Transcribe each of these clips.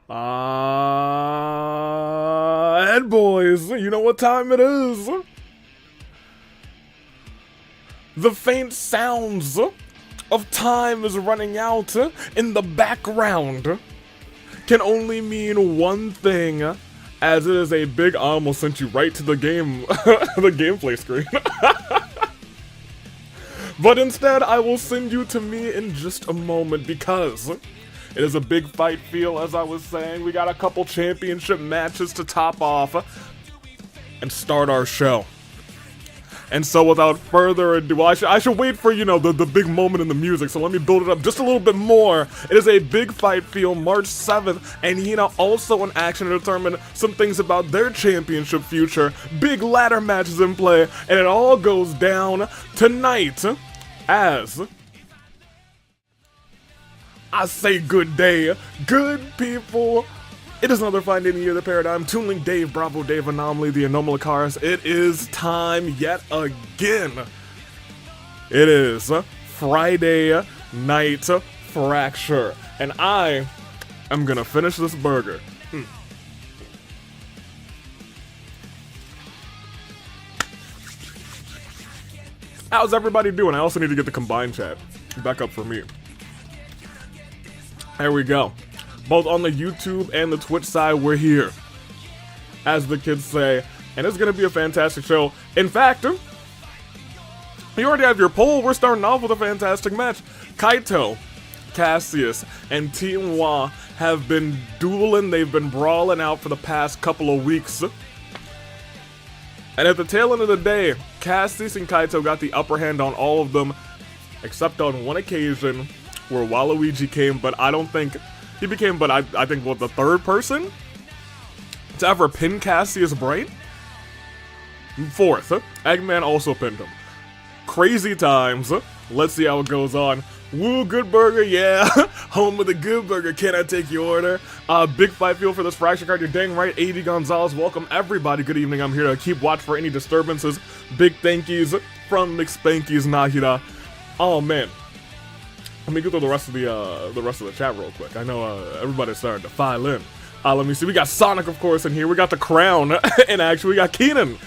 And boys, you know what time it is. The faint sounds of time is running out in the background can only mean one thing, as it is a big, I almost sent you right to the game, the gameplay screen. But instead, I will send you to me in just a moment because it is a big fight feel, as I was saying. We got a couple championship matches to top off and start our show. And so without further ado, well, I should wait for, you know, the big moment in the music, so let me build it up just a little bit more. It is a big fight feel, March 7th, and Hina also in action to determine some things about their championship future. Big ladder matches in play, and it all goes down tonight as I say good day, good people. It is another fine day in the year of the paradigm. Toon Link Dave, Bravo Dave, Anomaly, the Anomaly Cars. It is time yet again. It is Friday Night Fracture. And I am gonna finish this burger. How's everybody doing? I also need to get the combined chat back up for me. There we go. Both on the YouTube and the Twitch side, we're here, as the kids say, and it's gonna be a fantastic show. In fact, you already have your poll. We're starting off with a fantastic match. Kaito, Cassius, and Team WAAAAAAAA have been dueling. They've been brawling out for the past couple of weeks. And at the tail end of the day, Cassius and Kaito got the upper hand on all of them, except on one occasion where Waluigi came, but I don't think he became, but I think, what, the third person to ever pin Cassius' brain? Fourth, Eggman also pinned him. Crazy times. Let's see how it goes on. Woo, Good Burger, yeah. Home of the Good Burger, can I take your order? Big fight feel for this fracture card. You're dang right, AD Gonzalez. Welcome, everybody. Good evening. I'm here to keep watch for any disturbances. Big thank yous from McSpanky's Nahida. Oh, man. Let me go through the rest of the chat real quick. I know everybody's starting to file in. Let me see. We got Sonic, of course, in here. We got the Crown in action. We got Keenan,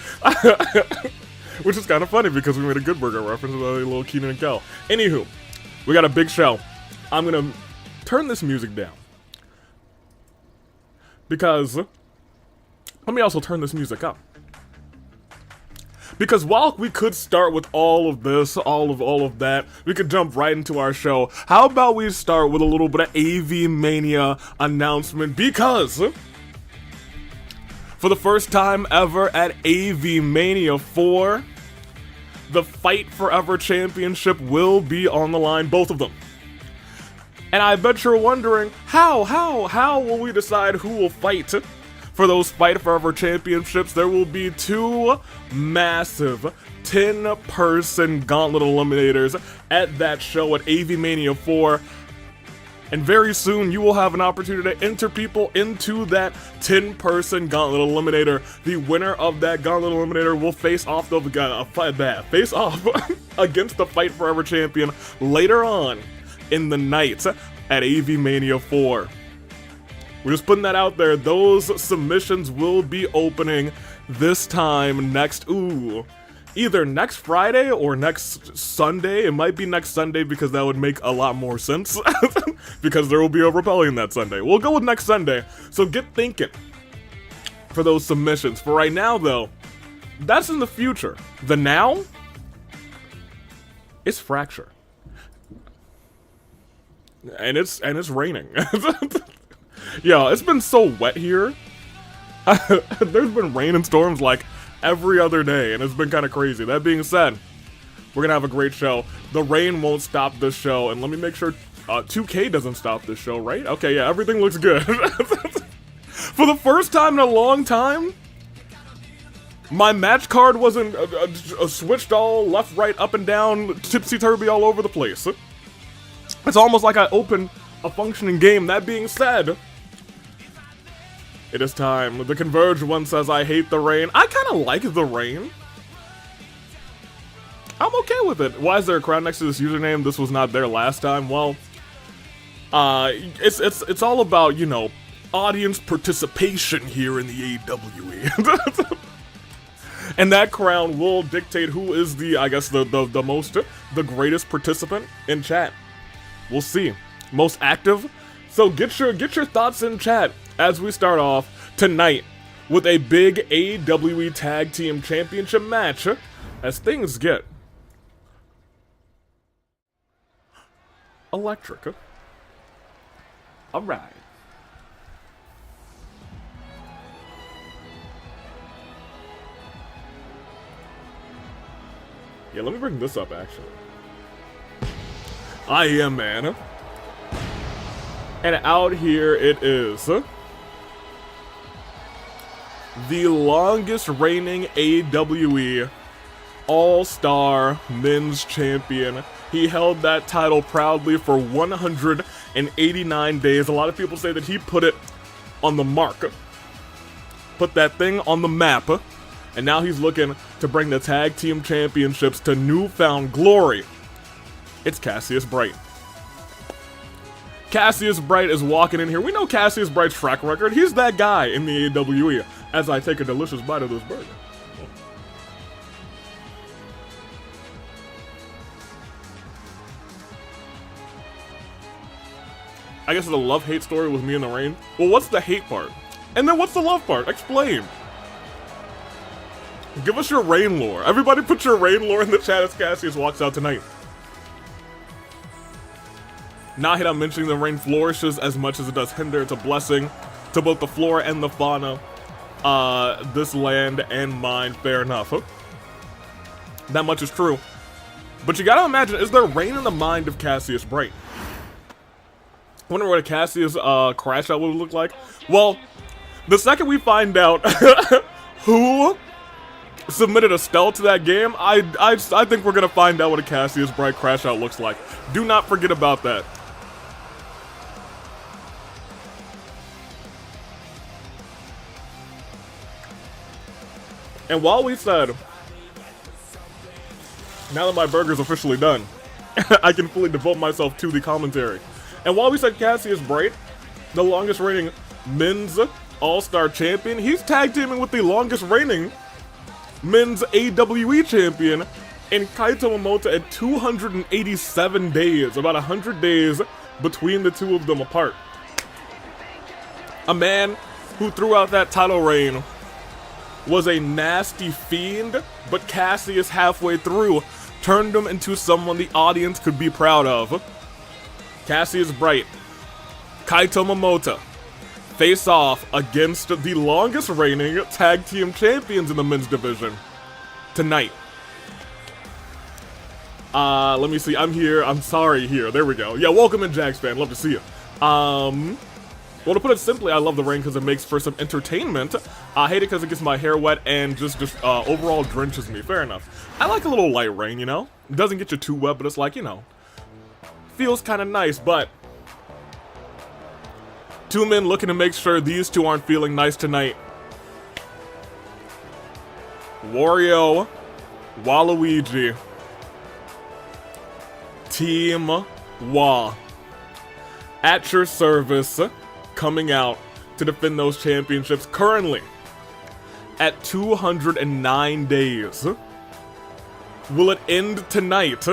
which is kind of funny because we made a Good Burger reference with a little Keenan and Kel. Anywho, we got a big show. I'm gonna turn this music down because let me also turn this music up. Because while we could start with all of this, all of that, we could jump right into our show. How about we start with a little bit of Avi-Mania announcement? Because for the first time ever at Avi-Mania IV, the Fight Forever Championship will be on the line, both of them. And I bet you're wondering, how will we decide who will fight? For those Fight Forever Championships, there will be two massive 10-person gauntlet eliminators at that show at Avi-Mania IV. And very soon, you will have an opportunity to enter people into that 10-person gauntlet eliminator. The winner of that gauntlet eliminator will face off against the Fight Forever champion later on in the night at Avi-Mania IV. We're just putting that out there. Those submissions will be opening this time either next Friday or next Sunday. It might be next Sunday because that would make a lot more sense because there will be a Rebellion that Sunday. We'll go with next Sunday. So get thinking for those submissions. For right now, though, that's in the future. The now is Fracture. And it's raining. Yeah, it's been so wet here. There's been rain and storms like every other day, and it's been kind of crazy. That being said, we're gonna have a great show. The rain won't stop this show, and let me make sure 2K doesn't stop this show, right? Okay, yeah, everything looks good. For the first time in a long time, my match card wasn't switched all left, right, up and down, tipsy-turvy all over the place. It's almost like I opened a functioning game. That being said, it is time. The Converged one says, I hate the rain. I kind of like the rain. I'm okay with it. Why is there a crown next to this username? This was not there last time. Well, it's all about, you know, audience participation here in the AWE. And that crown will dictate who is the, I guess, the greatest participant in chat. We'll see. Most active. So get your thoughts in chat as we start off tonight with a big AWE Tag Team Championship match as things get electric. Alright. Yeah, let me bring this up, actually. I am, man. And out here it is. The longest reigning AWE All-Star Men's Champion. He held that title proudly for 189 days. A lot of people say that he put it on the mark. Put that thing on the map. And now he's looking to bring the Tag Team Championships to newfound glory. It's Cassius Bright. Cassius Bright is walking in here. We know Cassius Bright's track record. He's that guy in the AWE. As I take a delicious bite of this burger. I guess it's a love-hate story with me in the rain. Well, what's the hate part? And then what's the love part? Explain. Give us your rain lore. Everybody put your rain lore in the chat as Cassius walks out tonight. Not I'm mentioning the rain flourishes as much as it does hinder. It's a blessing to both the flora and the fauna. This land and mine. Fair enough. That much is true. But you gotta imagine, is there rain in the mind of Cassius Bright? I wonder what a Cassius crash out would look like. Well, the second we find out who submitted a stealth to that game, I think we're gonna find out what a Cassius Bright crash out looks like. Do not forget about that. And while we said, now that my burger's officially done, I can fully devote myself to the commentary. And while we said Cassius Bright, the longest reigning men's all-star champion, he's tag teaming with the longest reigning men's AWE champion in Kaito Momota at 287 days, about 100 days between the two of them apart. A man who throughout that title reign was a nasty fiend, but Cassius halfway through turned him into someone the audience could be proud of. Cassius Bright, Kaito Momota face off against the longest reigning tag team champions in the men's division tonight. Let me see. I'm here. I'm sorry here. There we go. Yeah, welcome in, Jags fan. Love to see you. Well, to put it simply, I love the rain because it makes for some entertainment. I hate it because it gets my hair wet and just overall drenches me. Fair enough. I like a little light rain, you know? It doesn't get you too wet, but it's like, you know, feels kind of nice, but two men looking to make sure these two aren't feeling nice tonight. Wario, Waluigi, Team Wa, at your service, coming out to defend those championships currently at 209 days. Will it end tonight?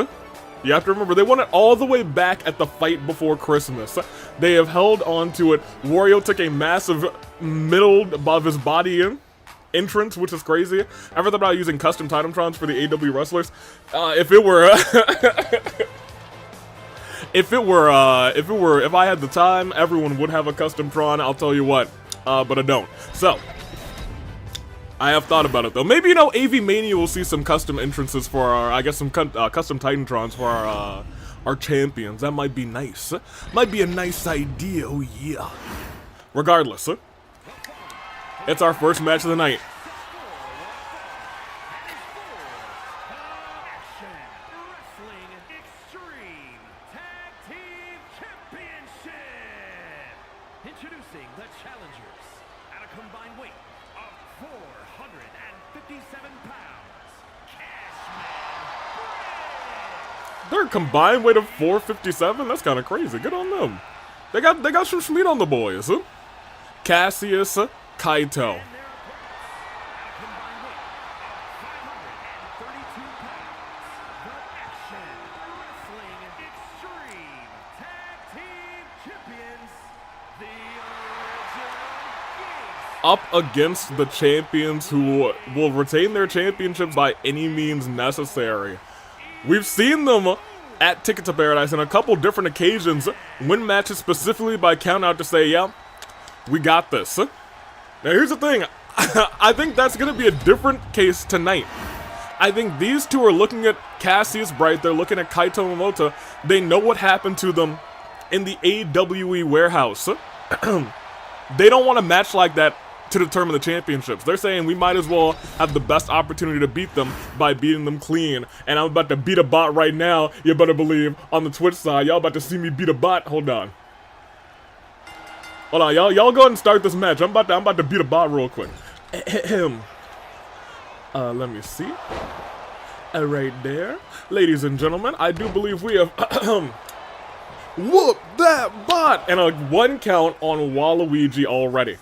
You have to remember, they won it all the way back at the fight before Christmas. They have held on to it. Wario took a massive middle above his body entrance, which is crazy. I ever thought about using custom Titantrons for the AW wrestlers? If I had the time, everyone would have a custom Tron, I'll tell you what. But I don't. So, I have thought about it though. Maybe, you know, Avi-Mania will see some custom entrances for our, I guess some custom Titantrons for our champions. That might be nice. Might be a nice idea, oh yeah. Regardless, it's our first match of the night. Introducing the challengers at a combined weight of 457 pounds. They're a combined weight of 457? That's kind of crazy. Good on them. They got some meat on the boys. Cassius, Kaito. Up against the champions who will retain their championships by any means necessary. We've seen them at Ticket to Paradise on a couple different occasions win matches specifically by countout to say, yeah, we got this. Now here's the thing, I think that's going to be a different case tonight. I think these two are looking at Cassius Bright, they're looking at Kaito Momota, they know what happened to them in the AWE warehouse. They don't want a match like that to determine the championships. They're saying we might as well have the best opportunity to beat them by beating them clean. And I'm about to beat a bot right now, you better believe, on the Twitch side. Y'all about to see me beat a bot. Hold on. Hold on, y'all go ahead and start this match. I'm about to beat a bot real quick. Let me see. Right there. Ladies and gentlemen, I do believe we have whoop that bot! And a 1 count on Waluigi already.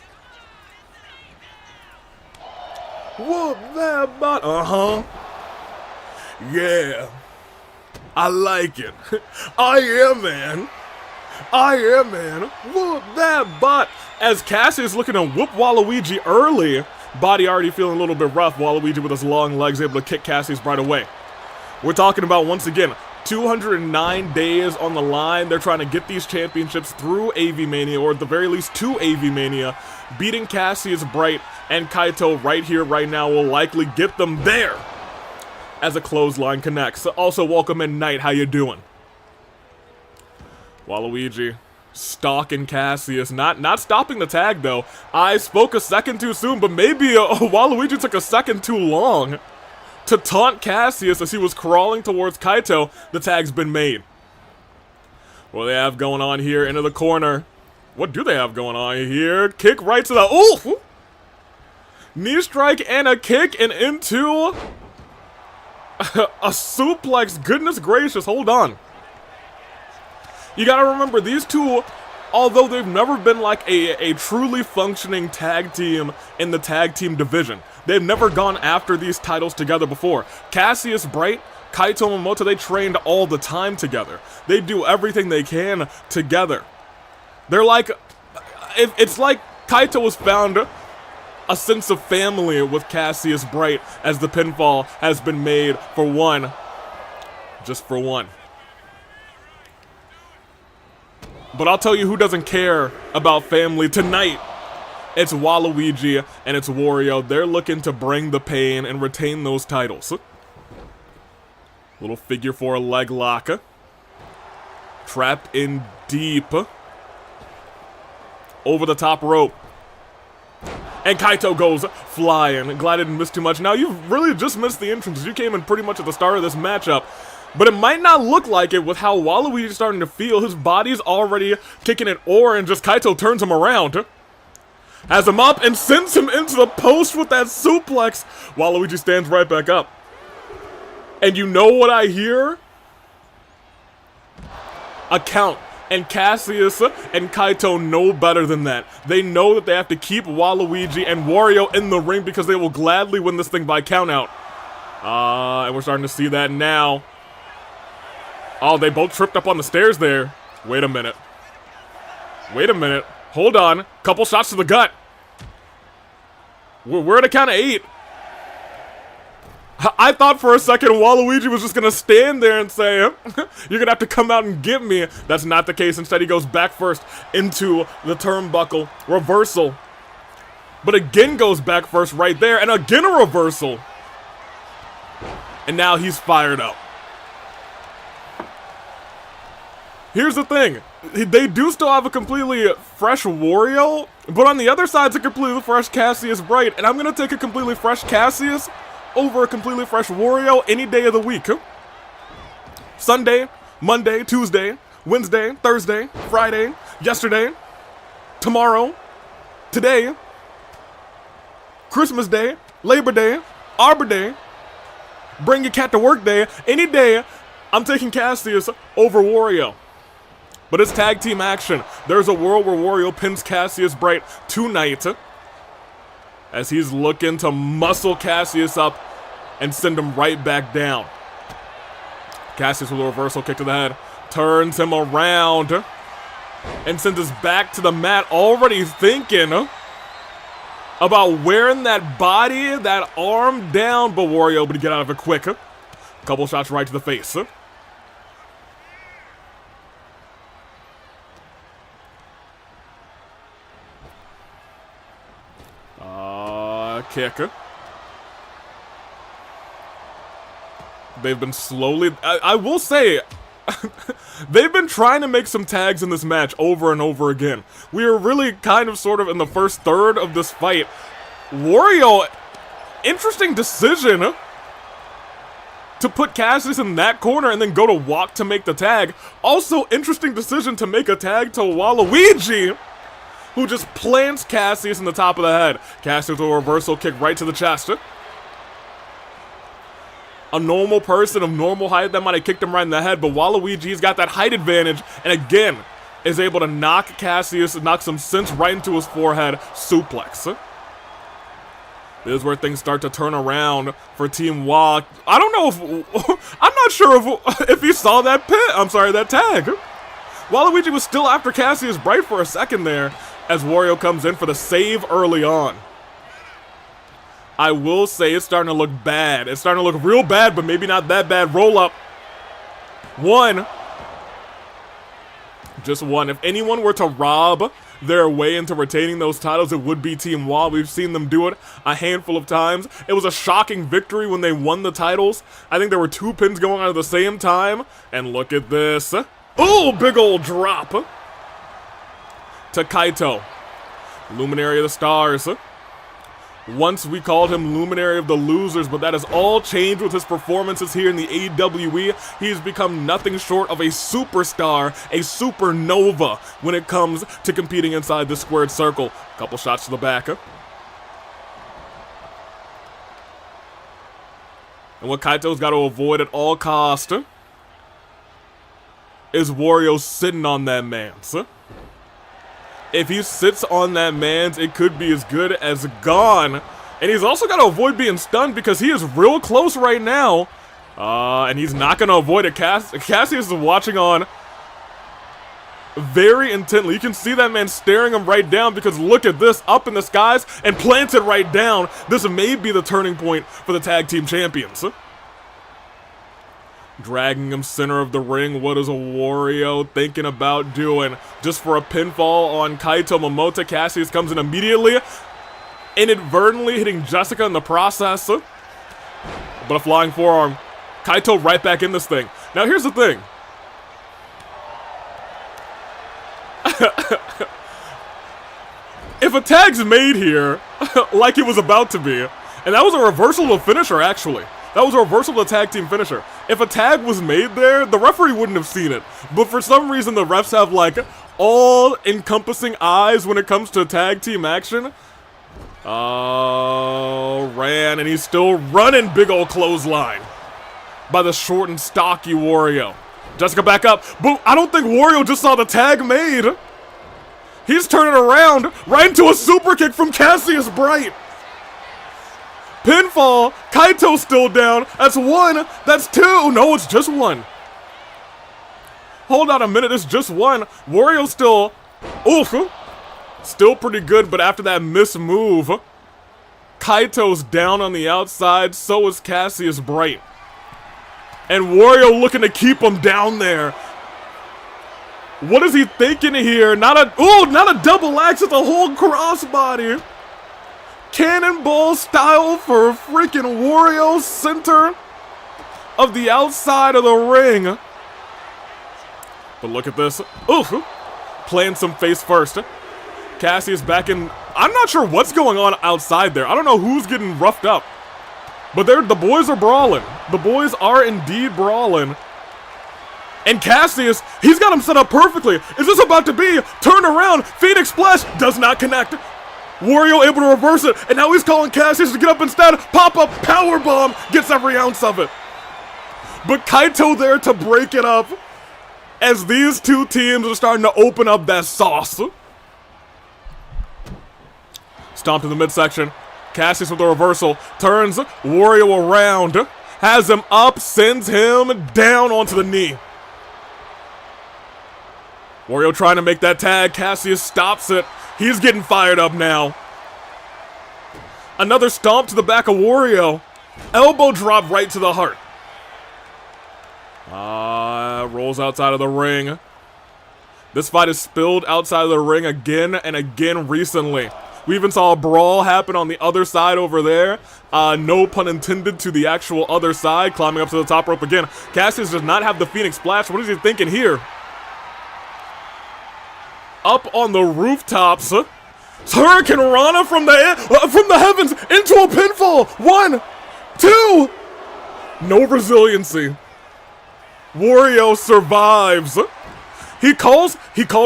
Whoop that bot! Yeah. I like it. I am, man. Whoop that bot! As Cassius looking to whoop Waluigi early, body already feeling a little bit rough. Waluigi with his long legs able to kick Cassius right away. We're talking about, once again, 209 days on the line. They're trying to get these championships through Avi-Mania, or at the very least to Avi-Mania. Beating Cassius Bright and Kaito right here, right now, will likely get them there as a clothesline connects. Also, welcome in, Knight. How you doing? Waluigi stalking Cassius. Not stopping the tag, though. I spoke a second too soon, but maybe Waluigi took a second too long to taunt Cassius as he was crawling towards Kaito. The tag's been made. What do they have going on here? Into the corner. What do they have going on here? Kick right to the... Ooh! Knee strike and a kick and into a suplex. Goodness gracious, hold on. You gotta remember, these two, although they've never been like a truly functioning tag team in the tag team division, they've never gone after these titles together before. Cassius Bright, Kaito Momota, they trained all the time together. They do everything they can together. They're like, it's like Kaito has found a sense of family with Cassius Bright as the pinfall has been made for one. Just for one. But I'll tell you who doesn't care about family tonight. It's Waluigi and it's Wario. They're looking to bring the pain and retain those titles. Little figure 4 leg lock. Trapped in deep. Over the top rope. And Kaito goes flying. Glad I didn't miss too much. Now, you've really just missed the entrance. You came in pretty much at the start of this matchup. But it might not look like it with how Waluigi's starting to feel. His body's already kicking it orange as Kaito turns him around. Has him up and sends him into the post with that suplex. Waluigi stands right back up. And you know what I hear? A count. And Cassius and Kaito know better than that. They know that they have to keep Waluigi and Wario in the ring because they will gladly win this thing by countout. And we're starting to see that now. Oh, they both tripped up on the stairs there. Wait a minute. Wait a minute. Hold on. Couple shots to the gut. We're at a count of 8. I thought for a second Waluigi was just going to stand there and say, you're going to have to come out and get me. That's not the case. Instead, he goes back first into the turnbuckle. Reversal. But again goes back first right there. And again a reversal. And now he's fired up. Here's the thing. They do still have a completely fresh Wario. But on the other side's a completely fresh Cassius Bright. And I'm going to take a completely fresh Cassius over a completely fresh Wario any day of the week. Sunday, Monday, Tuesday, Wednesday, Thursday, Friday, yesterday, tomorrow, today, Christmas Day, Labor Day, Arbor Day, Bring Your Cat to Work Day. Any day, I'm taking Cassius over Wario. But it's tag team action. There's a world where Wario pins Cassius Bright tonight, as he's looking to muscle Cassius up and send him right back down. Cassius with a reversal kick to the head, turns him around, and sends us back to the mat, already thinking about wearing that body, that arm down, but Wario able to get out of it quick. Couple shots right to the face. Kick. They've been slowly, I will say, they've been trying to make some tags in this match over and over again. We are really kind of sort of in the first third of this fight. Wario, interesting decision to put Cassius in that corner and then go to walk to make the tag. Also, interesting decision to make a tag to Waluigi, who just plants Cassius in the top of the head. Cassius with a reversal kick right to the chest. A normal person of normal height that might have kicked him right in the head, but Waluigi's got that height advantage, and again, is able to knock Cassius, knock some sense right into his forehead, suplex. This is where things start to turn around for Team Wa. I don't know if, I'm not sure if he saw that that tag. Waluigi was still after Cassius Bright for a second there, as Wario comes in for the save early on. I will say it's starting to look bad. It's starting to look real bad, but maybe not that bad. Roll up. One. Just one. If anyone were to rob their way into retaining those titles, it would be Team Wa. We've seen them do it a handful of times. It was a shocking victory when they won the titles. I think there were 2 pins going on at the same time. And look at this. Oh, big old drop to Kaito, Luminary of the Stars. Once we called him Luminary of the Losers, but that has all changed with his performances here in the AWE. He's become nothing short of a superstar, a supernova when it comes to competing inside the squared circle. Couple shots to the back. And what Kaito's got to avoid at all cost is Wario sitting on that man's. If he sits on that man's, it could be as good as gone. And he's also got to avoid being stunned because he is real close right now. And he's not going to avoid it. Cassius is watching on very intently. You can see that man staring him right down because look at this, up in the skies and planted right down. This may be the turning point for the tag team champions. Dragging him center of the ring. What is a Wario thinking about doing? Just for a pinfall on Kaito Momota. Cassius comes in immediately, inadvertently hitting Jessica in the process. But a flying forearm. Kaito right back in this thing. Now here's the thing. If a tag's made here, like it was about to be, and that was a reversal of a finisher actually. That was a reversal of the tag team finisher. If a tag was made there, the referee wouldn't have seen it. But for some reason, the refs have, like, all-encompassing eyes when it comes to tag team action. Oh, ran, and he's still running big old clothesline by the short and stocky Wario. Jessica back up, but I don't think Wario just saw the tag made. He's turning around right into a super kick from Cassius Bright. Pinfall, Kaito's still down. That's 1, that's 2. No, it's just 1. Hold on a minute, it's just 1. Wario's still, oof, still pretty good, but after that missed move, Kaito's down on the outside, so is Cassius Bright. And Wario looking to keep him down there. What is he thinking here? Not a double axe, it's a whole crossbody. Cannonball style for freaking Wario, center of the outside of the ring. But look at this. Oof. Playing some face first. Cassius back in. I'm not sure what's going on outside there. I don't know who's getting roughed up. But the boys are brawling. The boys are indeed brawling. And Cassius, he's got him set up perfectly. Is this about to be? Turn around. Phoenix Splash does not connect. Wario able to reverse it, and now he's calling Cassius to get up instead. Pop-up powerbomb gets every ounce of it. But Kaito there to break it up. as these two teams are starting to open up that sauce. Stomp to the midsection. Cassius with the reversal. Turns Wario around. Has him up. Sends him down onto the knee. Wario trying to make that tag. Cassius stops it. He's getting fired up now. Another stomp to the back of Wario. Elbow drop right to the heart. Rolls outside of the ring. This fight is spilled outside of the ring again and again recently. We even saw a brawl happen on the other side over there. No pun intended to the actual other side. Climbing up to the top rope again. Cassius does not have the Phoenix Splash. What is he thinking here? Up on the rooftops. Hurricane Rana from the heavens into a pinfall. 1, 2. No resiliency. Wario survives. He called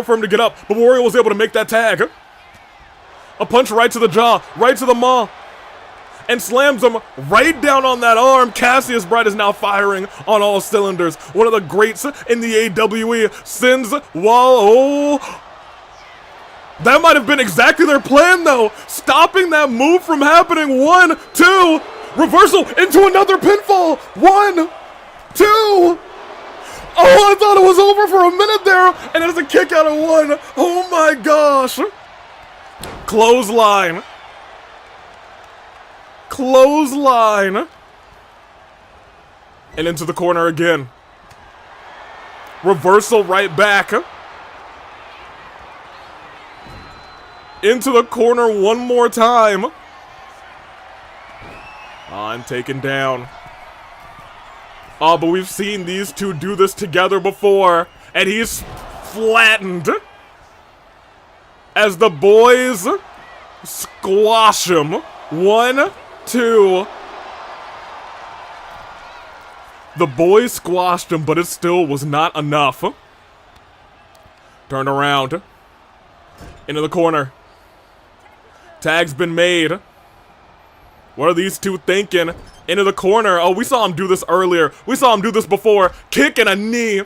for him to get up, but Wario was able to make that tag. A punch right to the jaw, right to the maw, and slams him right down on that arm. Cassius Bright is now firing on all cylinders. One of the greats in the AWE sends Wallow. That might have been exactly their plan, though. Stopping that move from happening. 1, 2. Reversal into another pinfall. 1, 2. Oh, I thought it was over for a minute there, and it's a kick out of 1. Oh my gosh. Clothesline. Clothesline. And into the corner again. Reversal right back. Into the corner one more time. And taken down. Oh, but we've seen these two do this together before. And he's flattened. As the boys squash him. 1, 2. The boys squashed him, but it still was not enough. Turn around. Into the corner. Tag's been made. What are these two thinking? Into the corner. Oh, we saw him do this earlier. We saw him do this before. Kick and a knee.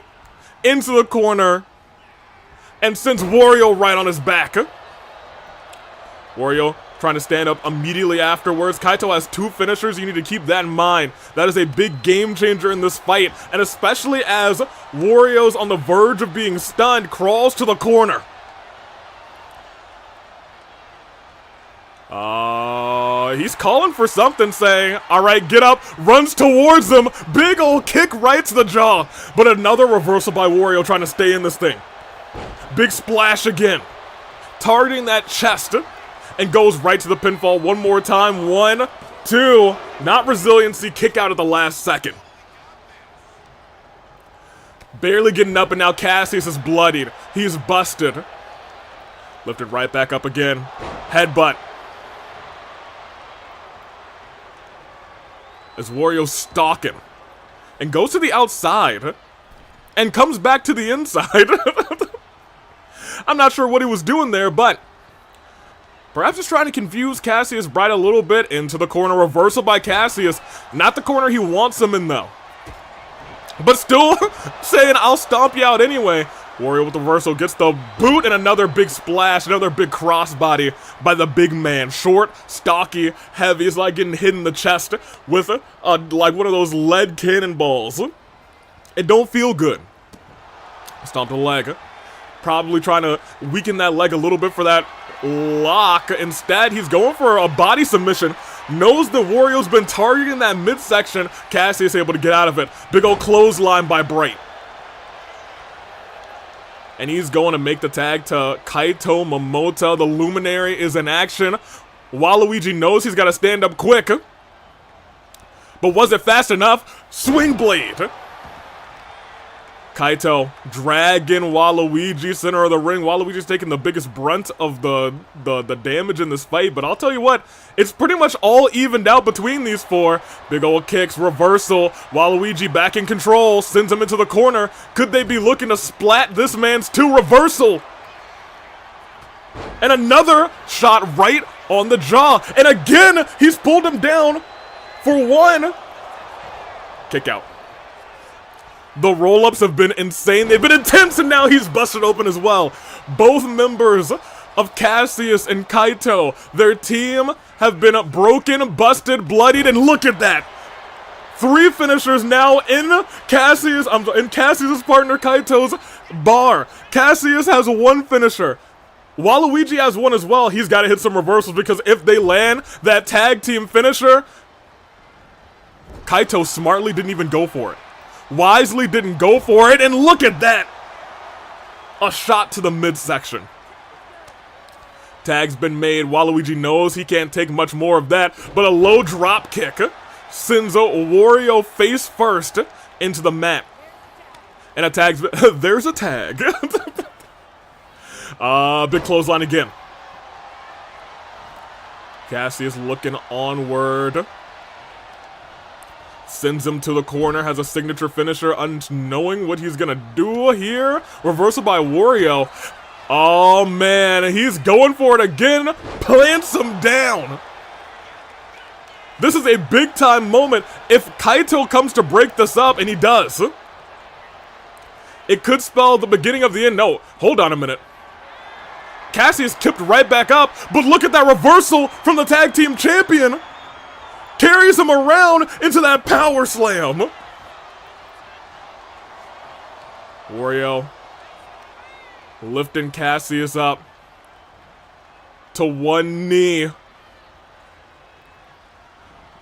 Into the corner. And sends Wario right on his back. Wario trying to stand up immediately afterwards. Kaito has 2 finishers. You need to keep that in mind. That is a big game changer in this fight. And especially as Wario's on the verge of being stunned, crawls to the corner. He's calling for something, saying, alright, get up, runs towards him, big ol' kick right to the jaw. But another reversal by Wario trying to stay in this thing. Big splash again. Targeting that chest. And goes right to the pinfall one more time. 1, 2. Not resiliency, kick out at the last second. Barely getting up, and now Cassius is bloodied. He's busted. Lifted right back up again. Headbutt. As Wario's stalking. And goes to the outside. And comes back to the inside. I'm not sure what he was doing there, but perhaps just trying to confuse Cassius Bright a little bit. Into the corner, reversal by Cassius. Not the corner he wants him in, though. But still saying, I'll stomp you out anyway. Wario with the reversal gets the boot and another big splash, another big crossbody by the big man. Short, stocky, heavy. It's like getting hit in the chest with like one of those lead cannonballs. It don't feel good. Stomp the leg. Probably trying to weaken that leg a little bit for that lock. Instead, he's going for a body submission. Knows that Wario's been targeting that midsection. Cassius able to get out of it. Big old clothesline by Bright. And he's going to make the tag to Kaito Momota. The Luminary is in action. Waluigi knows he's got to stand up quick. But was it fast enough? Swing blade. Kaito dragging Waluigi center of the ring. Waluigi's taking the biggest brunt of the damage in this fight. But I'll tell you what, it's pretty much all evened out between these 4. Big old kicks, reversal. Waluigi back in control, sends him into the corner. Could they be looking to splat this man's 2? Reversal. And another shot right on the jaw. And again, he's pulled him down for 1. Kick out. The roll-ups have been insane. They've been intense, and now he's busted open as well. Both members of Cassius and Kaito, their team have been broken, busted, bloodied, and look at that. 3 finishers now in Cassius's partner Kaito's bar. Cassius has 1 finisher. Waluigi has 1 as well. He's got to hit some reversals because if they land that tag team finisher, Kaito smartly didn't even go for it. Wisely didn't go for it, and look at that. A shot to the midsection. Tag's been made. Waluigi knows he can't take much more of that, but a low drop kick sends Wario face first into the mat. And a tag's there's a tag. Big clothesline again. Cassius looking onward. Sends him to the corner, has a signature finisher, unknowing what he's gonna do here. Reversal by Wario. Oh man, he's going for it again. Plants him down. This is a big time moment. If Kaito comes to break this up, and he does, it could spell the beginning of the end. No, hold on a minute. Cassius kipped right back up, but look at that reversal from the tag team champion. Carries him around into that power slam. Wario lifting Cassius up to 1 knee.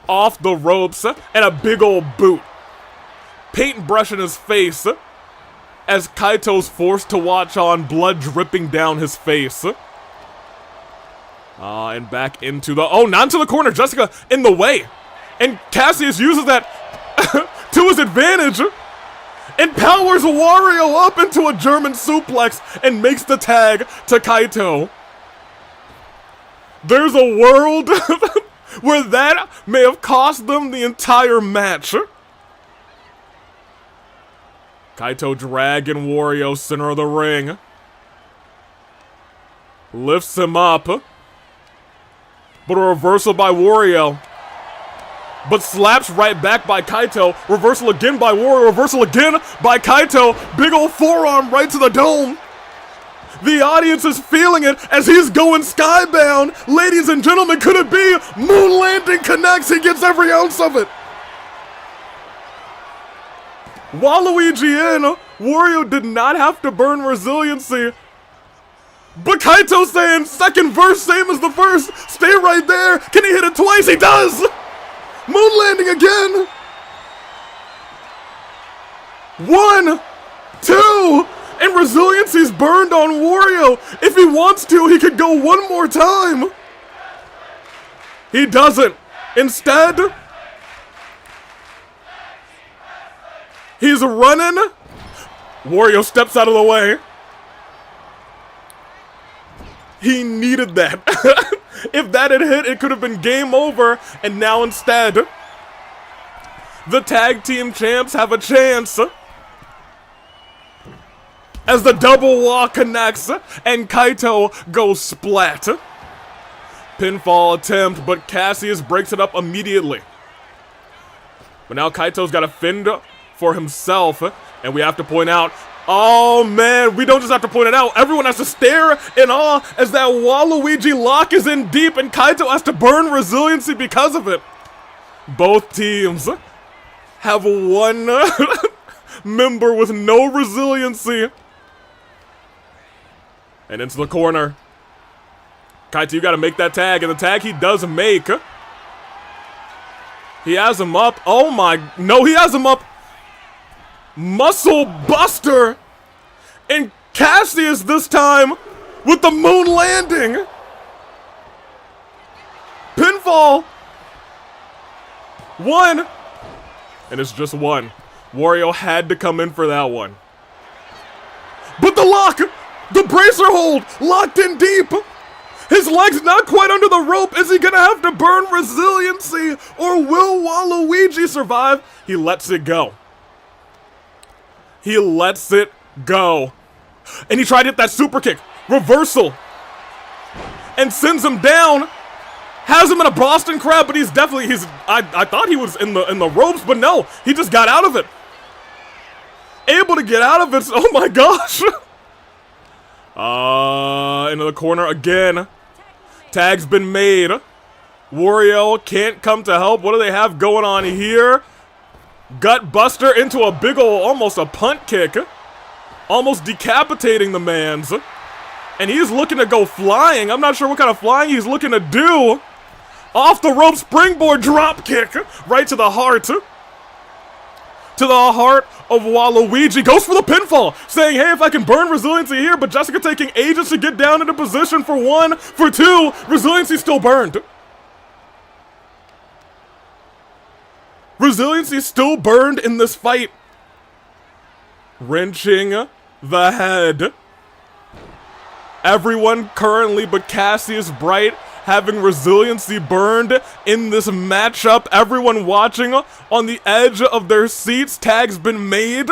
Off the ropes, and a big old boot. Paintbrush in his face as Kaito's forced to watch on, blood dripping down his face. And back into the, not into the corner, Jessica in the way. And Cassius uses that to his advantage and powers Wario up into a German suplex and makes the tag to Kaito. There's a world where that may have cost them the entire match. Kaito dragging Wario center of the ring. Lifts him up. But a reversal by Wario. But slaps right back by Kaito. Reversal again by Wario. Reversal again by Kaito. Big old forearm right to the dome. The audience is feeling it as he's going skybound. Ladies and gentlemen, could it be? Moon landing connects. He gets every ounce of it. Waluigi in. Wario did not have to burn resiliency. But Kaito saying, second verse, same as the first. Stay right there. Can he hit it twice? He does. Moon landing again. 1, 2. And resiliency's burned on Wario. If he wants to, he could go 1 more time. He doesn't. Instead, he's running. Wario steps out of the way. He needed that. If that had hit, it could have been game over. And now instead, the tag team champs have a chance. As the double walk connects, and Kaito goes splat. Pinfall attempt, but Cassius breaks it up immediately. But now Kaito's got to fend for himself, and we have to point out, oh man, we don't just have to point it out, everyone has to stare in awe as that Waluigi lock is in deep, and Kaito has to burn resiliency because of it. Both teams have 1 member with no resiliency. And into the corner. Kaito, you gotta make that tag, and the tag he does make. He has him up. Oh my, no, he has him up. Muscle Buster. And Cassius this time with the moon landing. Pinfall. 1. And it's just 1. Wario had to come in for that one. But the lock. The bracer hold, locked in deep. His leg's not quite under the rope. Is he gonna have to burn resiliency, or will Waluigi survive? He lets it go. He lets it go. And he tried to hit that super kick. Reversal. And sends him down. Has him in a Boston Crab, but he's definitely, I thought he was in the ropes, but no. He just got out of it. to get out of it. Oh my gosh. Into the corner again. Tag's been made. Wario can't come to help. What do they have going on here? Gut buster into a big ol', almost a punt kick. Almost decapitating the man's. And he's looking to go flying. I'm not sure what kind of flying he's looking to do. Off the rope springboard drop kick. Right to the heart. To the heart of Waluigi. Goes for the pinfall. Saying, hey, if I can burn resiliency here. But Jessica taking ages to get down into position for one. For two. Resiliency still burned. Resiliency still burned in this fight. Wrenching the head. Everyone currently but Cassius Bright having resiliency burned in this matchup. Everyone watching on the edge of their seats. Tag's been made.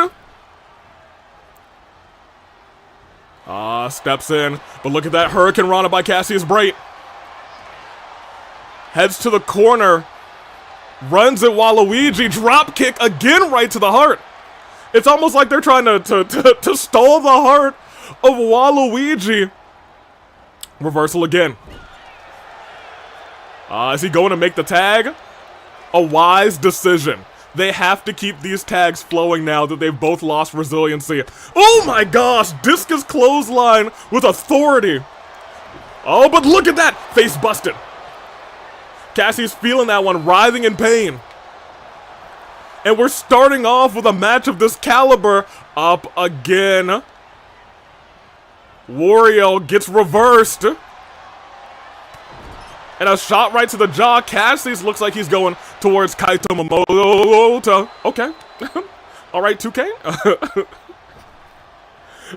Steps in. But look at that Hurricane Rana by Cassius Bright. Heads to the corner. Runs at Waluigi. Drop kick again right to the heart. It's almost like they're trying to stall the heart of Waluigi. Reversal again. Is he going to make the tag? A wise decision. They have to keep these tags flowing now that they've both lost resiliency. Oh my gosh! Discus clothesline with authority. Oh, but look at that! Face busted. Cassie's feeling that one, writhing in pain. And we're starting off with a match of this caliber. Up again. Wario gets reversed. And a shot right to the jaw. Cassius looks like he's going towards Kaito Momoto. Okay. Alright, 2K.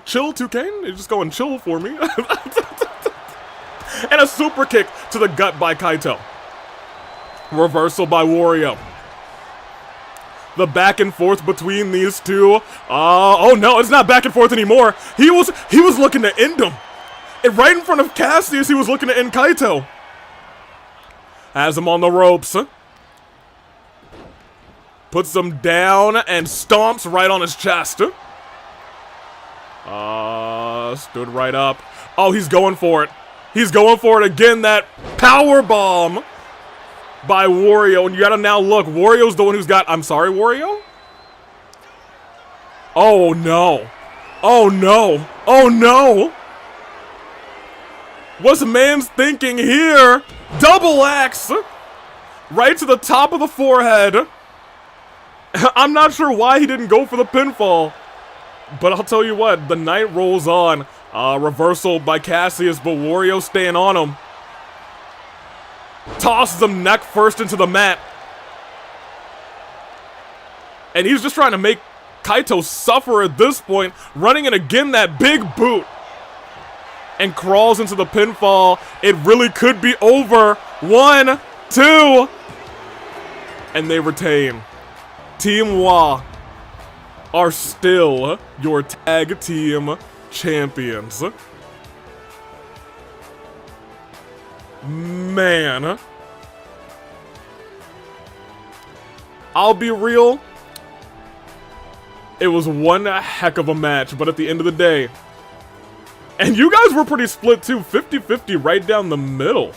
Chill, 2K. You're just going chill for me. And a super kick to the gut by Kaito. Reversal by Wario. The back and forth between these two. Oh no, it's not back and forth anymore. He was looking to end him. And right in front of Cassius, he was looking to end Kaito. Has him on the ropes. Puts him down and stomps right on his chest. Stood right up. Oh, he's going for it. He's going for it again. That power bomb by Wario. And you gotta now look. Wario's the one who's got... I'm sorry, Wario? Oh, no. Oh, no. Oh, no. What's the man's thinking here? Double axe. Right to the top of the forehead. I'm not sure why he didn't go for the pinfall. But I'll tell you what. The night rolls on. Reversal by Cassius, but Wario staying on him. Tosses him neck first into the mat. And he's just trying to make Kaito suffer at this point. Running in again that big boot. And crawls into the pinfall. It really could be over. 1, 2. And they retain. Team WA are still your tag team champions. Man. I'll be real. It was one heck of a match, but at the end of the day, and you guys were pretty split too, 50-50 right down the middle.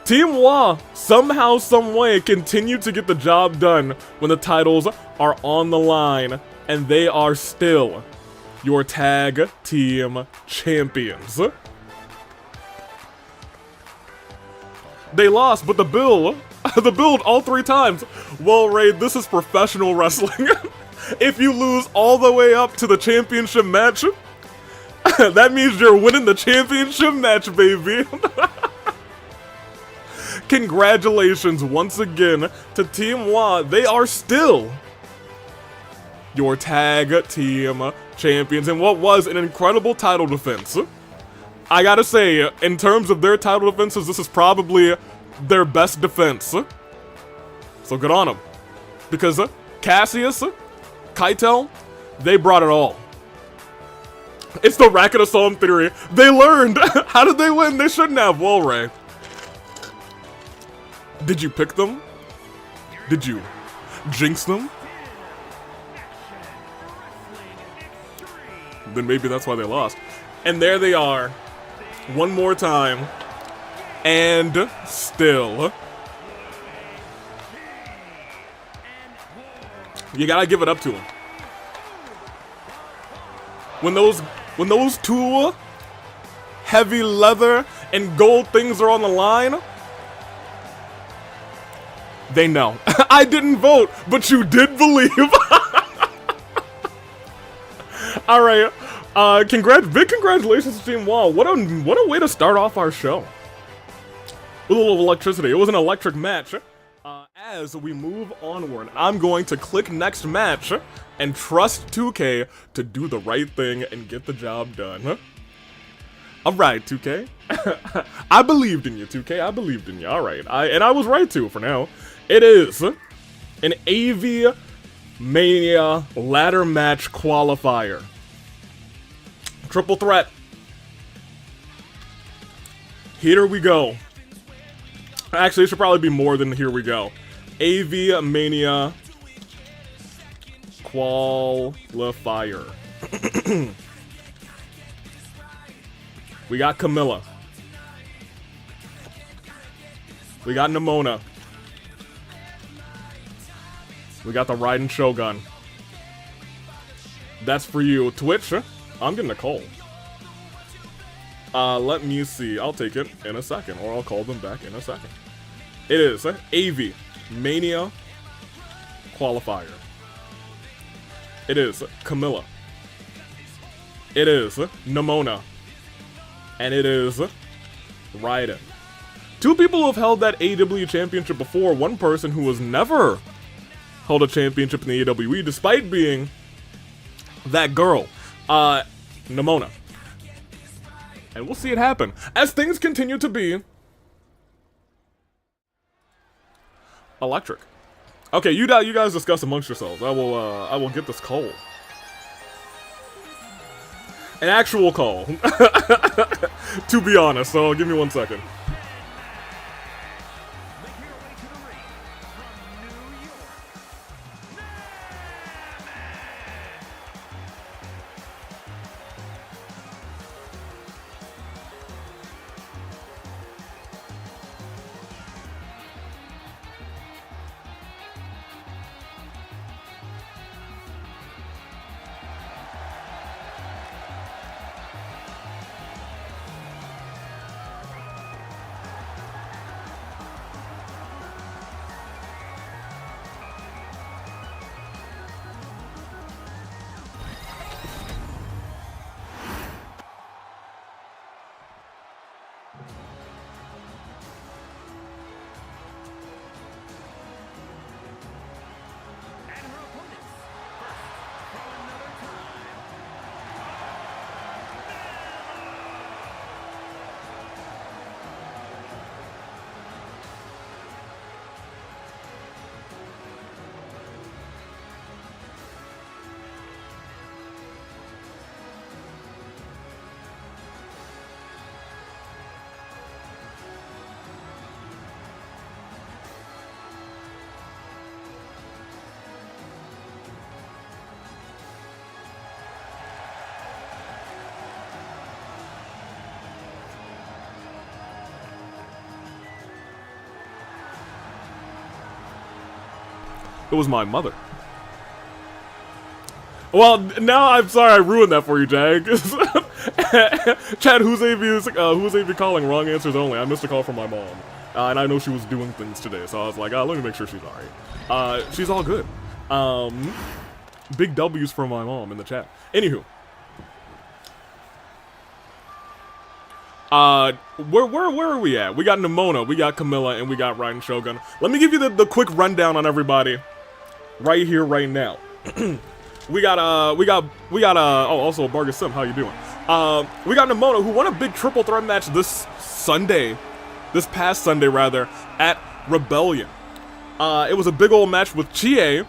Team WA, somehow, someway, continue to get the job done when the titles are on the line, and they are still your tag team champions. They lost, but the build all 3 times. Well, Raid, this is professional wrestling. If you lose all the way up to the championship match, that means you're winning the championship match, baby. Congratulations once again to Team WA. They are still your tag team champions in what was an incredible title defense. I gotta say, in terms of their title defenses, this is probably their best defense. So good on them. Because Cassius, Kaito, they brought it all. It's the Racket of Psalm theory. They learned. How did they win? They shouldn't have. Well, Ray. Did you pick them? Did you jinx them? then maybe that's why they lost. And there they are, one more time, and still. You gotta give it up to him. When those two heavy leather and gold things are on the line, they know. I didn't vote, but you did believe. All right, big congratulations to Team Wall. What a way to start off our show with a little electricity. It was an electric match. As we move onward, I'm going to click next match and trust 2K to do the right thing and get the job done. All right, 2K. I believed in you, 2K. I believed in you. All right, and I was right too. For now, it is an Avi-Mania ladder match qualifier. Triple threat. Here we go. Actually, it should probably be more than here we go. Avi-Mania qualifier. We got Camilla. We got Nemona. We got the Raiden Shogun. That's for you. Twitch, I'm getting a call. Let me see. I'll take it in a second, or I'll call them back in a second. It is Avi-Mania qualifier. It is Camilla. It is Nemona. And it is Raiden. Two people who have held that AEW championship before. One person who has never held a championship in the AEW, despite being that girl, Nemona. And we'll see it happen as things continue to be electric. Okay, you guys discuss amongst yourselves. I will get this call. An actual call. To be honest, so give me 1 second. It was my mother. Well, now I'm sorry I ruined that for you, Jag. Chad, who's AV calling? Wrong answers only. I missed a call from my mom. And I know she was doing things today, so I was like, let me make sure she's alright. She's all good. Big W's for my mom in the chat. Anywho. Where are we at? We got Nemona, we got Camilla, and we got Raiden Shogun. Let me give you the quick rundown on everybody. Right here, right now. we got also Bargus Sim, how you doing? We got Nemona, who won a big triple threat match this past Sunday rather, at Rebellion. It was a big old match with Chie,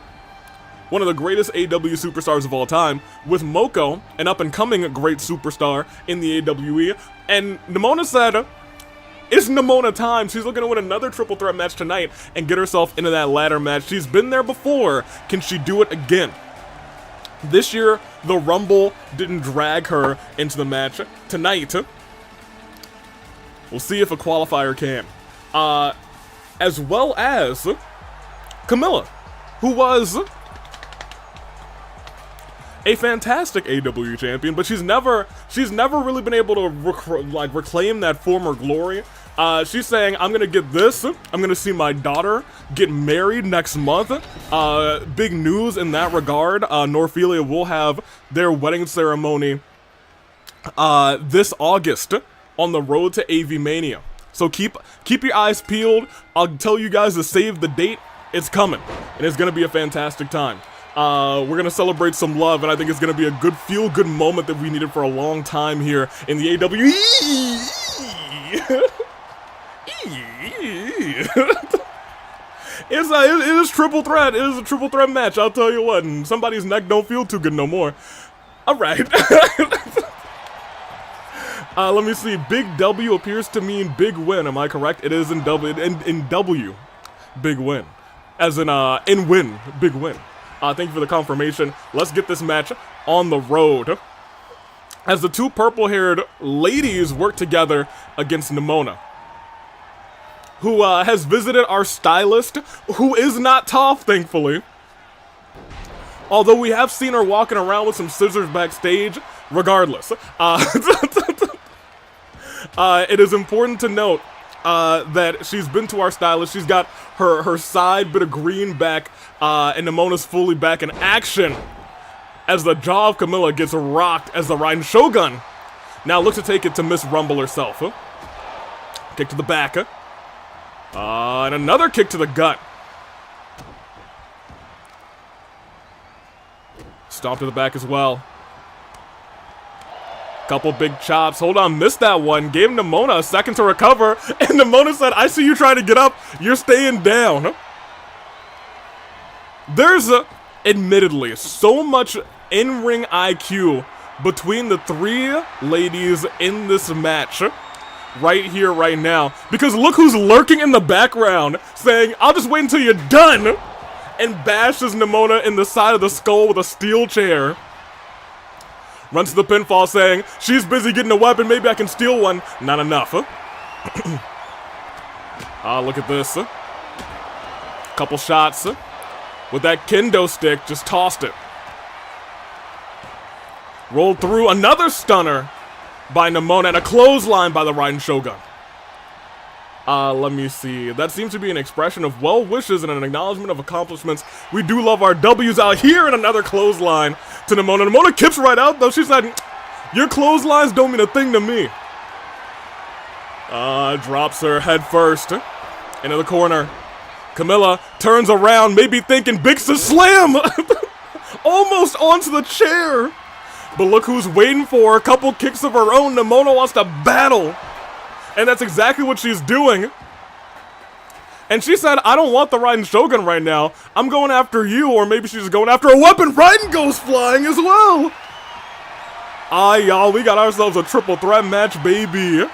one of the greatest AEW superstars of all time, with Moko, an up-and-coming great superstar in the AEW, and Nemona said, it's Nemona time. She's looking to win another triple threat match tonight and get herself into that ladder match. She's been there before. Can she do it again? This year, the Rumble didn't drag her into the match. Tonight, we'll see if a qualifier can. As well as Camilla, who was a fantastic AW champion, but she's never really been able to reclaim that former glory. She's saying, I'm gonna get this, I'm gonna see my daughter get married next month. Big news in that regard. Norphelia will have their wedding ceremony this August on the road to Avi-Mania. So keep your eyes peeled. I'll tell you guys to save the date. It's coming, and it's gonna be a fantastic time. We're gonna celebrate some love, and I think it's gonna be a good feel-good moment that we needed for a long time here in the AWE. It is triple threat. It is a triple threat match. I'll tell you what. And somebody's neck don't feel too good no more. All right. Let me see. Big W appears to mean big win. Am I correct? It is in W. In W, big win. As in win, big win. Thank you for the confirmation. Let's get this match on the road. As the two purple-haired ladies work together against Nemona, who has visited our stylist, who is not tough, thankfully. Although we have seen her walking around with some scissors backstage, regardless. It is important to note that she's been to our stylist. She's got her side bit of green back, and Nemona's fully back in action as the jaw of Camilla gets rocked as the Raiden Shogun now looks to take it to Miss Rumble herself. Kick to the back. And another kick to the gut. Stomp to the back as well. Couple big chops. Hold on, missed that one. Gave Nemona a second to recover. And Nemona said, I see you trying to get up. You're staying down. There's, admittedly, so much in-ring IQ between the three ladies in this match. Right here, right now. Because look who's lurking in the background, saying, I'll just wait until you're done. And bashes Nemona in the side of the skull with a steel chair. Runs to the pinfall saying, she's busy getting a weapon, maybe I can steal one. Not enough, huh? Look at this. Couple shots. With that kendo stick, just tossed it. Rolled through, another stunner by Nemona, and a clothesline by the Raiden Shogun. Let me see. That seems to be an expression of well wishes and an acknowledgement of accomplishments. We do love our W's out here, and another clothesline to Nemona. Nemona kicks right out, though. She said, your clotheslines don't mean a thing to me. Drops her head first into the corner. Camilla turns around, maybe thinking big slam. Almost onto the chair. But look who's waiting for her. A couple kicks of her own. Nemona wants to battle. And that's exactly what she's doing. And she said, I don't want the Raiden Shogun right now. I'm going after you. Or maybe she's going after a weapon. Raiden goes flying as well. Y'all, we got ourselves a triple threat match, baby.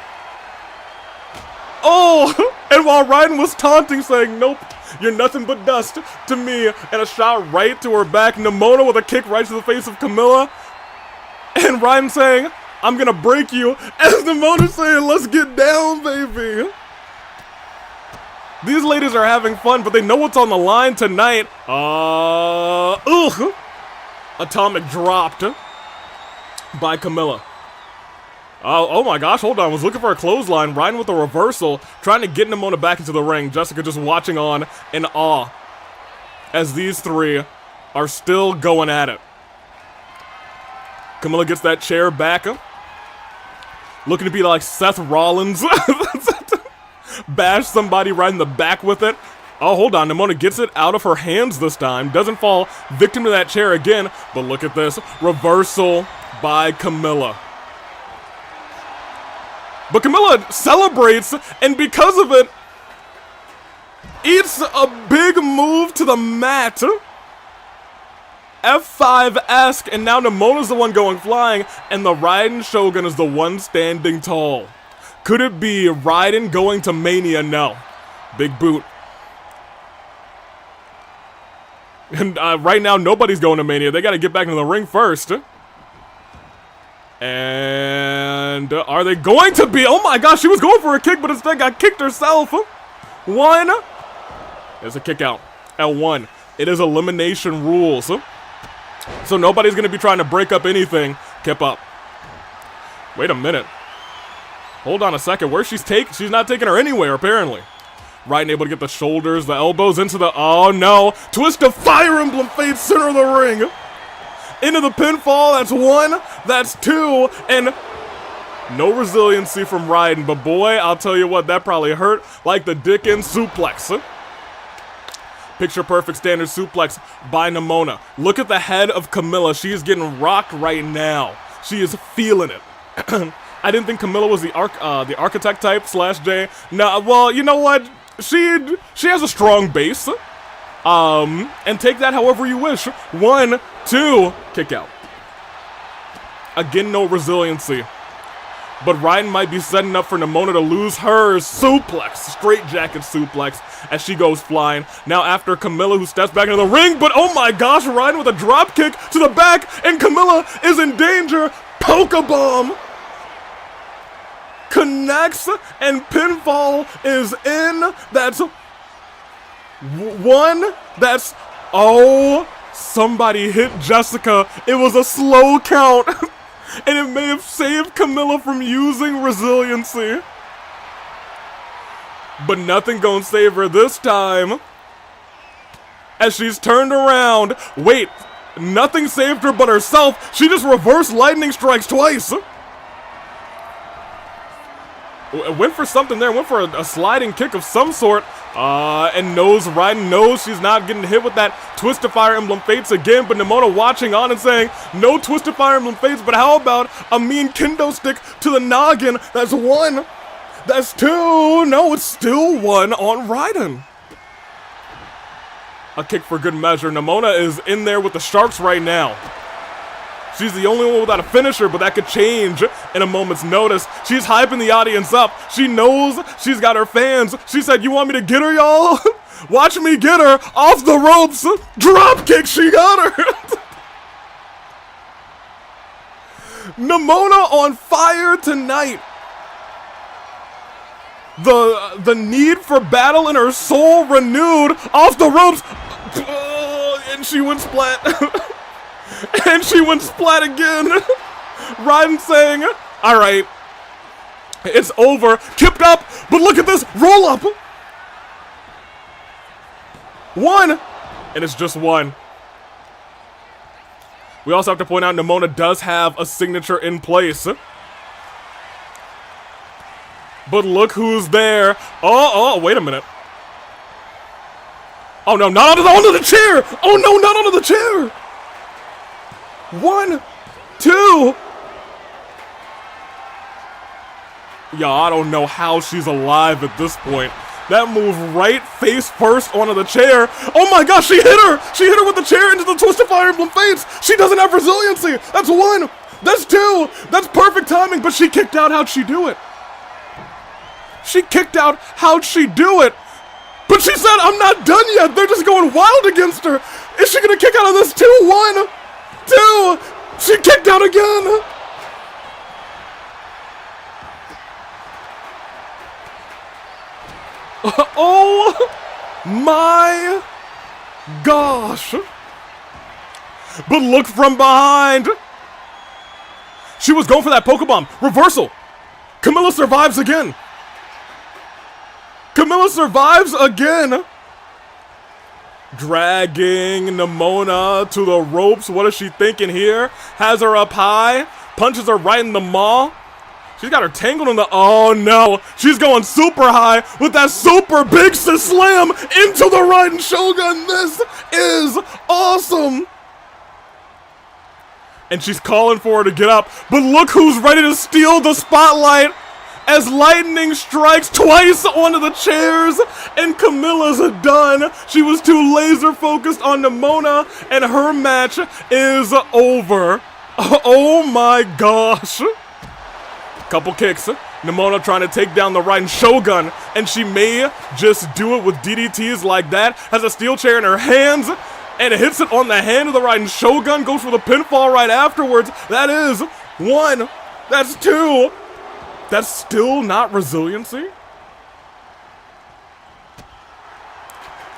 Oh, and while Raiden was taunting, saying, nope, you're nothing but dust to me. And a shot right to her back. Nemona with a kick right to the face of Camilla. And Raiden saying, I'm gonna break you. As Nemona saying, let's get down, baby. These ladies are having fun, but they know what's on the line tonight. Atomic dropped by Camilla. Oh my gosh, hold on. I was looking for a clothesline. Raiden with a reversal, trying to get Nemona back into the ring. Jessica just watching on in awe as these three are still going at it. Camilla gets that chair back. Looking to be like Seth Rollins. Bash somebody right in the back with it. Oh, hold on. Nemona gets it out of her hands this time. Doesn't fall victim to that chair again. But look at this. Reversal by Camilla. But Camilla celebrates, and because of it, it's a big move to the mat. F5-esque, and now Nemona's the one going flying, and the Raiden Shogun is the one standing tall. Could it be Raiden going to Mania? No. Big boot. And right now, nobody's going to Mania. They got to get back into the ring first. And are they going to be? Oh my gosh, she was going for a kick, but instead got kicked herself. One. There's a kick out at 1. It is elimination rules. So nobody's going to be trying to break up anything. Keep up. Wait a minute. Hold on a second. Where she's not taking her anywhere, apparently. Raiden able to get the shoulders, the elbows into the... Oh, no. Twist of Fire Emblem fade center of the ring. Into the pinfall. That's 1. That's 2. And no resiliency from Raiden. But boy, I'll tell you what, that probably hurt like the Dickens suplex. Picture perfect standard suplex by Nemona. Look at the head of Camilla. She is getting rocked right now. She is feeling it. I didn't think Camilla was the architect type / J. No, well, you know what? She has a strong base. And take that however you wish. 1, 2, kick out. Again, no resiliency. But Raiden might be setting up for Nemona to lose her suplex, straight jacket suplex, as she goes flying. Now after Camilla, who steps back into the ring, but oh my gosh, Raiden with a drop kick to the back, and Camilla is in danger. Pokebomb connects, and pinfall is in. That's 1. That's, oh, somebody hit Jessica. It was a slow count. And it may have saved Camilla from using resiliency. But nothing gonna save her this time. As she's turned around. Wait, nothing saved her but herself. She just reversed lightning strikes twice. Went for something there. Went for a sliding kick of some sort. And Raiden knows she's not getting hit with that Twisted Fire Emblem Fates again, but Nemona watching on and saying, no Twisted Fire Emblem Fates, but how about a mean kendo stick to the noggin? That's 1. That's 2. No, it's still 1 on Raiden. A kick for good measure. Nemona is in there with the Sharks right now. She's the only one without a finisher, but that could change in a moment's notice. She's hyping the audience up. She knows she's got her fans. She said, you want me to get her, y'all? Watch me get her off the ropes. Drop kick, she got her. Nemona on fire tonight. The need for battle in her soul renewed. Off the ropes. And she went splat. And she went splat again. Raiden saying, all right, it's over. Kipped up, but look at this. Roll up. 1. And it's just 1. We also have to point out Nemona does have a signature in place. But look who's there. Oh, wait a minute. Oh no, not onto the chair. Oh no, not onto the chair. 1, 2. Yeah, I don't know how she's alive at this point. That move right face first onto the chair. Oh my gosh, she hit her! She hit her with the chair into the Twisted Fire Emblem Fates. She doesn't have resiliency. That's 1. That's 2. That's perfect timing, but she kicked out. How'd she do it? She kicked out. How'd she do it? But she said, I'm not done yet. They're just going wild against her. Is she gonna kick out of this too? 1, 2. She kicked out again. Oh my gosh. But look from behind. She was going for that Pokebomb. Reversal. Camilla survives again. Camilla survives again. Dragging Nemona to the ropes. What is she thinking here? Has her up high. Punches her right in the maw. She's got her tangled in the... Oh no. She's going super high with that super big slam into the Raiden Shogun. This is awesome. And she's calling for her to get up. But look who's ready to steal the spotlight. As lightning strikes twice onto the chairs, and Camilla's done. She was too laser focused on Nemona, and her match is over. Oh my gosh. Couple kicks. Nemona trying to take down the Raiden Shogun, and she may just do it with DDTs like that. Has a steel chair in her hands. and it hits it on the hand of the Raiden Shogun, goes for the pinfall right afterwards. That is 1, that's 2. That's still not resiliency?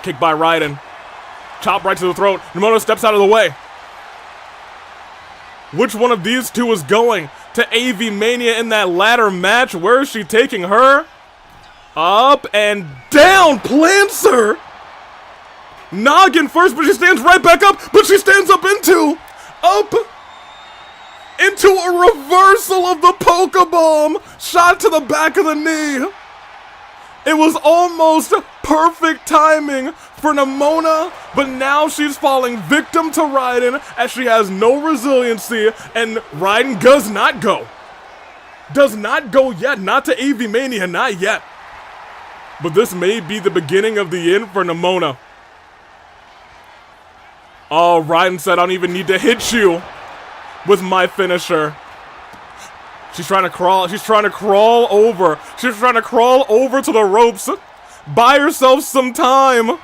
Kick by Raiden. Chop right to the throat. Nemona steps out of the way. Which one of these two is going to Avi-Mania in that ladder match? Where is she taking her? Up and down, plants her. Noggin first, but she stands right back up, but she stands up into a reversal of the Pokebomb. Shot to the back of the knee. It was almost perfect timing for Nemona, but now she's falling victim to Raiden as she has no resiliency, and Raiden does not go. Does not go yet, not to Avi-Mania, not yet. But this may be the beginning of the end for Nemona. Oh, Raiden said, I don't even need to hit you with my finisher. She's trying to crawl. She's trying to crawl over. She's trying to crawl over to the ropes. Buy herself some time.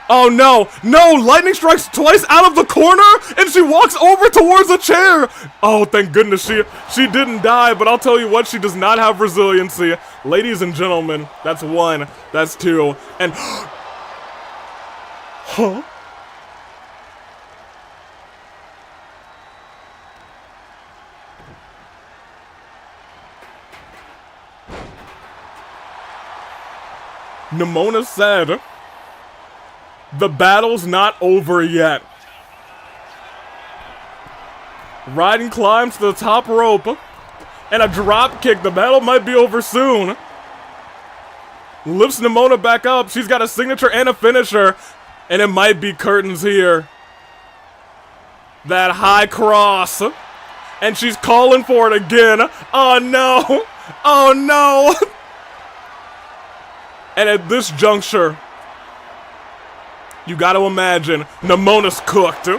Oh no, no, lightning strikes twice out of the corner, and she walks over towards a chair. Oh, thank goodness she didn't die, but I'll tell you what, she does not have resiliency. Ladies and gentlemen, that's 1, that's 2, and huh? Nemona said, the battle's not over yet. Raiden climbs to the top rope, and a drop kick. The battle might be over soon. Lifts Nemona back up. She's got a signature and a finisher, and it might be curtains here. That high cross, and she's calling for it again. Oh no, oh no. And at this juncture, you gotta imagine Nemona's cooked.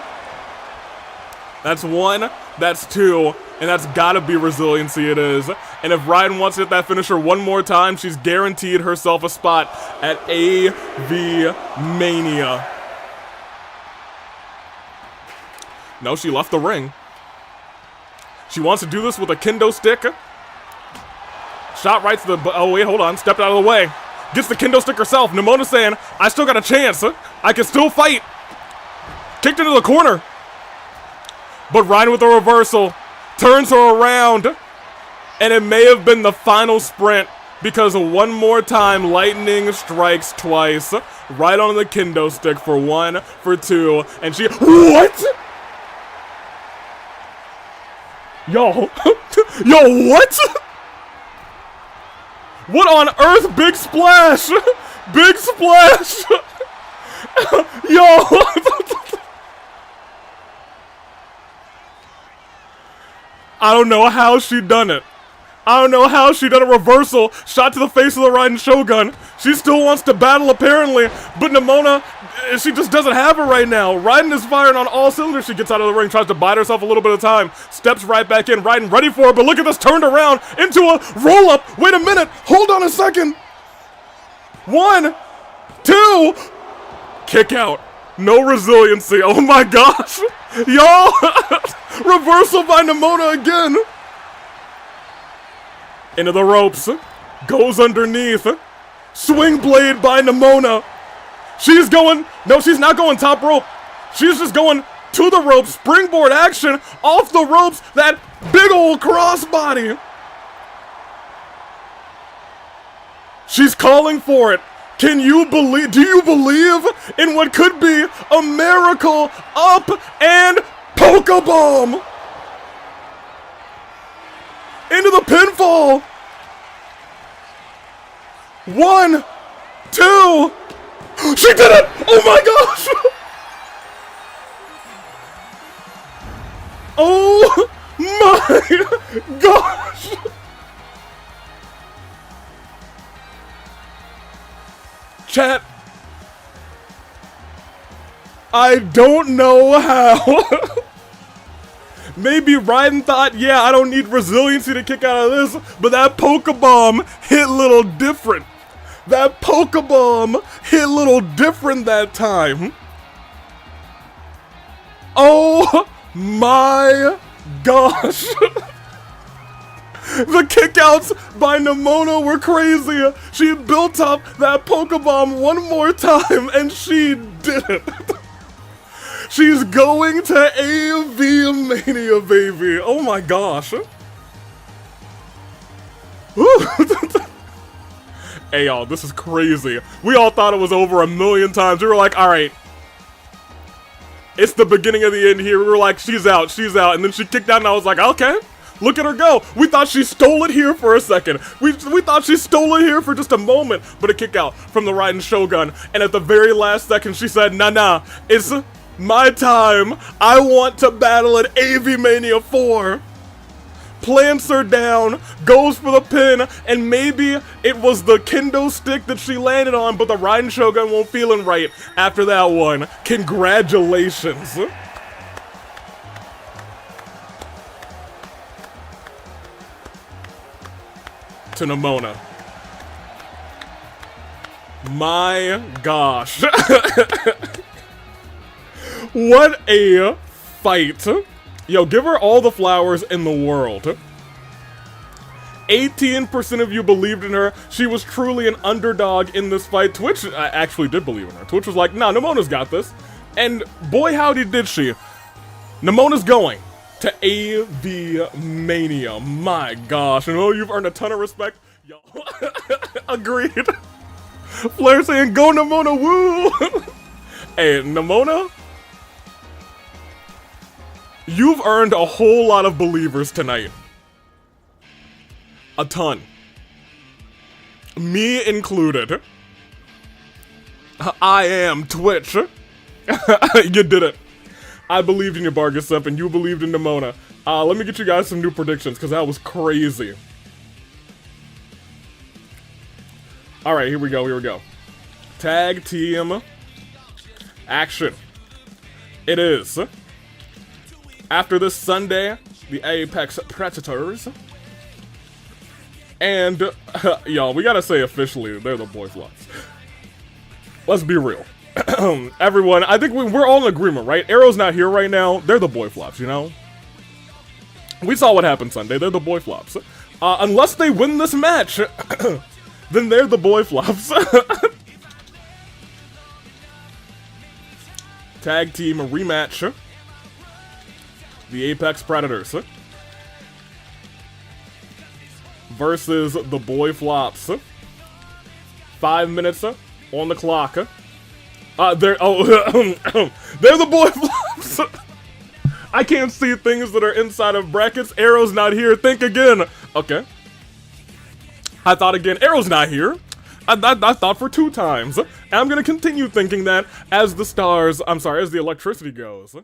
That's 1, that's 2, and that's gotta be resiliency, it is. And if Raiden wants to hit that finisher one more time, she's guaranteed herself a spot at Avi-Mania. No, she left the ring. She wants to do this with a kendo stick. Shot right to the, oh wait, hold on, stepped out of the way. Gets the kendo stick herself. Nemona saying, I still got a chance. I can still fight. Kicked into the corner. But Raiden with a reversal. Turns her around. And it may have been the final sprint. Because one more time, lightning strikes twice. Right on the kendo stick for 1, for 2. And she, what? Yo. Yo, what? What on earth? Big splash! Big splash! Yo! I don't know how she done it. I don't know how she done a reversal. Shot to the face of the Raiden Shogun. She still wants to battle apparently, but Nemona, she just doesn't have it right now. Raiden is firing on all cylinders. She gets out of the ring, tries to bide herself a little bit of time. Steps right back in. Raiden ready for it, but look at this, turned around into a roll-up. Wait a minute. Hold on a second. 1, 2. Kick out. No resiliency. Oh my gosh. Y'all. Reversal by Nemona again. Into the ropes. Goes underneath. Swing blade by Nemona. She's going, no, she's not going top rope. She's just going to the rope. Springboard action off the ropes. That big old crossbody. She's calling for it. Can you believe, do you believe in what could be a miracle? Up and Pokebomb. Into the pinfall. 1, 2. She did it! Oh my gosh! Oh my gosh! Chat. I don't know how. Maybe Raiden thought, yeah, I don't need resiliency to kick out of this, but that Pokebomb hit a little different. That Pokebomb hit a little different that time. Oh my gosh. The kickouts by Nemona were crazy. She built up that Pokebomb one more time, and she did it. She's going to Avi-Mania, baby. Oh my gosh. Hey y'all, this is crazy. We all thought it was over 1,000,000 times. We were like, alright. It's the beginning of the end here. We were like, she's out, she's out. And then she kicked out and I was like, okay. Look at her go. We thought she stole it here for a second. We thought she stole it here for just a moment. But a kick out from the Raiden Shogun. And at the very last second, she said, nah, it's my time. I want to battle at Avi-Mania IV. Plants her down, goes for the pin, and maybe it was the kendo stick that she landed on, but the Raiden Shogun won't feeling right after that one. Congratulations. To Nemona. My gosh. What a fight. Yo, give her all the flowers in the world. 18% of you believed in her. She was truly an underdog in this fight. Twitch actually did believe in her. Twitch was like, nah, Nemona's got this. And boy, howdy did she. Nemona's going to Avi-Mania. My gosh. And oh, you've earned a ton of respect. Yo, agreed. Flair saying, go Nemona, woo! Hey, Nemona, you've earned a whole lot of believers tonight. A ton. Me included. I am Twitch. You did it. I believed in your Bargasimp and you believed in Nemona. Let me get you guys some new predictions because that was crazy. Alright, here we go. Tag team action. It is. After this Sunday, the Apex Predators. And, y'all, we gotta say officially, they're the Boyflops. Let's be real. Everyone, I think we're all in agreement, right? Arrow's not here right now. They're the Boyflops, you know? We saw what happened Sunday. They're the Boyflops. Unless they win this match, then they're the Boyflops. Tag team rematch. The Apex Predators versus the Boyflops. 5 minutes on the clock. They're the Boyflops. I can't see things that are inside of brackets. Arrow's not here. Think again. Okay. I thought again. Arrow's not here. I thought for 2 times. And I'm gonna continue thinking that as the electricity goes.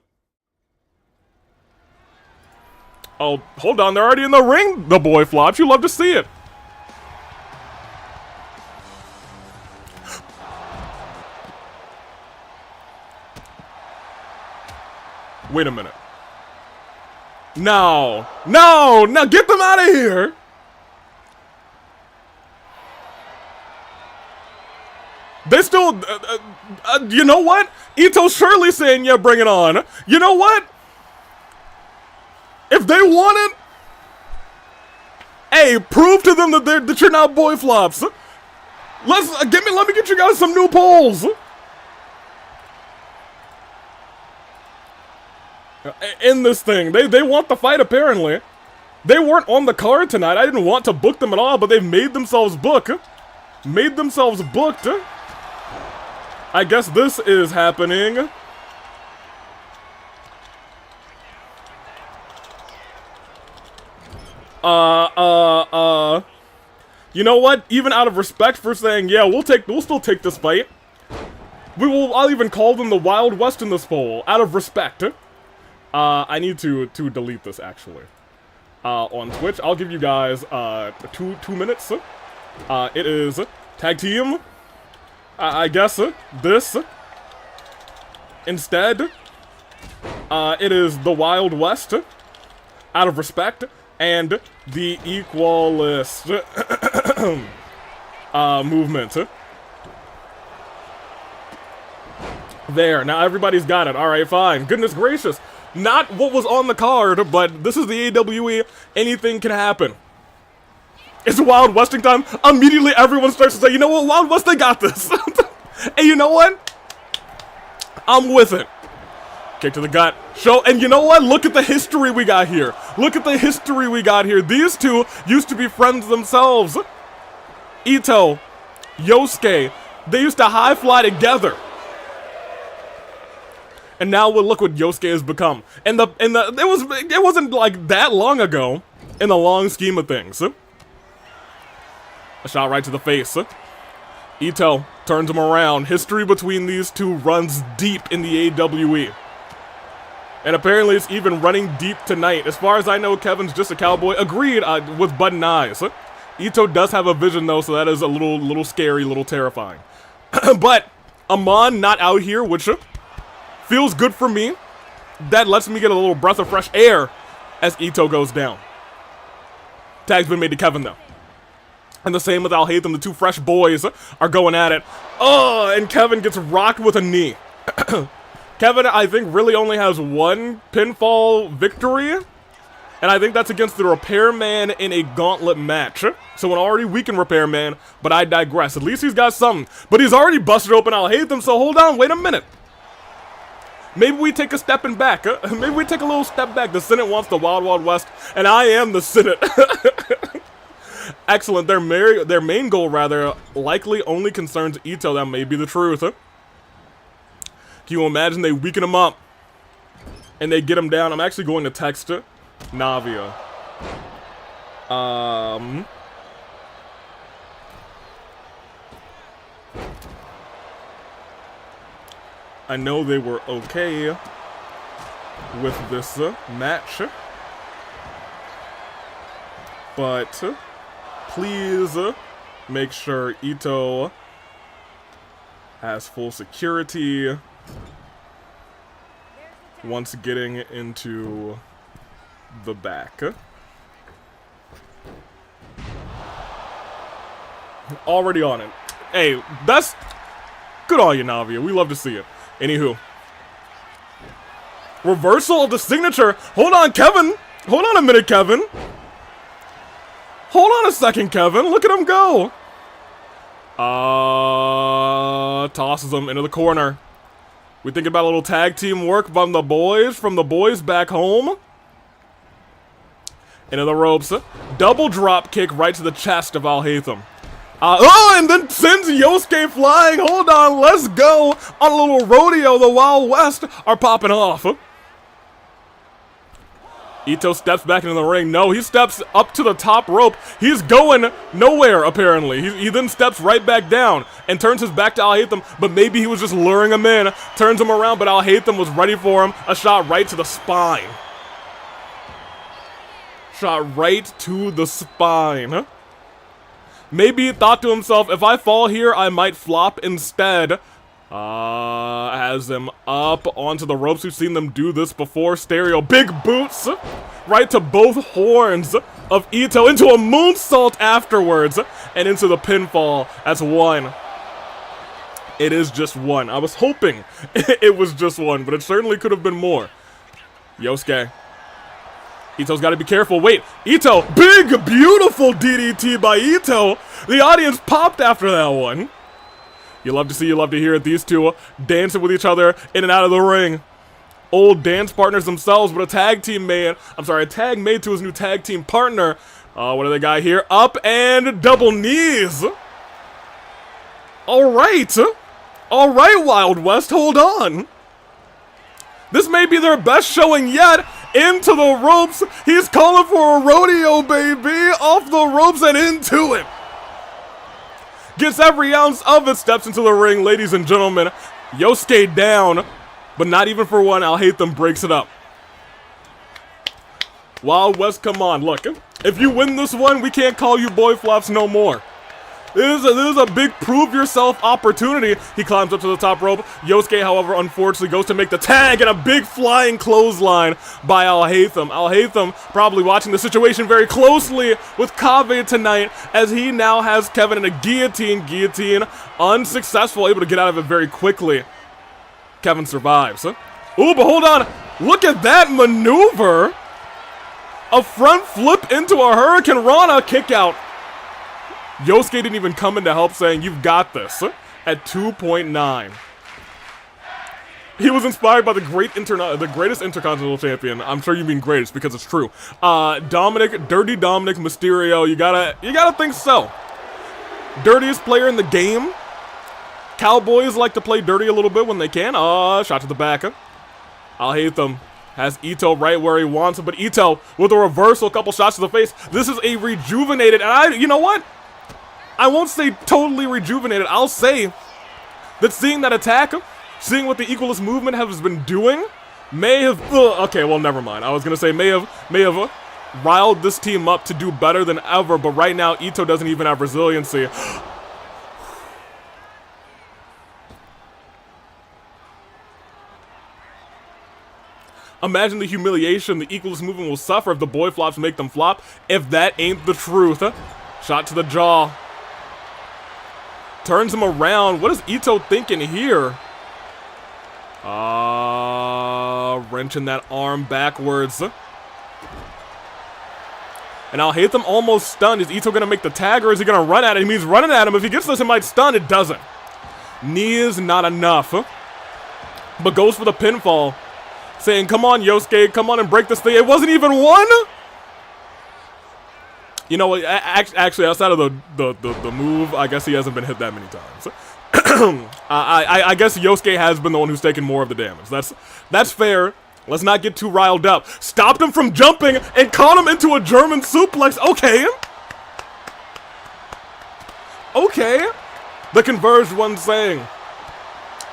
Oh, hold on, they're already in the ring, the Boyflops. You love to see it. Wait a minute. No, get them out of here. They still, you know what? Ito's surely saying, yeah, bring it on. You know what? If they want it, hey, prove to them that you're not Boyflops. Let me get you guys some new polls. In this thing, they want the fight apparently. They weren't on the card tonight. I didn't want to book them at all, but they've made themselves booked. I guess this is happening. You know what? Even out of respect for saying, yeah, we'll still take this fight. I'll even call them the Wild West in this poll, out of respect. I need to delete this, actually. On Twitch, I'll give you guys, 2 minutes. It is tag team. I guess, this. Instead, it is the Wild West, out of respect, and the Equalist Movement. There, now everybody's got it. Alright, fine. Goodness gracious. Not what was on the card, but this is the AWE. Anything can happen. It's Wild Westing time. Immediately everyone starts to say, you know what, Wild West, they got this. And you know what? I'm with it. Kick to the gut. Show, and you know what? Look at the history we got here. Look at the history we got here. These two used to be friends themselves. Ito, Yosuke, they used to high fly together. And now look what Yosuke has become. It wasn't like that long ago in the long scheme of things. A shot right to the face. Ito turns him around. History between these two runs deep in the AWE. And apparently it's even running deep tonight. As far as I know, Kevin's just a cowboy. Agreed, with button eyes. Ito does have a vision though, so that is a little scary, little terrifying. But Amon not out here, which feels good for me. That lets me get a little breath of fresh air as Ito goes down. Tag's been made to Kevin though. And the same with Al Haytham, the two fresh boys are going at it. Oh, and Kevin gets rocked with a knee. Kevin, I think, really only has one pinfall victory. And I think that's against the Repairman in a gauntlet match. So an already weakened Repairman, but I digress. At least he's got something. But he's already busted open Al Haytham, so hold on, wait a minute. Maybe we take a step back. Maybe we take a little step back. The Senate wants the Wild Wild West, and I am the Senate. Excellent. Their main goal, rather, likely only concerns Ito. That may be the truth. Can you imagine they weaken him up and they get him down? I'm actually going to text Navia. I know they were okay with this match, but please make sure Ito has full security once getting into the back. Already on it. Hey, that's good on you, Navia. We love to see it. Anywho. Reversal of the signature. Hold on, Kevin. Hold on a minute, Kevin. Hold on a second, Kevin. Look at him go. Tosses him into the corner. We think about a little tag team work from the boys back home. Into the ropes. Double drop kick right to the chest of Al Haytham. And then sends Yosuke flying. Hold on, let's go. On a little rodeo, the Wild West are popping off. Ito steps back into the ring. No, he steps up to the top rope. He's going nowhere, apparently. He then steps right back down and turns his back to Al Haytham, but maybe he was just luring him in. Turns him around, but Al Haytham was ready for him. A shot right to the spine. Shot right to the spine. Maybe he thought to himself, if I fall here, I might flop instead. Has him up onto the ropes. We've seen them do this before. Stereo. Big boots. Right to both horns of Ito. Into a moonsault afterwards. And into the pinfall. That's one. It is just one. I was hoping it was just one, but it certainly could have been more. Yosuke. Ito's got to be careful. Wait, Ito, big, beautiful DDT by Ito. The audience popped after that one. You love to see, you love to hear it. These two dancing with each other in and out of the ring. Old dance partners themselves, but a tag team made. I'm sorry, a tag made to his new tag team partner. What do they got here? Up and double knees. All right, Wild West, hold on. This may be their best showing yet. Into the ropes. He's calling for a rodeo, baby. Off the ropes and into it. Gets every ounce of it. Steps into the ring, ladies and gentlemen. Yosuke down, but not even for one. Al Haytham breaks it up. Wild West, come on. Look, if you win this one, we can't call you Boyflops no more. This is a big prove-yourself opportunity. He climbs up to the top rope. Yosuke, however, unfortunately goes to make the tag and a big flying clothesline by Al Haytham. Al Haytham probably watching the situation very closely with Kaveh tonight as he now has Kevin in a guillotine. Guillotine unsuccessful, able to get out of it very quickly. Kevin survives. Ooh, but hold on. Look at that maneuver. A front flip into a Hurricane Rana kick out. Yosuke didn't even come in to help, saying, "You've got this," at 2.9. He was inspired by the greatest Intercontinental Champion. I'm sure you mean greatest because it's true. Dirty Dominic Mysterio. You gotta think so. Dirtiest player in the game. Cowboys like to play dirty a little bit when they can. Shot to the back. I'll hate them. Has Ito right where he wants him, but Ito with a reversal, a couple shots to the face. This is a rejuvenated, and you know what? I won't say totally rejuvenated. I'll say that seeing that attack, seeing what the Equalist Movement has been doing, may have, okay, well, never mind. I was gonna say may have riled this team up to do better than ever, but right now Ito doesn't even have resiliency. Imagine the humiliation the Equalist Movement will suffer if the Boyflops make them flop, if that ain't the truth. Shot to the jaw. Turns him around. What is Ito thinking here? Wrenching that arm backwards. And I'll hate them almost stunned. Is Ito gonna make the tag or is he gonna run at him? He's running at him. If he gets this, it might stun. It doesn't. Knee is not enough. But goes for the pinfall. Saying, "Come on, Yosuke, come on and break this thing." It wasn't even one. You know what? Actually, outside of the move, I guess he hasn't been hit that many times. I guess Yosuke has been the one who's taken more of the damage. That's fair. Let's not get too riled up. Stopped him from jumping and caught him into a German suplex. Okay. Okay. The converged one saying,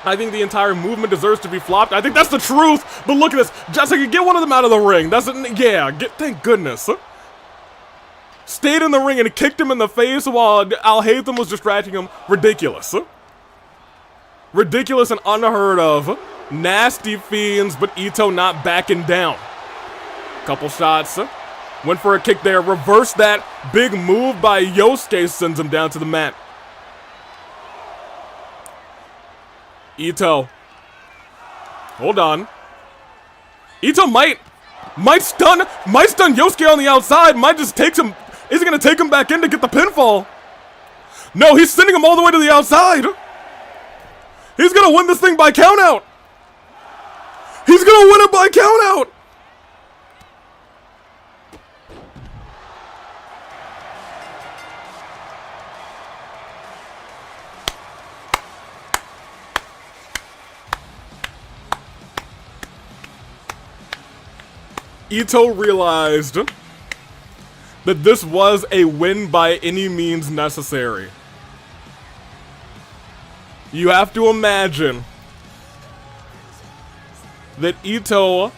"I think the entire movement deserves to be flopped." I think that's the truth. But look at this. Jessica, get one of them out of the ring. Thank goodness. Stayed in the ring and kicked him in the face while Al Haytham was distracting him. Ridiculous. Ridiculous and unheard of. Nasty fiends, but Ito not backing down. Couple shots. Went for a kick there. Reversed that. Big move by Yosuke sends him down to the mat. Ito. Hold on. Ito might stun Yosuke on the outside. Might just takes him. Is he gonna take him back in to get the pinfall? No, he's sending him all the way to the outside. He's gonna win this thing by countout. He's gonna win it by countout. Ito realized that this was a win by any means necessary. You have to imagine that Ito,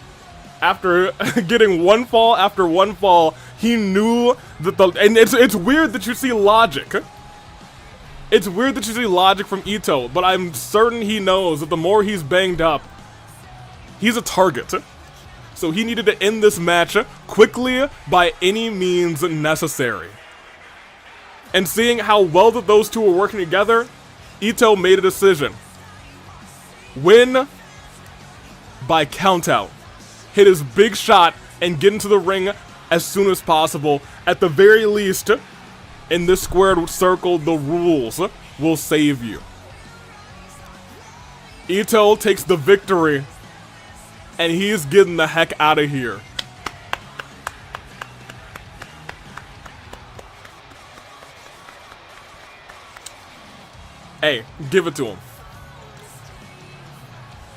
after getting one fall after one fall, he knew that and it's weird that you see logic. It's weird that you see logic from Ito, but I'm certain he knows that the more he's banged up, he's a target. So he needed to end this match quickly by any means necessary. And seeing how well that those two were working together, Ito made a decision. Win by countout. Hit his big shot and get into the ring as soon as possible. At the very least, in this squared circle, the rules will save you. Ito takes the victory. And he's getting the heck out of here. Hey, give it to him.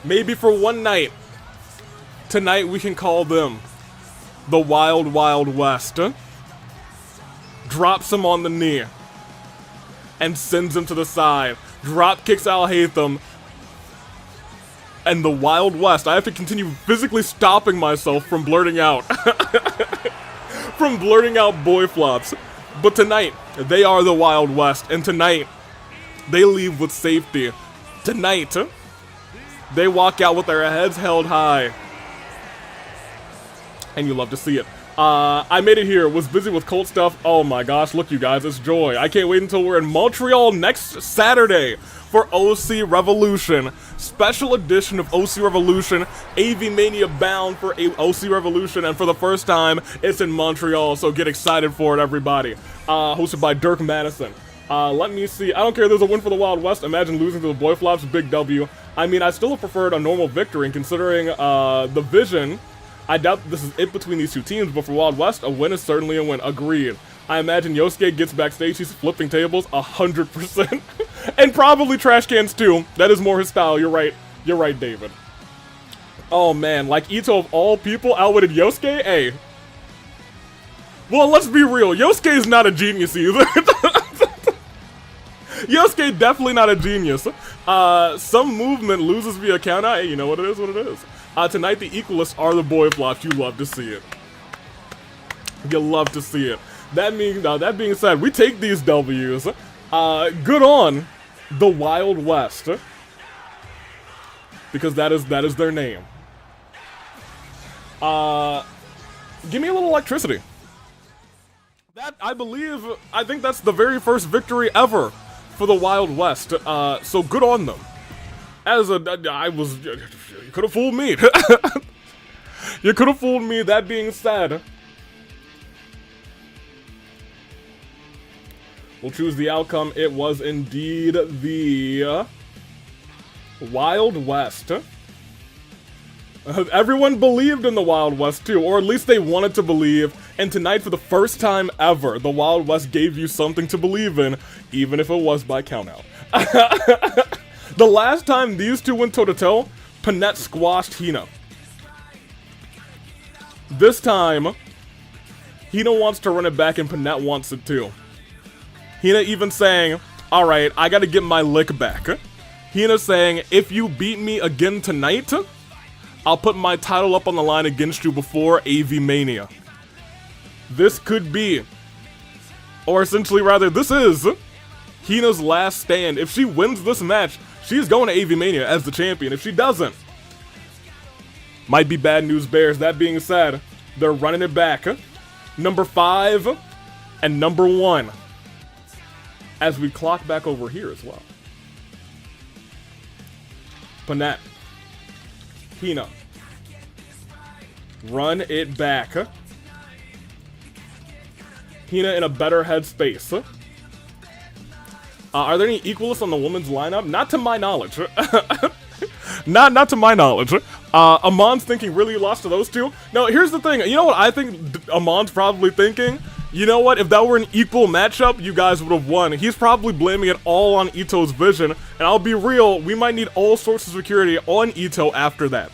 Maybe for one night, tonight we can call them the Wild Wild West. Drops him on the knee and sends him to the side. Drop kicks Al Haytham. And the Wild West. I have to continue physically stopping myself from blurting out. From blurting out Boyflops. But tonight, they are the Wild West. And tonight, they leave with safety. Tonight, they walk out with their heads held high. And you love to see it. I made it here, was busy with cult stuff. Oh my gosh, look you guys, it's joy. I can't wait until we're in Montreal next Saturday for OC Revolution. Special edition of OC Revolution, Avi-Mania bound for OC Revolution, and for the first time, it's in Montreal, so get excited for it, everybody. Hosted by Dirk Madison. Let me see, I don't care if there's a win for the Wild West, imagine losing to the Boyflops, big W. I mean, I still have preferred a normal victory, and considering the vision, I doubt this is it between these two teams, but for Wild West, a win is certainly a win. Agreed. I imagine Yosuke gets backstage, he's flipping tables 100%. And probably trash cans too. That is more his style. You're right. You're right, David. Oh man, like Ito of all people outwitted Yosuke? Hey. Well, let's be real. Yosuke is not a genius either. Yosuke definitely not a genius. Some movement loses via countout. Hey, you know what it is, what it is. Tonight the Equalists are the Boyflops. You love to see it. You love to see it. That being said, we take these W's. Good on the Wild West. Because that is their name. Give me a little electricity. That, I think that's the very first victory ever for the Wild West. So good on them. You could have fooled me. You could have fooled me. That being said, we'll choose the outcome. It was indeed the Wild West. Everyone believed in the Wild West too, or at least they wanted to believe, and tonight for the first time ever, the Wild West gave you something to believe in, even if it was by countout. The last time these two went toe-to-toe, Panette squashed Hina. This time, Hina wants to run it back and Panette wants it too. Hina even saying, alright, I gotta get my lick back. Hina saying, if you beat me again tonight, I'll put my title up on the line against you before Avi-Mania. This could be, or essentially rather, this is Hina's last stand. If she wins this match, she's going to Avi-Mania as the champion. If she doesn't, might be bad news bears. That being said, they're running it back. Number 5 and number 1. As we clock back over here as well. Panette. Hina. Run it back. Hina in a better headspace. Are there any Equalists on the women's lineup? Not to my knowledge. Not to my knowledge. Amon's thinking really lost to those two. No, here's the thing. You know what I think Amon's probably thinking? You know what? If that were an equal matchup, you guys would have won. He's probably blaming it all on Ito's vision. And I'll be real, we might need all sorts of security on Ito after that.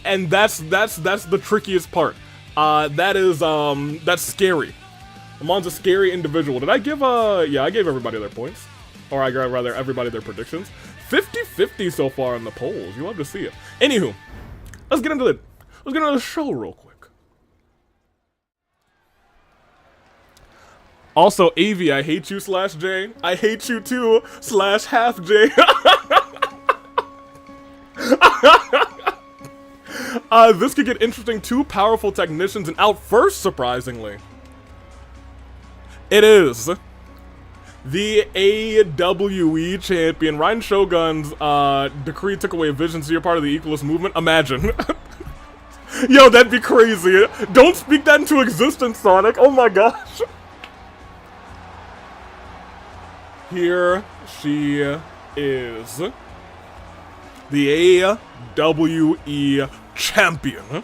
And that's the trickiest part. That's scary. Amon's a scary individual. Did I give, yeah, I gave everybody their points. Or I gave, rather, everybody their predictions. 50-50 so far in the polls. You love to see it. Anywho, let's get into the show real quick. Also, Avi, I hate you /J. I hate you too /half J. This could get interesting. 2 powerful technicians and out first, surprisingly. It is the AWE champion. Raiden Shogun's decree took away vision, so you're part of the Equalist Movement. Imagine. Yo, that'd be crazy. Don't speak that into existence, Sonic. Oh my gosh. Here she is. The AWE champion.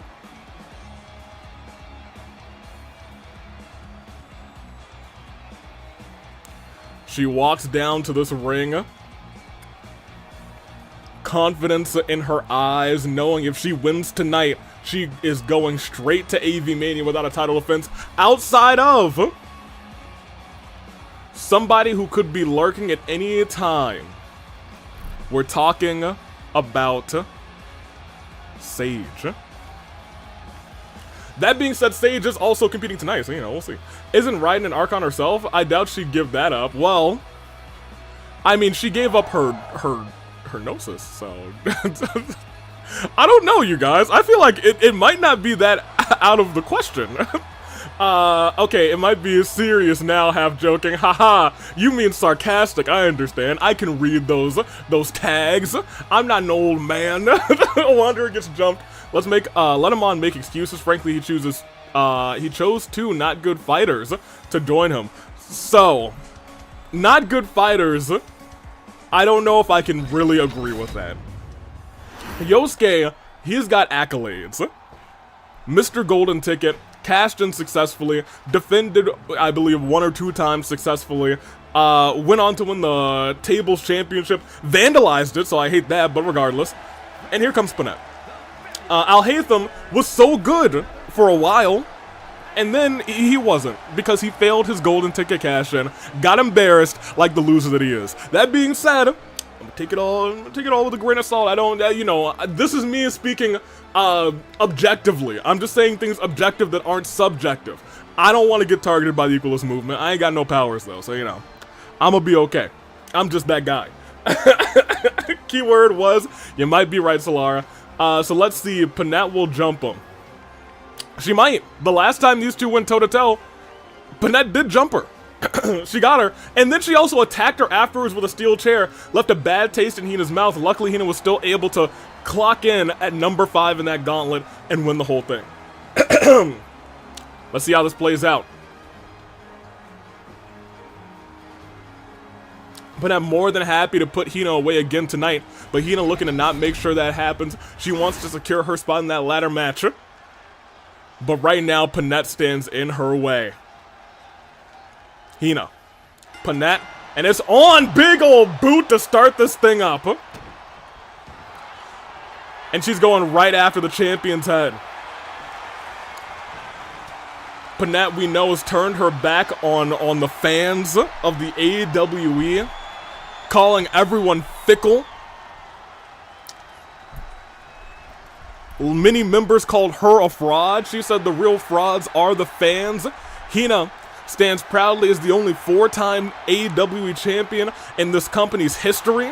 She walks down to this ring. Confidence in her eyes, knowing if she wins tonight, she is going straight to Avi-Mania without a title defense outside of somebody who could be lurking at any time. We're talking about Sage. That being said, Sage is also competing tonight, so you know, we'll see. Isn't Raiden an Archon herself? I doubt she'd give that up. Well, I mean, she gave up her Gnosis, so I don't know, you guys. I feel like it might not be that out of the question. Okay, it might be serious now, half joking. Haha, you mean sarcastic, I understand. I can read those tags. I'm not an old man. Wanderer gets jumped. Let's make, let him on make excuses. Frankly, he chose two not good fighters to join him. So, not good fighters, I don't know if I can really agree with that. Yosuke, he's got accolades. Mr. Golden Ticket, cashed in successfully, defended, I believe, 1 or 2 times successfully, went on to win the Tables Championship, vandalized it, so I hate that, but regardless. And here comes Panette. Al-Haytham was so good for a while, and then he wasn't, because he failed his Golden Ticket cash-in, got embarrassed like the loser that he is. That being said, I'm gonna take it all with a grain of salt. I don't, you know, this is me speaking objectively. I'm just saying things objective that aren't subjective. I don't want to get targeted by the Equalist Movement. I ain't got no powers though, so you know, I'm gonna be okay. I'm just that guy. Keyword was, you might be right, Solara. So let's see, Panette will jump him. She might. The last time these two went toe-to-toe, Panette did jump her. She got her, and then she also attacked her afterwards with a steel chair, left a bad taste in Hina's mouth. Luckily, Hina was still able to clock in at number 5 in that gauntlet and win the whole thing. Let's see how this plays out. But I'm more than happy to put Hina away again tonight, but Hina looking to not make sure that happens. She wants to secure her spot in that ladder match. But right now, Panette stands in her way. Hina, Panette, and it's on! Big old boot to start this thing up. And she's going right after the champion's head. Panette, we know, has turned her back on the fans of the AWE, calling everyone fickle. Many members called her a fraud. She said the real frauds are the fans. Hina stands proudly as the only 4-time AWE champion in this company's history.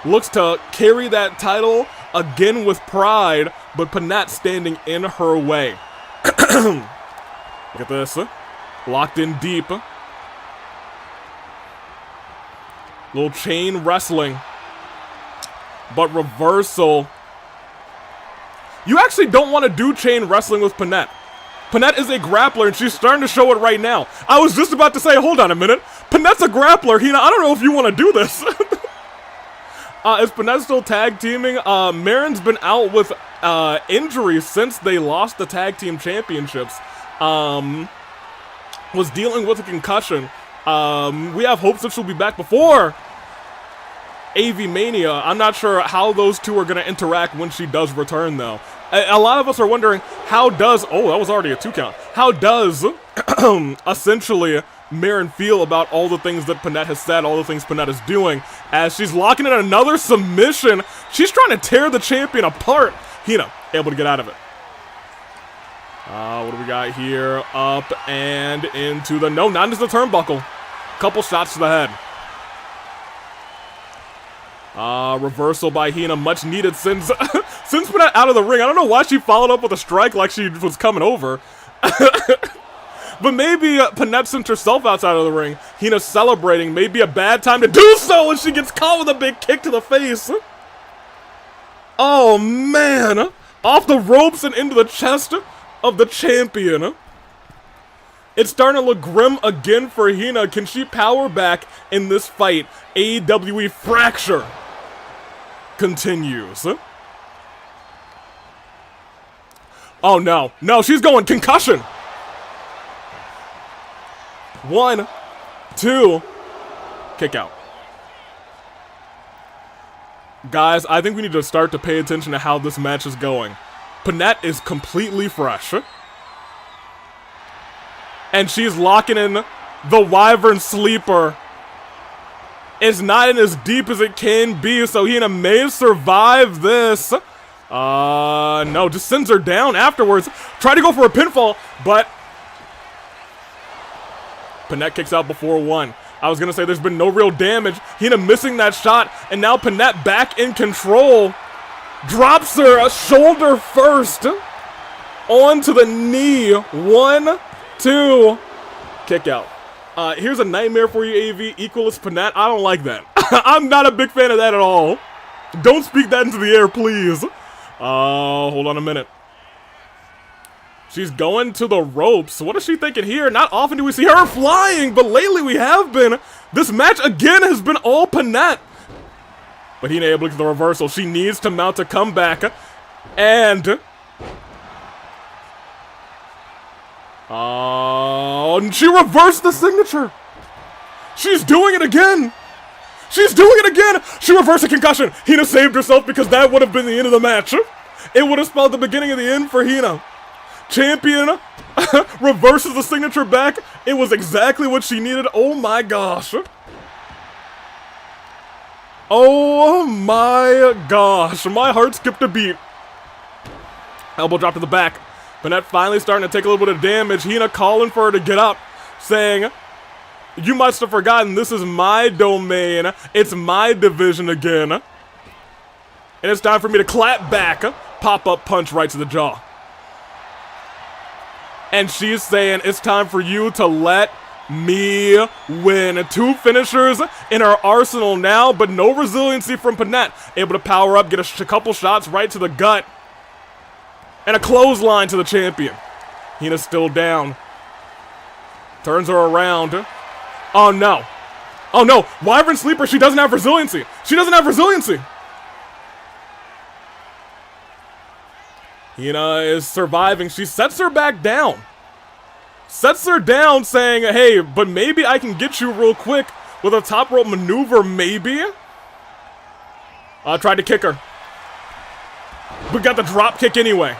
Looks to carry that title again with pride, but Panette standing in her way. Look at this. Locked in deep. Little chain wrestling. But reversal. You actually don't want to do chain wrestling with Panette. Panette is a grappler, and she's starting to show it right now. I was just about to say, hold on a minute. Panette's a grappler, Hina. I don't know if you want to do this. Is Panette still tag teaming? Marin's been out with injuries since they lost the tag team championships. Was dealing with a concussion. We have hopes that she'll be back before Avi-Mania. I'm not sure how those two are going to interact when she does return, though. A lot of us are wondering, how does... Oh, that was already a 2 count. How does, essentially, Marin feel about all the things that Panette has said, all the things Panette is doing, as she's locking in another submission. She's trying to tear the champion apart. Hina, able to get out of it. What do we got here? Up and into the... No, not into the turnbuckle. Couple shots to the head. Reversal by Hina, much needed since Panette out of the ring. I don't know why she followed up with a strike like she was coming over. But maybe Panette sent herself outside of the ring. Hina celebrating, maybe a bad time to do so, and she gets caught with a big kick to the face. Oh man, off the ropes and into the chest of the champion. It's starting to look grim again for Hina. Can she power back in this fight? AWE fracture continues. Oh no, no, she's going concussion. 1, 2, kick out. Guys, I think we need to start to pay attention to how this match is going. Panette is completely fresh. And she's locking in the Wyvern Sleeper. It's not in as deep as it can be, so Hina may survive this. No, just sends her down afterwards. Try to go for a pinfall, but Panette kicks out before 1. I was gonna say there's been no real damage. Hina missing that shot, and now Panette back in control. Drops her shoulder first onto the knee. 1, 2, kick out. Here's a nightmare for you, AV. Equalist Panette. I don't like that. I'm not a big fan of that at all. Don't speak that into the air, please. Hold on a minute. She's going to the ropes. What is she thinking here? Not often do we see her flying, but lately we have been. This match, again, has been all Panette. But Hina able to get the reversal. She needs to mount a comeback. And... and she reversed the signature. She's doing it again. She's doing it again. She reversed a concussion. Hina saved herself because that would have been the end of the match. It would have spelled the beginning of the end for Hina. Champion reverses the signature back. It was exactly what she needed. Oh my gosh. Oh my gosh. My heart skipped a beat. Elbow drop to the back. Panette finally starting to take a little bit of damage. Hina calling for her to get up, saying, "You must have forgotten this is my domain. It's my division again. And it's time for me to clap back." Pop-up punch right to the jaw. And she's saying, it's time for you to let me win. 2 finishers in her arsenal now, but no resiliency from Panette. Able to power up, get a couple shots right to the gut. And a clothesline to the champion. Hina's still down. Turns her around. Oh no. Oh no. Wyvern Sleeper, she doesn't have resiliency. She doesn't have resiliency. Hina is surviving. She sets her back down. Sets her down saying, hey, but maybe I can get you real quick with a top rope maneuver, maybe? Tried to kick her. But got the drop kick anyway.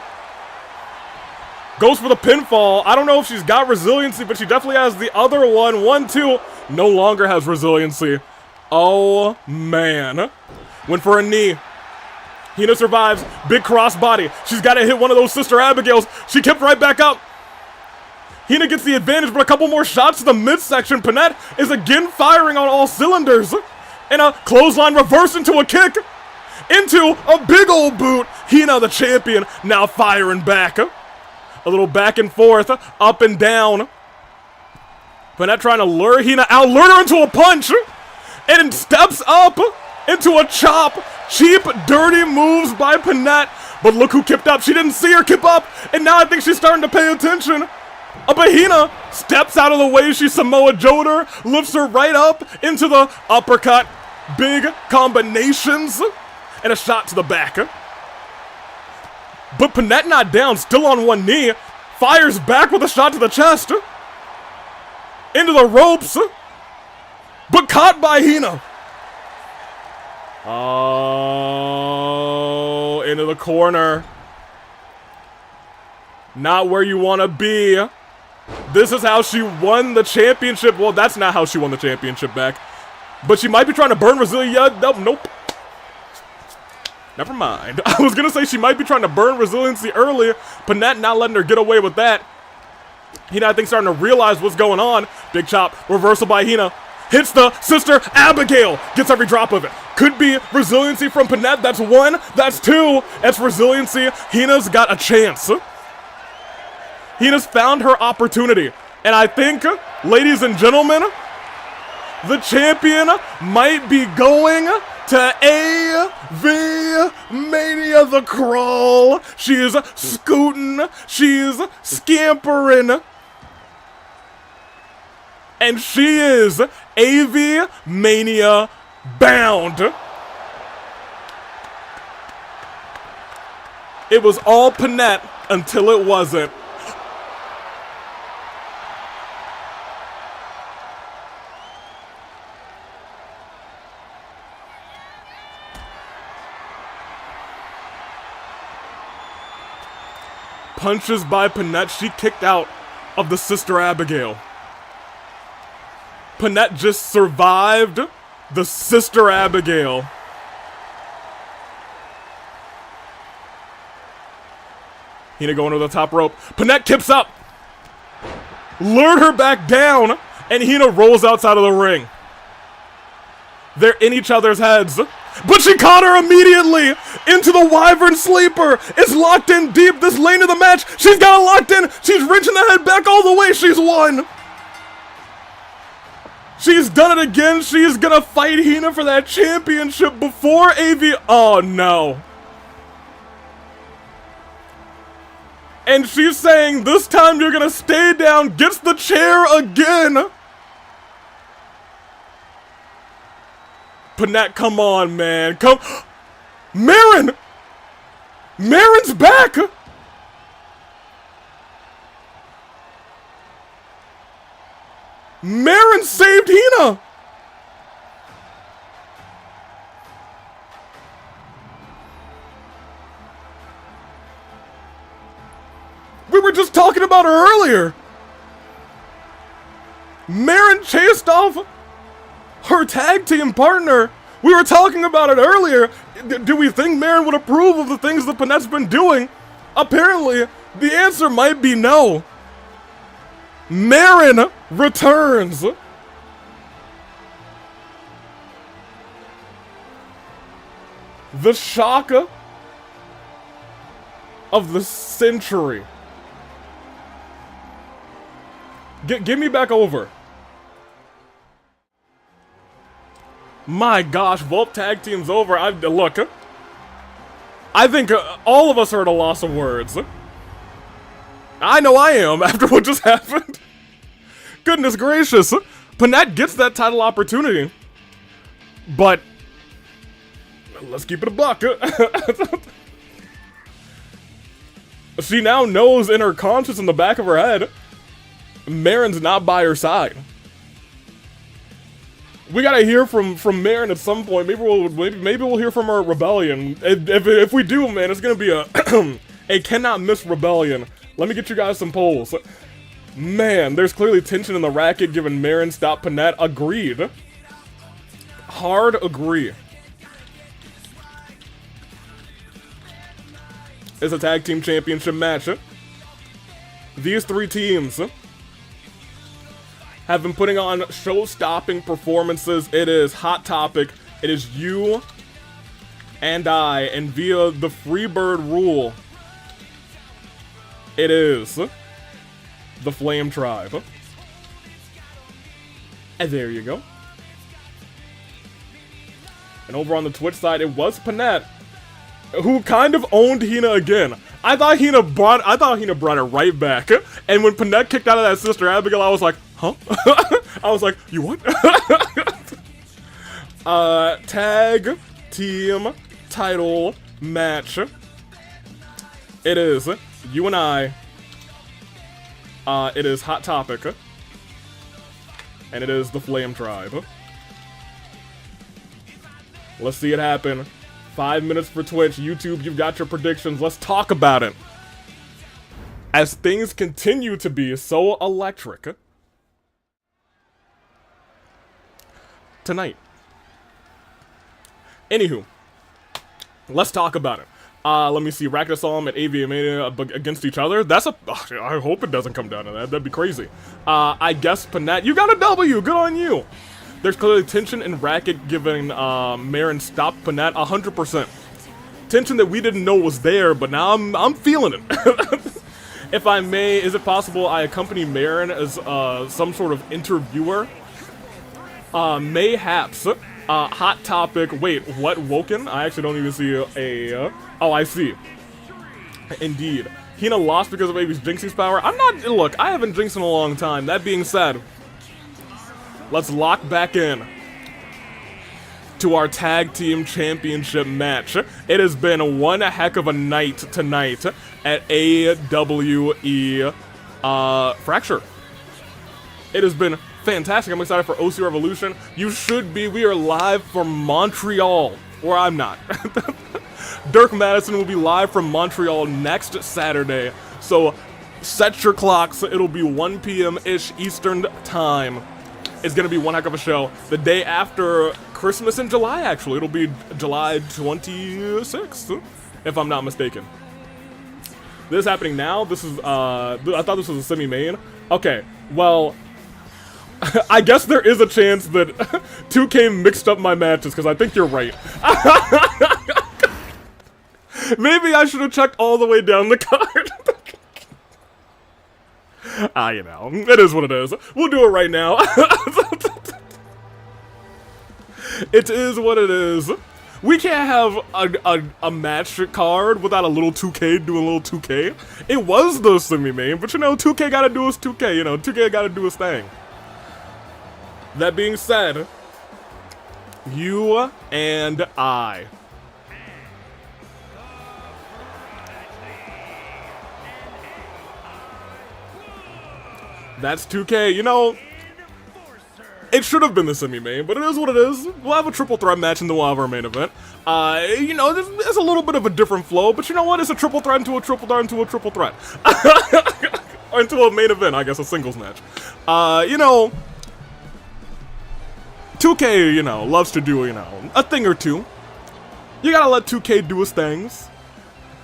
Goes for the pinfall. I don't know if she's got resiliency, but she definitely has the other one. 1, 2. No longer has resiliency. Oh, man. Went for a knee. Hina survives. Big crossbody. She's got to hit one of those Sister Abigails. She kept right back up. Hina gets the advantage, but a couple more shots to the midsection. Panette is again firing on all cylinders. And a clothesline reverse into a kick. Into a big old boot. Hina, the champion, now firing back. A little back and forth, up and down. Panette trying to lure Hina out. Lure her into a punch. And steps up into a chop. Cheap, dirty moves by Panette. But look who kipped up. She didn't see her kip up. And now I think she's starting to pay attention. But Hina steps out of the way. She Samoa Joe'd her. Lifts her right up into the uppercut. Big combinations. And a shot to the back. But Panette not down. Still on one knee. Fires back with a shot to the chest. Into the ropes. But caught by Hina. Oh, into the corner. Not where you want to be. This is how she won the championship. Well, that's not how she won the championship back. But she might be trying to burn resiliency. Nope. Never mind. I was going to say she might be trying to burn resiliency earlier. Panette not letting her get away with that. Hina, I think, starting to realize what's going on. Big chop. Reversal by Hina. Hits the Sister Abigail. Gets every drop of it. Could be resiliency from Panette. That's 1. That's 2. That's resiliency. Hina's got a chance. Hina's found her opportunity. And I think, ladies and gentlemen, the champion might be going to Avi-Mania the Crawl. She's scooting. She's scampering. And she is Avi-Mania bound. It was all Panette until it wasn't. Punches by Panette. She kicked out of the Sister Abigail. Panette just survived the Sister Abigail. Hina going to the top rope. Panette kips up. Lured her back down. And Hina rolls outside of the ring. They're in each other's heads. But she caught her immediately into the Wyvern Sleeper. It's locked in deep. This lane of the match. She's got it locked in. She's wrenching the head back all the way. She's won. She's done it again. She's gonna fight Hina for that championship before Avi. Oh no. And she's saying this time you're gonna stay down. Gets the chair again. Panette, come on, man. Come. Marin! Marin's back! Marin saved Hina! We were just talking about her earlier! Marin chased off her tag team partner. We were talking about it earlier. Do we think Marin would approve of the things that Panette's been doing? Apparently, the answer might be no. Marin returns. The shock of the century. Get me back over. My gosh, Volp tag team's over. Look, I think all of us are at a loss of words. I know I am after what just happened. Goodness gracious. Panette gets that title opportunity. But let's keep it a buck. She now knows in her conscience in the back of her head, Marin's not by her side. We gotta hear from Marin at some point. Maybe we'll hear from her at Rebellion. If we do, man, it's gonna be a a cannot miss Rebellion. Let me get you guys some polls. Man, there's clearly tension in the racket given Marin stopped Panette. Agreed. Hard agree. It's a tag team championship match. These three teams have been putting on show-stopping performances. It is Hot Topic. It is you and I, and via the Freebird rule, it is the Flame Tribe. And there you go. And over on the Twitch side, it was Panette, who kind of owned Hina again. I thought Hina brought it right back. And when Panette kicked out of that Sister Abigail, I was like, huh? I was like, you what? Tag team title match. It is you and I. It is Hot Topic. And it is the Flame Tribe. Let's see it happen. 5 minutes for Twitch. YouTube, you've got your predictions. Let's talk about it. As things continue to be so electric tonight. Anywho, let's talk about it. Let me see. Racket Asylum and Avi-Mania against each other. That's a. I hope it doesn't come down to that. That'd be crazy. I guess Panette, you got a W. Good on you. There's clearly tension in Racket giving Marin stopped Panette 100%. Tension that we didn't know was there, but now I'm feeling it. If I may, is it possible I accompany Marin as some sort of interviewer? Mayhaps. Hot Topic. Wait, what? Woken? I actually don't even see a. Oh, I see. Indeed. Hina lost because of Avi's jinxing power. I'm not. Look, I haven't jinxed in a long time. That being said, let's lock back in to our tag team championship match. It has been one heck of a night tonight at AWE Fracture. It has been fantastic. I'm excited for OC Revolution. You should be. We are live from Montreal, or I'm not. Dirk Madison will be live from Montreal next Saturday. So set your clocks. It'll be 1 p.m.-ish Eastern time. It's going to be one heck of a show. The day after Christmas in July, actually. It'll be July 26th, if I'm not mistaken. This is happening now. This is, I thought this was a semi-main. Okay, well, I guess there is a chance that 2K mixed up my matches, because I think you're right. Maybe I should have checked all the way down the card. You know, it is what it is. We'll do it right now. It is what it is. We can't have a match card without a little 2K doing a little 2K. It was the semi-main, but you know, 2K gotta do his 2K, you know, 2K gotta do his thing. That being said, you and I. That's 2K, you know, it should have been the semi-main, but it is what it is. We'll have a triple threat match and then we'll have our main event. You know, there's a little bit of a different flow, but you know what? It's a triple threat into a triple threat into a triple threat. Or into a main event, I guess, a singles match. You know, 2K, you know, loves to do, you know, a thing or two. You gotta let 2K do his things.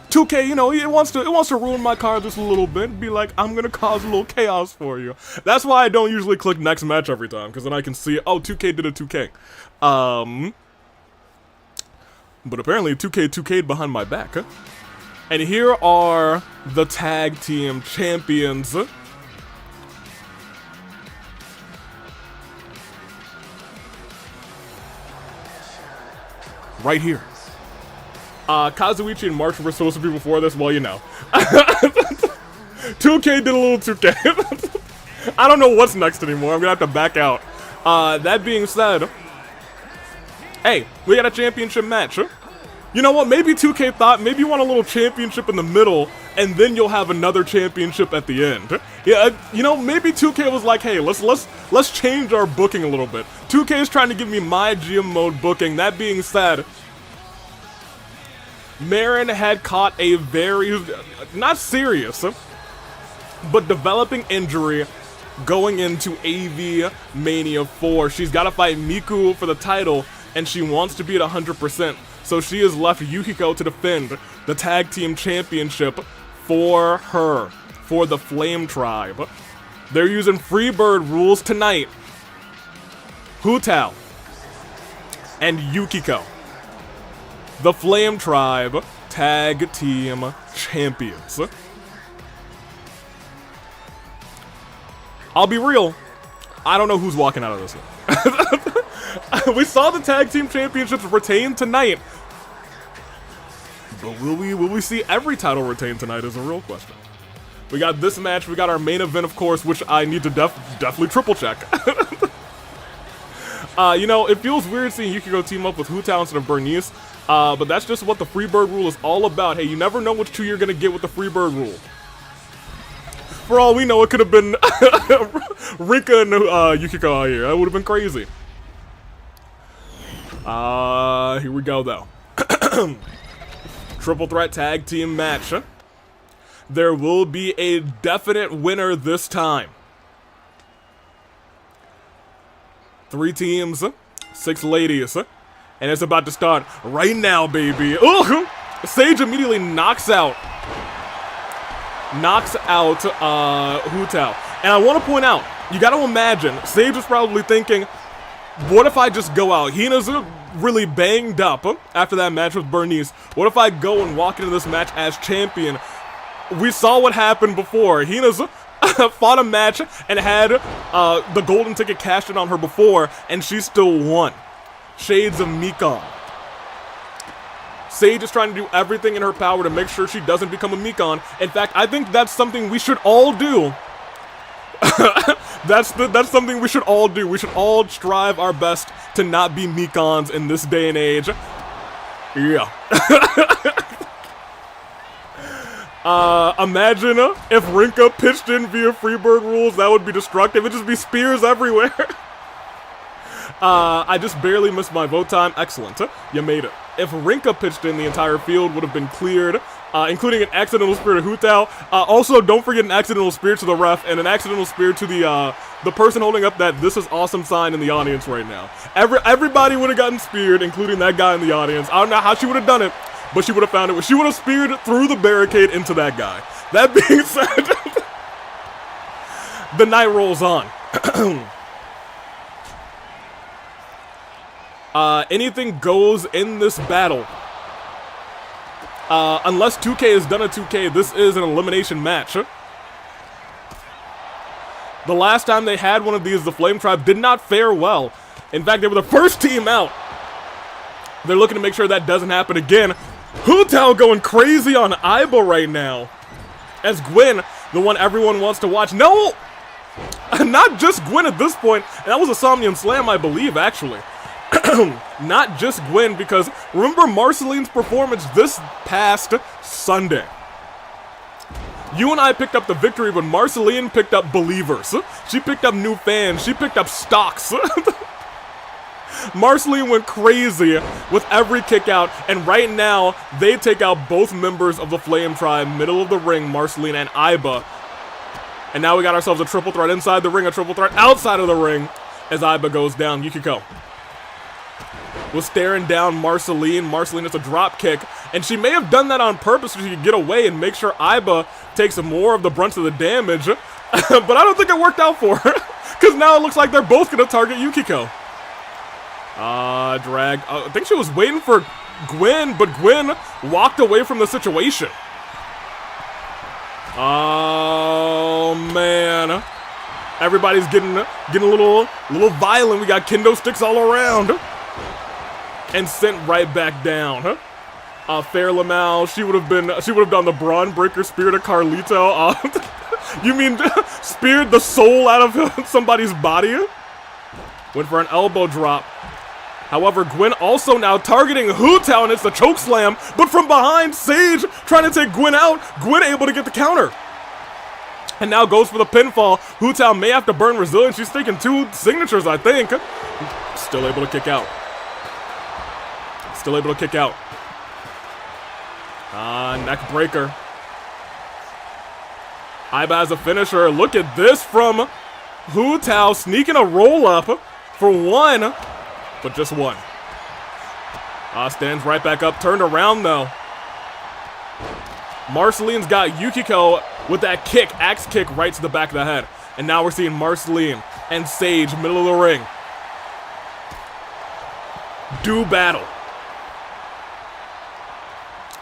2K, you know, it wants to ruin my card just a little bit, be like, I'm gonna cause a little chaos for you. That's why I don't usually click next match every time, because then I can see, oh, 2K did a 2K. But apparently 2K'd behind my back, huh? And here are the tag team champions. Right here. Kazuichi and March were supposed to be before this, well, you know. 2K did a little 2K. I don't know what's next anymore, I'm gonna have to back out. That being said, hey, we got a championship match, huh? You know what, maybe 2K thought, maybe you want a little championship in the middle, and then you'll have another championship at the end. Yeah, you know, maybe 2K was like, hey, let's change our booking a little bit. 2K is trying to give me my GM mode booking. That being said, Marin had caught a very, not serious, but developing injury going into Avi-Mania IV. She's got to fight Miku for the title, and she wants to be at 100%. So she has left Yukiko to defend the tag team championship for her, for the Flame Tribe. They're using Freebird rules tonight. Hutao and Yukiko, the Flame Tribe tag team champions. I'll be real, I don't know who's walking out of this one. We saw the tag team championships retained tonight, but will we see every title retained tonight is a real question. We got this match, we got our main event, of course, which I need to definitely triple check. You know, it feels weird seeing Yukiko team up with Hutao instead of Bernice, but that's just what the Freebird rule is all about. Hey, you never know which two you're gonna get with the Freebird rule. For all we know, it could have been Rika and Yukiko out here. That would have been crazy. Here we go, though. Triple threat tag team match. There will be a definite winner this time. 3 teams, 6 ladies, and it's about to start right now, baby. Ooh, Sage immediately knocks out Hutao. And I want to point out, you got to imagine, Sage was probably thinking, what if I just go out? Hina's really banged up after that match with Bernice. What if I go and walk into this match as champion? We saw what happened before. Hina's fought a match and had the golden ticket cashed in on her before, and she still won. Shades of Mikon. Sage is trying to do everything in her power to make sure she doesn't become a Mikon. In fact, I think that's something we should all do. That's something we should all do. We should all strive our best to not be Mikons in this day and age. Yeah. Imagine if Rinka pitched in via Freebird rules, that would be destructive. It'd just be spears everywhere. I just barely missed my vote time. Excellent. You made it. If Rinka pitched in, the entire field would have been cleared, including an accidental spear to Hutao. Also, don't forget an accidental spear to the ref and an accidental spear to the person holding up that "this is awesome" sign in the audience right now. Everybody would have gotten speared, including that guy in the audience. I don't know how she would have done it, but she would have found it. She would have speared through the barricade into that guy. That being said, the night rolls on. Anything goes in this battle. Unless 2K is done a 2K, this is an elimination match. The last time they had one of these, the Flame Tribe did not fare well. In fact, they were the first team out. They're looking to make sure that doesn't happen again. Hutao going crazy on Aiba right now. As Gwen, the one everyone wants to watch. No! Not just Gwen at this point. And that was a Somnium Slam, I believe, actually. Not just Gwen, because remember Marceline's performance this past Sunday. You and I picked up the victory, but Marceline picked up believers. She picked up new fans. She picked up stocks. Marceline went crazy with every kick out, and right now, they take out both members of the Flame Tribe, middle of the ring, Marceline and Aiba. And now we got ourselves a triple threat inside the ring, a triple threat outside of the ring, as Aiba goes down. Yukiko was staring down Marceline. Marceline is a drop kick, and she may have done that on purpose so she could get away and make sure Aiba takes more of the brunt of the damage. But I don't think it worked out for her, because now it looks like they're both going to target Yukiko. Drag. I think she was waiting for Gwen, but Gwen walked away from the situation. Oh, man. Everybody's getting a little violent. We got kendo sticks all around. And sent right back down. Fair Lamau, she would have done the Braun Breaker Spear to Carlito. You mean speared the soul out of somebody's body? Went for an elbow drop. However, Gwen also now targeting Hutao, and it's the choke slam, but from behind, Sage trying to take Gwen out. Gwen able to get the counter. And now goes for the pinfall. Hutao may have to burn resilience. She's taking 2 signatures, I think. Still able to kick out. Still able to kick out. Neck breaker. Aiba has a finisher. Look at this from Hutao, sneaking a roll up for 1. But just 1. Stands right back up. Turned around, though. Marceline's got Yukiko with that kick. Axe kick right to the back of the head. And now we're seeing Marceline and Sage, middle of the ring. Do battle.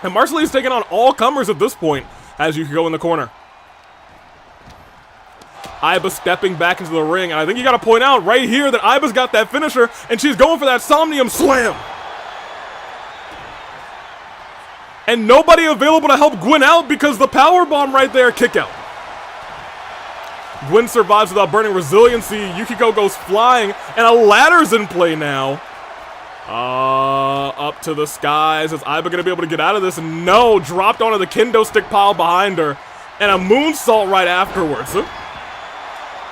And Marceline's taking on all comers at this point, as Yukiko in the corner. Aiba stepping back into the ring, and I think you gotta point out right here that Aiba's got that finisher, and she's going for that Somnium Slam. And nobody available to help Gwen out because the power bomb right there, kick out. Gwen survives without burning resiliency. Yukiko goes flying, and a ladder's in play now. Up to the skies. Is Aiba gonna be able to get out of this? No, dropped onto the kendo stick pile behind her, and a moonsault right afterwards.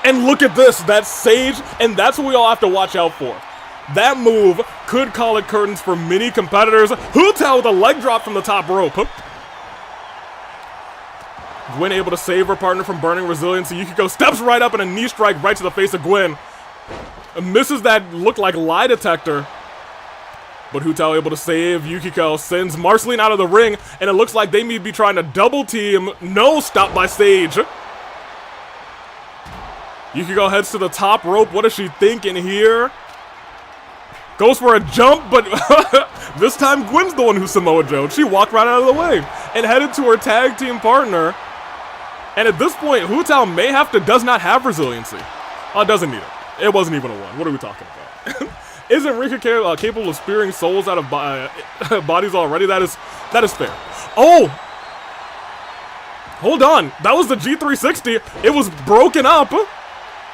And look at this, that's Sage, and that's what we all have to watch out for. That move could call it curtains for many competitors. Hutao with a leg drop from the top rope. Gwen able to save her partner from burning resiliency. Yukiko steps right up and a knee strike right to the face of Gwen. Misses that looked like lie detector. But Hutao able to save. Yukiko sends Marceline out of the ring, and it looks like they may be trying to double team. No, stop by Sage. Yukiko heads to the top rope. What is she thinking here? Goes for a jump, but this time Gwen's the one who Samoa Joe'd. She walked right out of the way and headed to her tag team partner. And at this point, Hutao may have to, does not have resiliency. Doesn't need it. It wasn't even a 1. What are we talking about? Isn't Rika capable of spearing souls out of bodies already? That is fair. Oh! Hold on. That was the G360. It was broken up.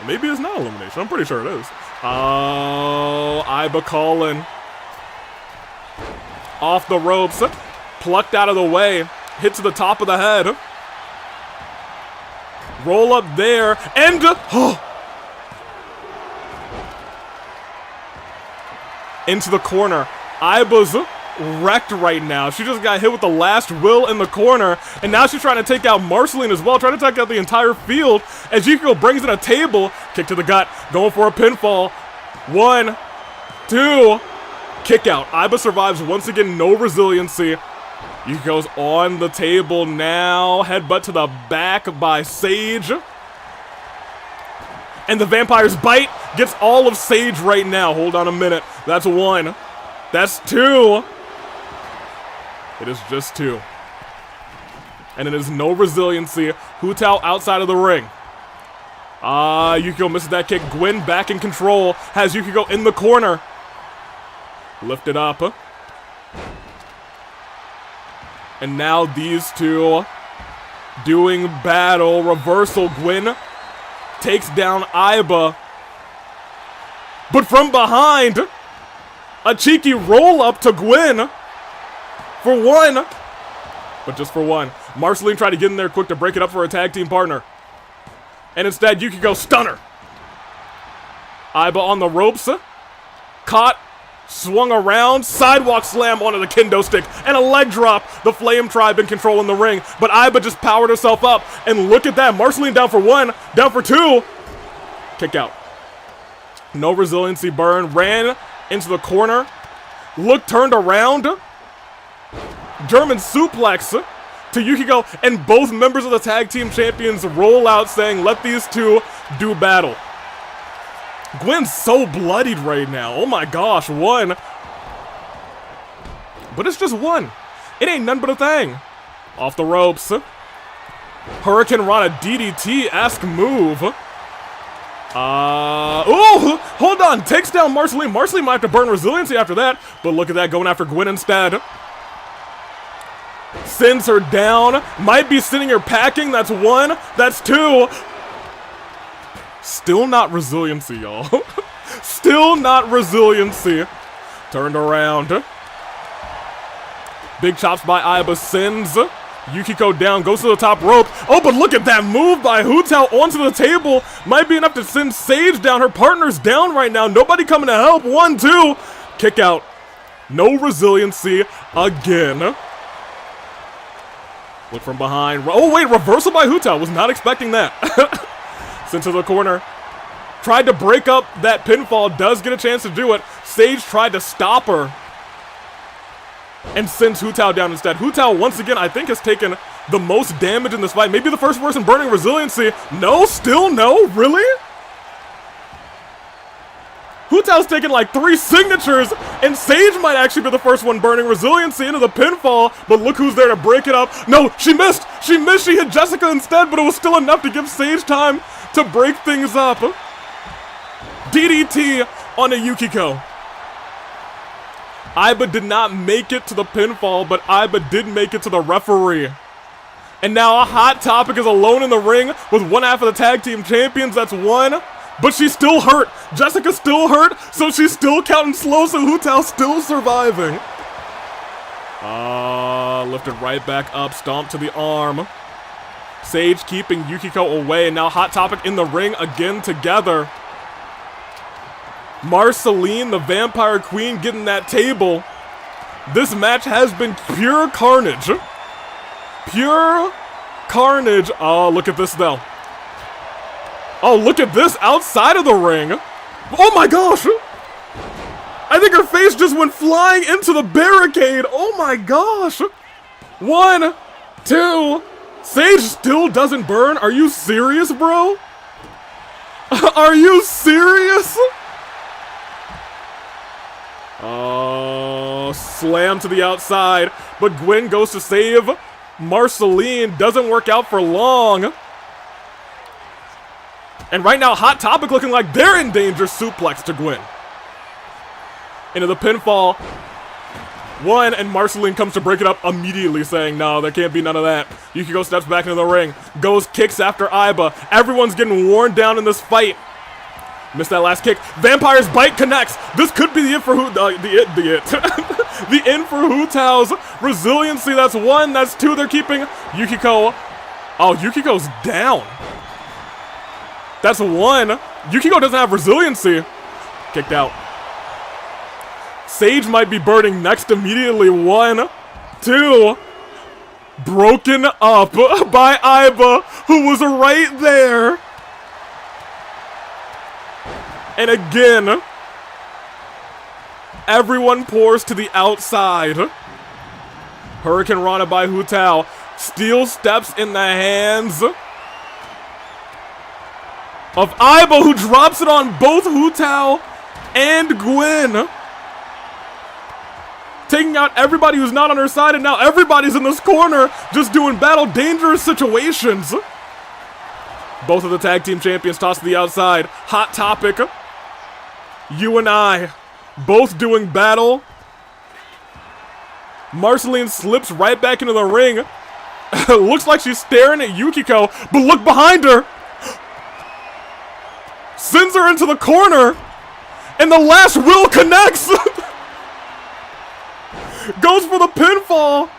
Maybe it's not elimination. I'm pretty sure it is. Oh, Aiba calling. Off the ropes. Plucked out of the way. Hit to the top of the head. Roll up there. And... into the corner. Aiba's wrecked right now. She just got hit with the last will in the corner, and now she's trying to take out Marceline as well, trying to take out the entire field, as Yukiko brings in a table, kick to the gut, going for a pinfall. 1, 2, kick out. Aiba survives once again, no resiliency. Yukiko's on the table now, headbutt to the back by Sage. And the Vampire's Bite gets all of Sage right now. Hold on a minute. That's 1. That's 2. It is just 2. And it is no resiliency. Hu Tao outside of the ring. Yukiko misses that kick. Gwen back in control. Has Yukiko in the corner. Lifted up. And now these two doing battle. Reversal. Gwen takes down Aiba. But from behind, a cheeky roll up to Gwen for 1. But just for 1. Marceline tried to get in there quick to break it up for a tag team partner. And instead, Yukiko stunner. Aiba on the ropes. Caught. Swung around. Sidewalk slam onto the kendo stick. And a leg drop. The Flame Tribe in control in the ring. But Aiba just powered herself up. And look at that. Marceline down for 1. Down for 2. Kick out. No resiliency burn. Ran into the corner. Look, turned around. German suplex to Yukiko, and both members of the tag team champions roll out saying, let these two do battle. Gwen's so bloodied right now. Oh my gosh, 1. But it's just 1. It ain't none but a thing. Off the ropes. Hurricane Rana DDT-esque move. Ooh, hold on. Takes down Marceline. Marceline might have to burn resiliency after that, but look at that, going after Gwen instead. Sends her down. Might be sending her packing. That's 1. That's 2. Still not resiliency, y'all. Still not resiliency. Turned around. Big chops by Aiba. Sends Yukiko down. Goes to the top rope. Oh, but look at that move by Hu Tao onto the table. Might be enough to send Sage down. Her partner's down right now. Nobody coming to help. 1, 2. Kick out. No resiliency again. Look from behind. Oh, wait, reversal by Hu Tao. Was not expecting that. Sent to the corner. Tried to break up that pinfall. Does get a chance to do it. Sage tried to stop her. And sends Hu Tao down instead. Hu Tao, once again, I think has taken the most damage in this fight. Maybe the first person burning resiliency. No, still no? Really? Hu Tao's taken like 3 signatures, and Sage might actually be the first one burning resiliency into the pinfall, but look who's there to break it up. No, she missed! She missed! She hit Jessica instead, but it was still enough to give Sage time to break things up. DDT on a Yukiko. Aiba did not make it to the pinfall, but Aiba did make it to the referee. And now a Hot Topic is alone in the ring with one half of the tag team champions. That's 1. But she's still hurt. Jessica's still hurt, so she's still counting slow, so Hu Tao's still surviving. Lifted right back up, stomped to the arm. Sage keeping Yukiko away, and now Hot Topic in the ring again together. Marceline, the Vampire Queen, getting that table. This match has been pure carnage. Pure carnage. Oh, look at this, though. Oh, look at this outside of the ring. Oh my gosh. I think her face just went flying into the barricade. Oh my gosh. 1, 2. Sage still doesn't burn. Are you serious, bro? Are you serious? Oh, slam to the outside. But Gwen goes to save Marceline. Doesn't work out for long. And right now, Hot Topic looking like they're in danger. Suplex to Gwen. Into the pinfall. 1, and Marceline comes to break it up immediately, saying, no, there can't be none of that. Yukiko steps back into the ring. Goes, kicks after Aiba. Everyone's getting worn down in this fight. Missed that last kick. Vampire's Bite connects. This could be the end for the end for Hu Tao's resiliency. That's 1. That's 2. They're keeping Yukiko. Oh, Yukiko's down. That's 1. Yukiko doesn't have resiliency. Kicked out. Sage might be burning next immediately. 1, 2. Broken up by Aiba, who was right there. And again, everyone pours to the outside. Hurricane Rana by Hu Tao. Steel steps in the hands of Aiba, who drops it on both Hu Tao and Gwen. taking out everybody who's not on her side, and now everybody's in this corner, just doing battle dangerous situations. Both of the tag team champions tossed to the outside. Hot Topic, you and I, both doing battle. Marceline slips right back into the ring. Looks like she's staring at Yukiko, but look behind her. Sends her into the corner, and the last will connects. Goes for the pinfall.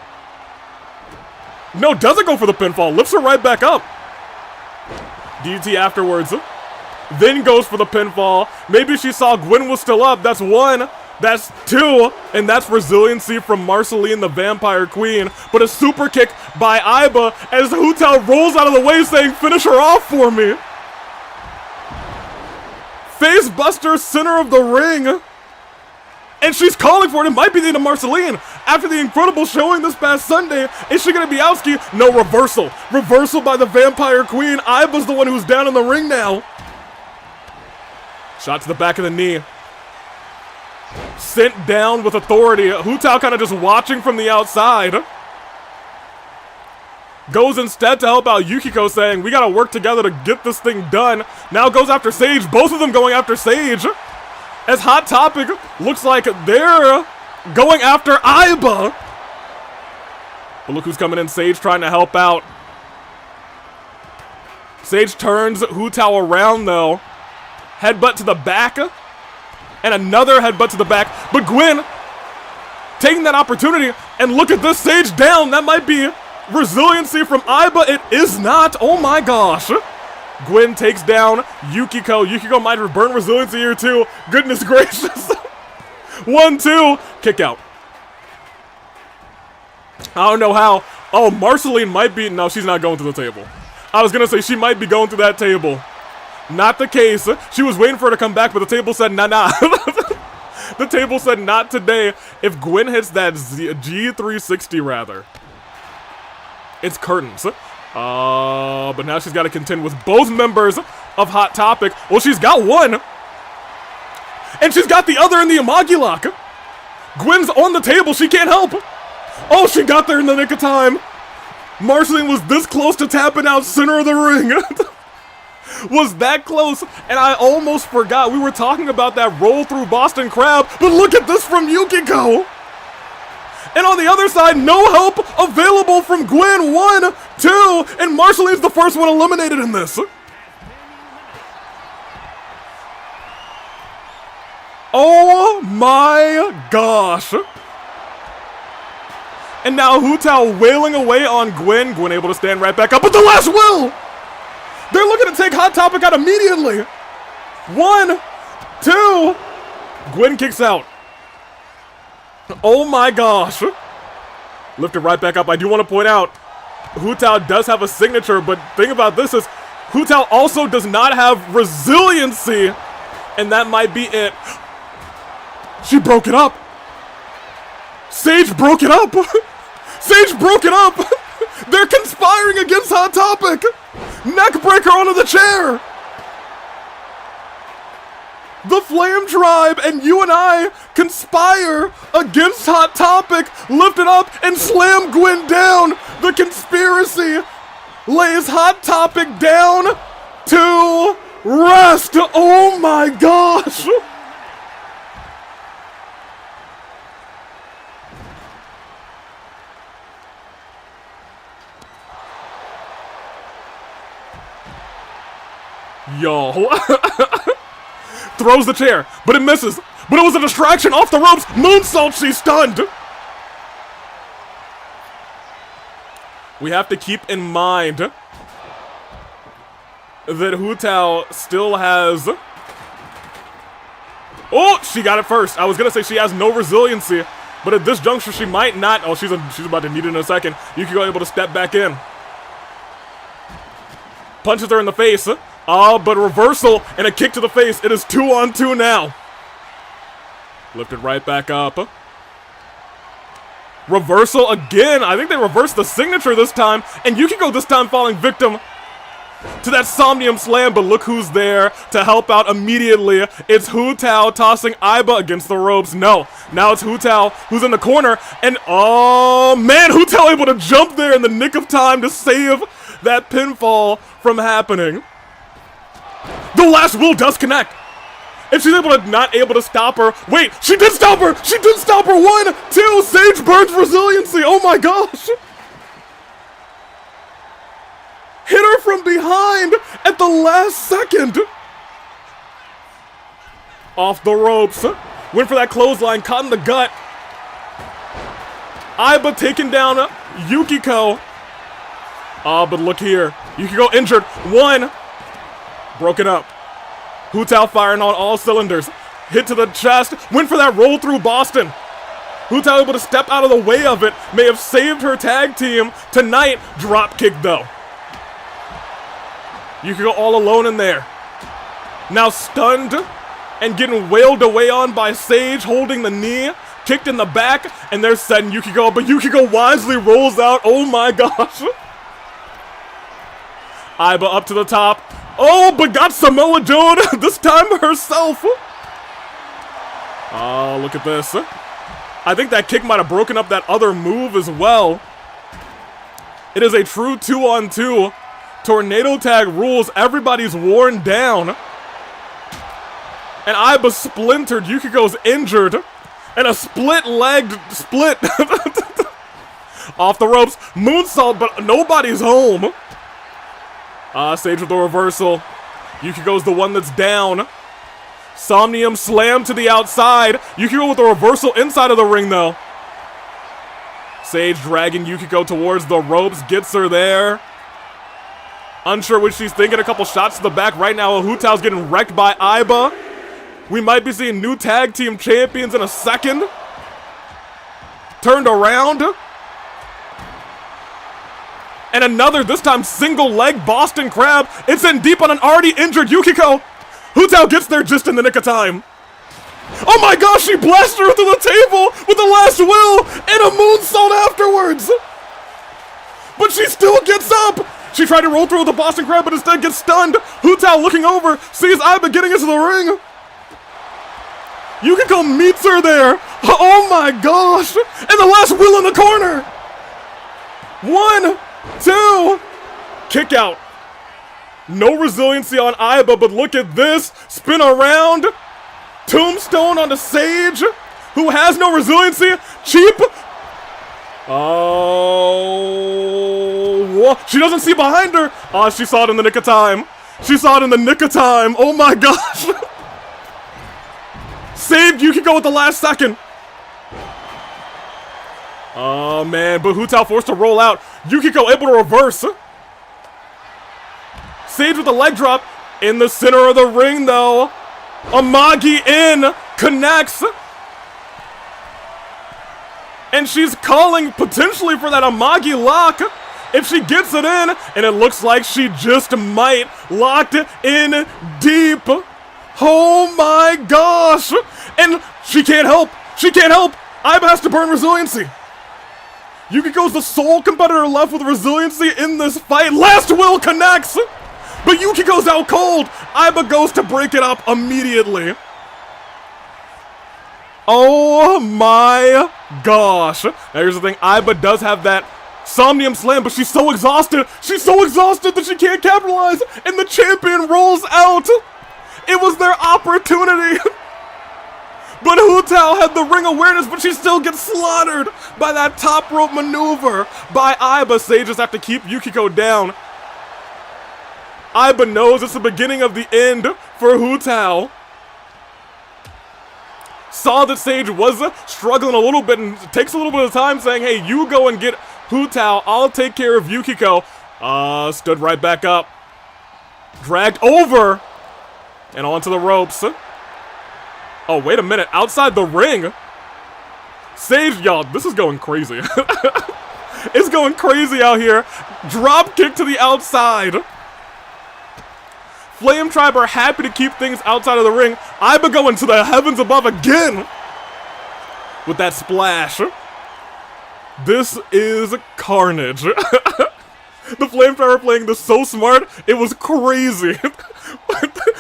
No, doesn't go for the pinfall. Lifts her right back up. DDT afterwards. Then goes for the pinfall. Maybe she saw Gwen was still up. That's one. That's two. And that's resiliency from Marceline, the Vampire Queen. But a super kick by Iba as Hutel rolls out of the way saying, finish her off for me. Face buster, center of the ring. And she's calling for it. It might be the end of Marceline. After the incredible showing this past Sunday, is she going to be Bialski? No, reversal. Reversal by the Vampire Queen. Iba's the one who's down in the ring now. Shot to the back of the knee. Sent down with authority. Hutao kind of just watching from the outside. Goes instead to help out Yukiko, saying, we got to work together to get this thing done. Now goes after Sage. Both of them going after Sage. As Hot Topic looks like they're going after Iba. But look who's coming in. Sage trying to help out. Sage turns Hutao around though. Headbutt to the back. And another headbutt to the back. But Gwen taking that opportunity. And look at this, Sage down. That might be resiliency from Iba. It is not. Oh my gosh. Gwen takes down Yukiko. Yukiko might have burned resiliency here too. Goodness gracious. 1-2. Kick out. I don't know how. Oh, Marceline might be. No, she's not going to the table. I was going to say she might be going to that table. Not the case. She was waiting for her to come back, but the table said nah. The table said not today. If Gwen hits that G360 rather, it's curtains. But now she's got to contend with both members of Hot Topic. Well, she's got one. And she's got the other in the Amagi lock. Gwen's on the table. She can't help. Oh, she got there in the nick of time. Marceline was this close to tapping out center of the ring. Was that close, and I almost forgot. We were talking about that roll through Boston Crab, but look at this from Yukiko. And on the other side, no help available from Gwen. 1, 2, and Marceline's the first one eliminated in this. Oh my gosh. And now Hutao wailing away on Gwen. Gwen able to stand right back up, but the last will! They're looking to take Hot Topic out immediately. 1, 2. Gwen kicks out. Oh my gosh. Lifted right back up. I do want to point out, Hutao does have a signature, but thing about this is, Hutao also does not have resiliency, and that might be it. She broke it up. Sage broke it up. Sage broke it up. They're conspiring against Hot Topic. Neckbreaker onto the chair. The Flame Tribe and you and I conspire against Hot Topic. Lift it up and slam Gwen down. The conspiracy lays Hot Topic down to rest. Oh my gosh. Yo. Throws the chair, but it misses. But it was a distraction off the ropes. Moonsault, she's stunned. We have to keep in mind that Hutao still has... Oh, she got it first. I was gonna say she has no resiliency, but at this juncture she might not. Oh, she's about to need it in a second. Yukiko able to step back in. Punches her in the face. But reversal and a kick to the face. It is 2-on-2 now. Lifted right back up. Reversal again. I think they reversed the signature this time. And Yukiko this time falling victim to that Somnium Slam, but look who's there to help out immediately. It's Hu Tao tossing Aiba against the ropes. No, now it's Hu Tao who's in the corner, and oh man, Hu Tao able to jump there in the nick of time to save that pinfall from happening. The last will does connect. And she's not able to stop her. Wait, she did stop her! She did stop her! 1, 2, Sage burns resiliency! Oh my gosh! Hit her from behind at the last second! Off the ropes. Went for that clothesline, caught in the gut. Aiba taking down Yukiko. But look here. Yukiko injured. 1. Broken up. Hu Tao firing on all cylinders. Hit to the chest. Went for that roll through Boston. Hu Tao able to step out of the way of it. May have saved her tag team tonight. Drop kick though. You can go all alone in there. Now stunned and getting wailed away on by Sage, holding the knee. Kicked in the back. And they're setting Yukiko. But Yukiko wisely rolls out. Oh my gosh. Aiba up to the top. Oh, but got Samoa Joe this time herself. Oh, look at this. I think that kick might have broken up that other move as well. It is a true 2-on-2. Tornado tag rules. Everybody's worn down. And Aiba splintered. Yukiko's injured. And a split-legged split. Off the ropes. Moonsault, but nobody's home. Sage with the reversal. Yukiko's the one that's down. Somnium Slam to the outside. Yukiko with the reversal inside of the ring, though. Sage dragging Yukiko towards the ropes. Gets her there. Unsure what she's thinking. A couple shots to the back right now. Hu Tao's getting wrecked by Aiba. We might be seeing new tag team champions in a second. Turned around. And another, this time, single leg Boston Crab. It's in deep on an already injured Yukiko. Hu Tao gets there just in the nick of time. Oh my gosh, she blasted her through the table with the last will and a moonsault afterwards. But she still gets up. She tried to roll through with the Boston Crab, but instead gets stunned. Hu Tao looking over, sees Aiba getting into the ring. Yukiko meets her there. Oh my gosh. And the last will in the corner. 1, 2, kick out. No resiliency on Aiba, but look at this. Spin around. Tombstone on the Sage, who has no resiliency. Cheap. Oh, she doesn't see behind her. Oh, she saw it in the nick of time. She saw it in the nick of time. Oh my gosh. Saved Yukiko at the last second. Oh man, but Hu Tao forced to roll out. Yukiko able to reverse. Sage with the leg drop in the center of the ring though. Amagi in, connects. And she's calling potentially for that Amagi lock if she gets it in. And it looks like she just might. Locked in deep. Oh my gosh. And she can't help. She can't help. Aiba has to burn resiliency. Yukiko's the sole competitor left with resiliency in this fight. Last will connects. But Yukiko's out cold. Aiba goes to break it up immediately. Oh my gosh. Now here's the thing. Aiba does have that Somnium Slam, but she's so exhausted. She's so exhausted that she can't capitalize. And the champion rolls out. It was their opportunity. But Hu Tao had the ring awareness, but she still gets slaughtered by that top rope maneuver by Aiba. Sage just have to keep Yukiko down. Aiba knows it's the beginning of the end for Hu Tao. Saw that Sage was struggling a little bit and takes a little bit of time saying, hey, you go and get Hu Tao. I'll take care of Yukiko. Stood right back up. Dragged over and onto the ropes. Oh, wait a minute. Outside the ring. Sage, y'all, this is going crazy. It's going crazy out here. Drop kick to the outside. Flame Tribe are happy to keep things outside of the ring. Aiba going to the heavens above again with that splash. This is carnage. The Flame Tribe were playing this so smart, it was crazy.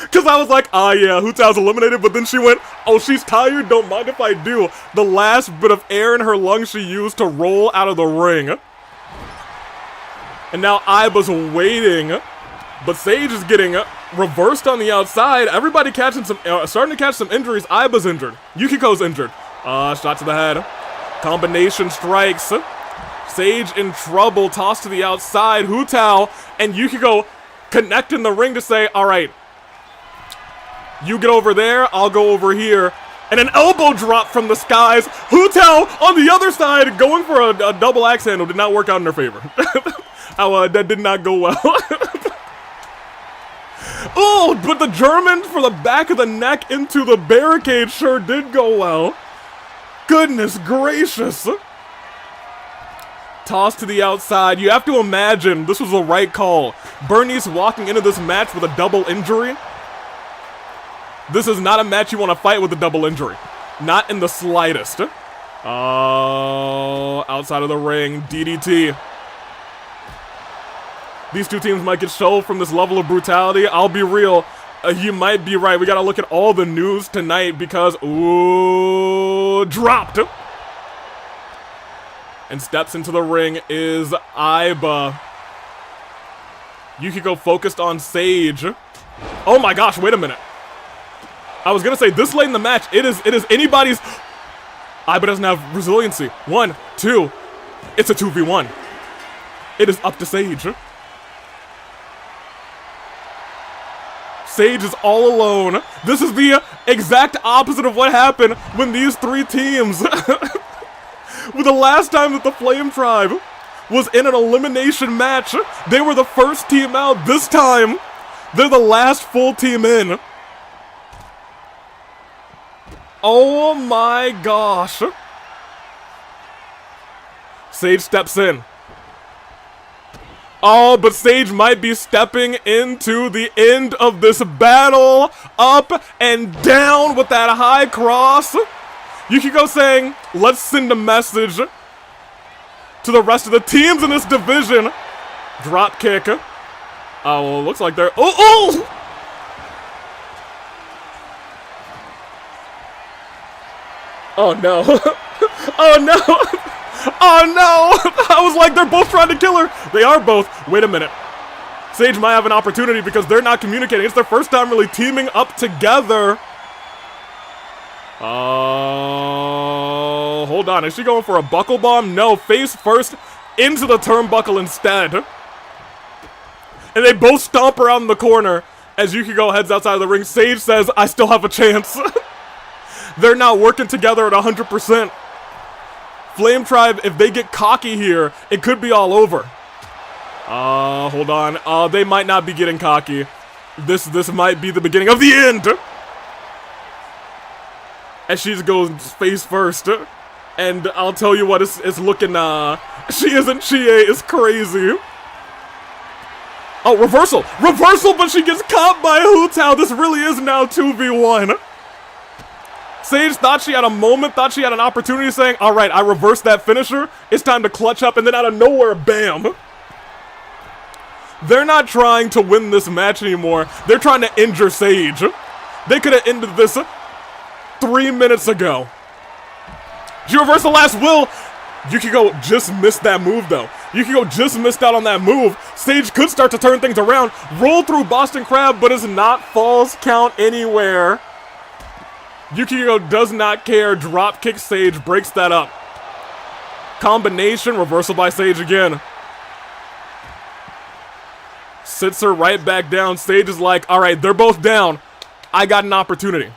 Because I was like, ah yeah, Hu Tao's eliminated, but then she went, oh, she's tired, don't mind if I do. The last bit of air in her lungs she used to roll out of the ring. And now Aiba's waiting, but Sage is getting reversed on the outside. Everybody catching some, starting to catch some injuries. Aiba's injured. Yukiko's injured. Shot to the head. Combination strikes. Sage in trouble, tossed to the outside. Hu Tao and Yukiko connect in the ring to say, all right, you get over there, I'll go over here. And an elbow drop from the skies. Hu Tao on the other side going for a double axe handle. Did not work out in her favor. That did not go well. Oh, but the German for the back of the neck into the barricade sure did go well. Goodness gracious. Toss to the outside. You have to imagine this was the right call. Bernice walking into this match with a double injury. This is not a match you want to fight with a double injury. Not in the slightest. Oh, outside of the ring, DDT. These two teams might get shoved from this level of brutality. I'll be real. You might be right. We gotta look at all the news tonight because, ooh, dropped. And steps into the ring is Aiba. Yukiko focused on Sage. Oh my gosh, wait a minute. I was gonna say, this late in the match, it is anybody's. Aiba doesn't have resiliency. 1, 2. It's a 2v1. It is up to Sage. Sage is all alone. This is the exact opposite of what happened when these three teams... With the last time that the Flame Tribe was in an elimination match, they were the first team out. This time, they're the last full team in. Oh my gosh. Sage steps in. Oh, but Sage might be stepping into the end of this battle. Up and down with that high cross. Yukiko saying, let's send a message to the rest of the teams in this division. Drop kick. Oh, well, looks like they're... Oh! Oh, no. Oh, no. Oh, no. I was like, they're both trying to kill her. They are both. Wait a minute. Sage might have an opportunity because they're not communicating. It's their first time really teaming up together. Oh, hold on. Is she going for a buckle bomb? No, face first into the turnbuckle instead. And they both stomp around the corner as Yukiko heads outside of the ring. Sage says, I still have a chance. They're not working together at 100%. Flame Tribe, if they get cocky here, it could be all over. Hold on. They might not be getting cocky. This might be the beginning of the end. As she goes face first. And I'll tell you what, it's looking, she isn't Chie, it's crazy. Oh, reversal! Reversal, but she gets caught by Hu Tao. This really is now 2v1. Sage thought she had a moment, thought she had an opportunity, saying, alright, I reversed that finisher, it's time to clutch up, and then out of nowhere, bam! They're not trying to win this match anymore, they're trying to injure Sage. They could have ended this 3 minutes ago. She reversed the last will. Yukiko just missed that move though. Yukiko just missed out on that move. Sage could start to turn things around. Roll through Boston Crab, but it's not falls count anywhere. Yukiko does not care. Drop kick Sage, breaks that up. Combination, reversal by Sage again. Sits her right back down. Sage is like, alright, they're both down. I got an opportunity.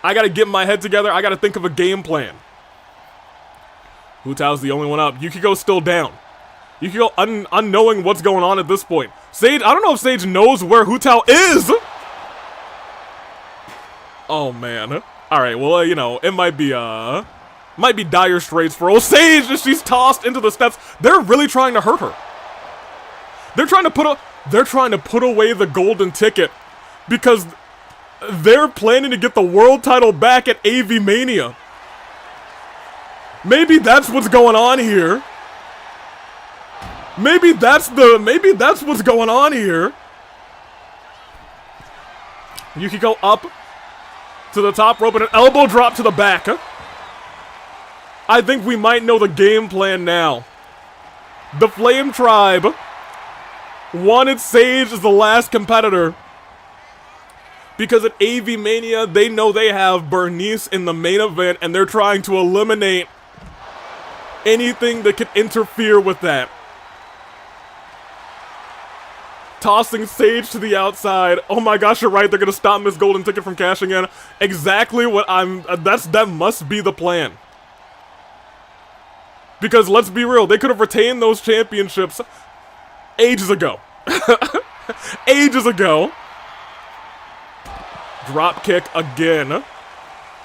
I gotta get my head together. I gotta think of a game plan. Hu Tao's the only one up. Yukiko's still down. Yukiko unknowing what's going on at this point. Sage, I don't know if Sage knows where Hu Tao is. Oh, man. Alright, well, you know, it might be dire straits for old Sage as she's tossed into the steps. They're really trying to hurt her. They're trying to put away the golden ticket because they're planning to get the world title back at Avi-Mania. Maybe that's what's going on here. Maybe that's what's going on here. Yukiko up to the top rope and an elbow drop to the back. I think we might know the game plan now. The Flame Tribe wanted Sage as the last competitor because at Avi-Mania, they know they have Bernice in the main event and they're trying to eliminate anything that could interfere with that. Tossing Sage to the outside. Oh my gosh, you're right, they're gonna stop Miss Golden Ticket from cashing in. Exactly what that must be the plan. Because let's be real, they could have retained those championships ages ago. Ages ago. Drop kick again.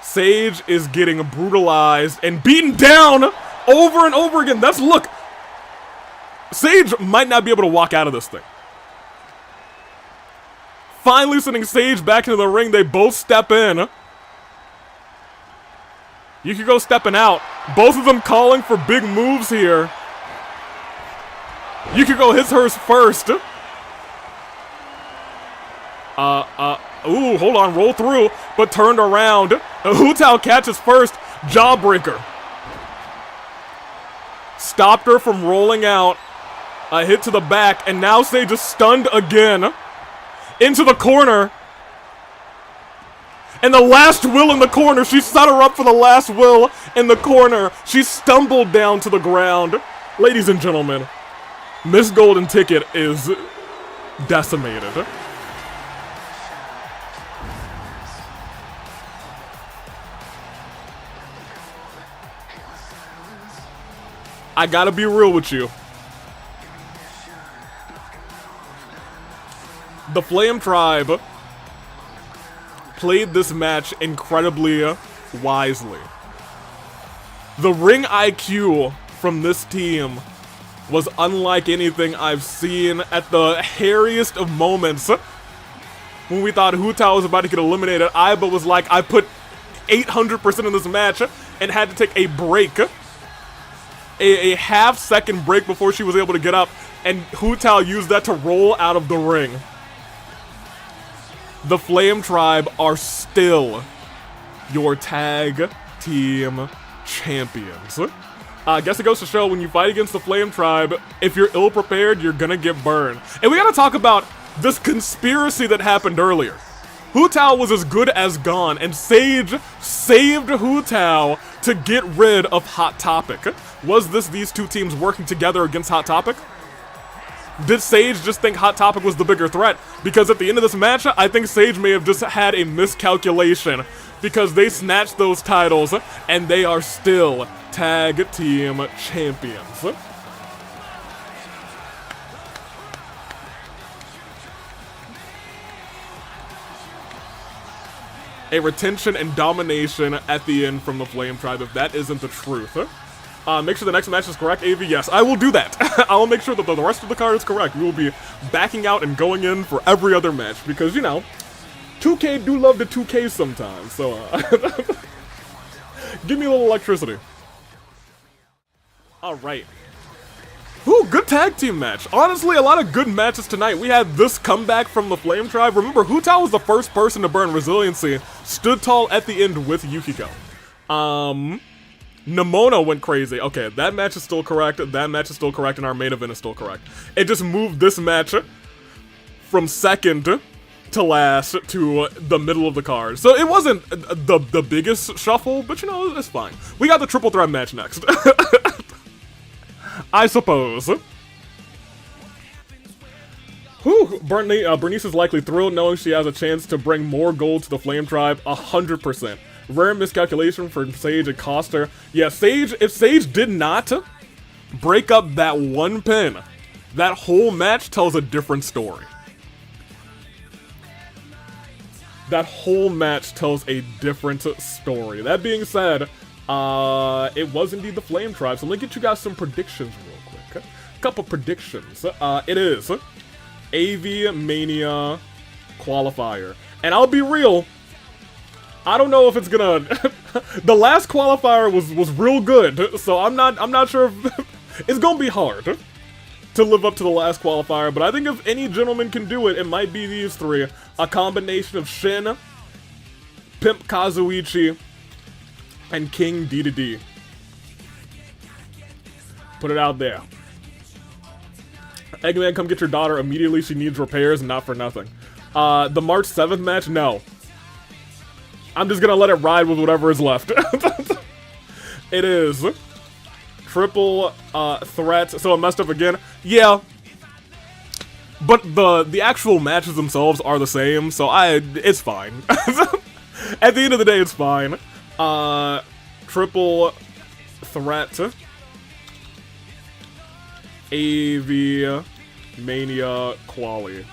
Sage is getting brutalized and beaten down over and over again. Look. Sage might not be able to walk out of this thing. Finally sending Sage back into the ring. They both step in. Yukiko stepping out. Both of them calling for big moves here. Yukiko hits hers first. Ooh, hold on, roll through, but turned around. Hutao catches first. Jawbreaker. Stopped her from rolling out. A hit to the back, and now Sage is stunned again. Into the corner. And the last will in the corner. She set her up for the last will in the corner. She stumbled down to the ground. Ladies and gentlemen, Miss Golden Ticket is decimated. I gotta be real with you. The Flame Tribe played this match incredibly wisely. The ring IQ from this team was unlike anything I've seen at the hairiest of moments. When we thought Hutao was about to get eliminated, Aiba was like, I put 800% in this match and had to take a break. A half-second break before she was able to get up, and Hutao used that to roll out of the ring. The Flame Tribe are still your tag team champions. I guess it goes to show when you fight against the Flame Tribe, if you're ill-prepared, you're gonna get burned. And we gotta talk about this conspiracy that happened earlier. Hutao was as good as gone, and Sage saved Hutao to get rid of Hot Topic. Was this these two teams working together against Hot Topic? Did Sage just think Hot Topic was the bigger threat? Because at the end of this match, I think Sage may have just had a miscalculation. Because they snatched those titles, and they are still tag team champions. A retention and domination at the end from the Flame Tribe, if that isn't the truth. Make sure the next match is correct, AV. Yes, I will do that. I will make sure that the rest of the card is correct. We will be backing out and going in for every other match because, you know, 2K do love the 2K sometimes. So, give me a little electricity. All right. Ooh, good tag team match. Honestly, a lot of good matches tonight. We had this comeback from the Flame Tribe. Remember, Hutao was the first person to burn Resiliency. Stood tall at the end with Yukiko. Nemona went crazy. Okay, that match is still correct. That match is still correct, and our main event is still correct. It just moved this match from second to last to the middle of the card. So it wasn't the biggest shuffle, but you know, it's fine. We got the triple threat match next. I suppose. Whew, Bernice is likely thrilled knowing she has a chance to bring more gold to the Flame Tribe, 100%. Rare miscalculation for Sage and cost her. Yeah, if Sage did not break up that one pin, that whole match tells a different story. That whole match tells a different story. That being said, it was indeed the Flame Tribe, so let me get you guys some predictions real quick. A couple predictions. It is Avi-Mania Qualifier. And I'll be real, I don't know if it's gonna... The last qualifier was real good, so I'm not sure if... It's gonna be hard. to live up to the last qualifier, but I think if any gentleman can do it, it might be these three. A combination of Shin, Pimp Kazuichi, and King Dedede. Put it out there. Eggman, come get your daughter immediately. She needs repairs, not for nothing. The March 7th match, no. I'm just gonna let it ride with whatever is left. It is triple threat, so it messed up again. Yeah. But the actual matches themselves are the same, so it's fine. At the end of the day, it's fine. Triple threat. Avi-Mania Quali.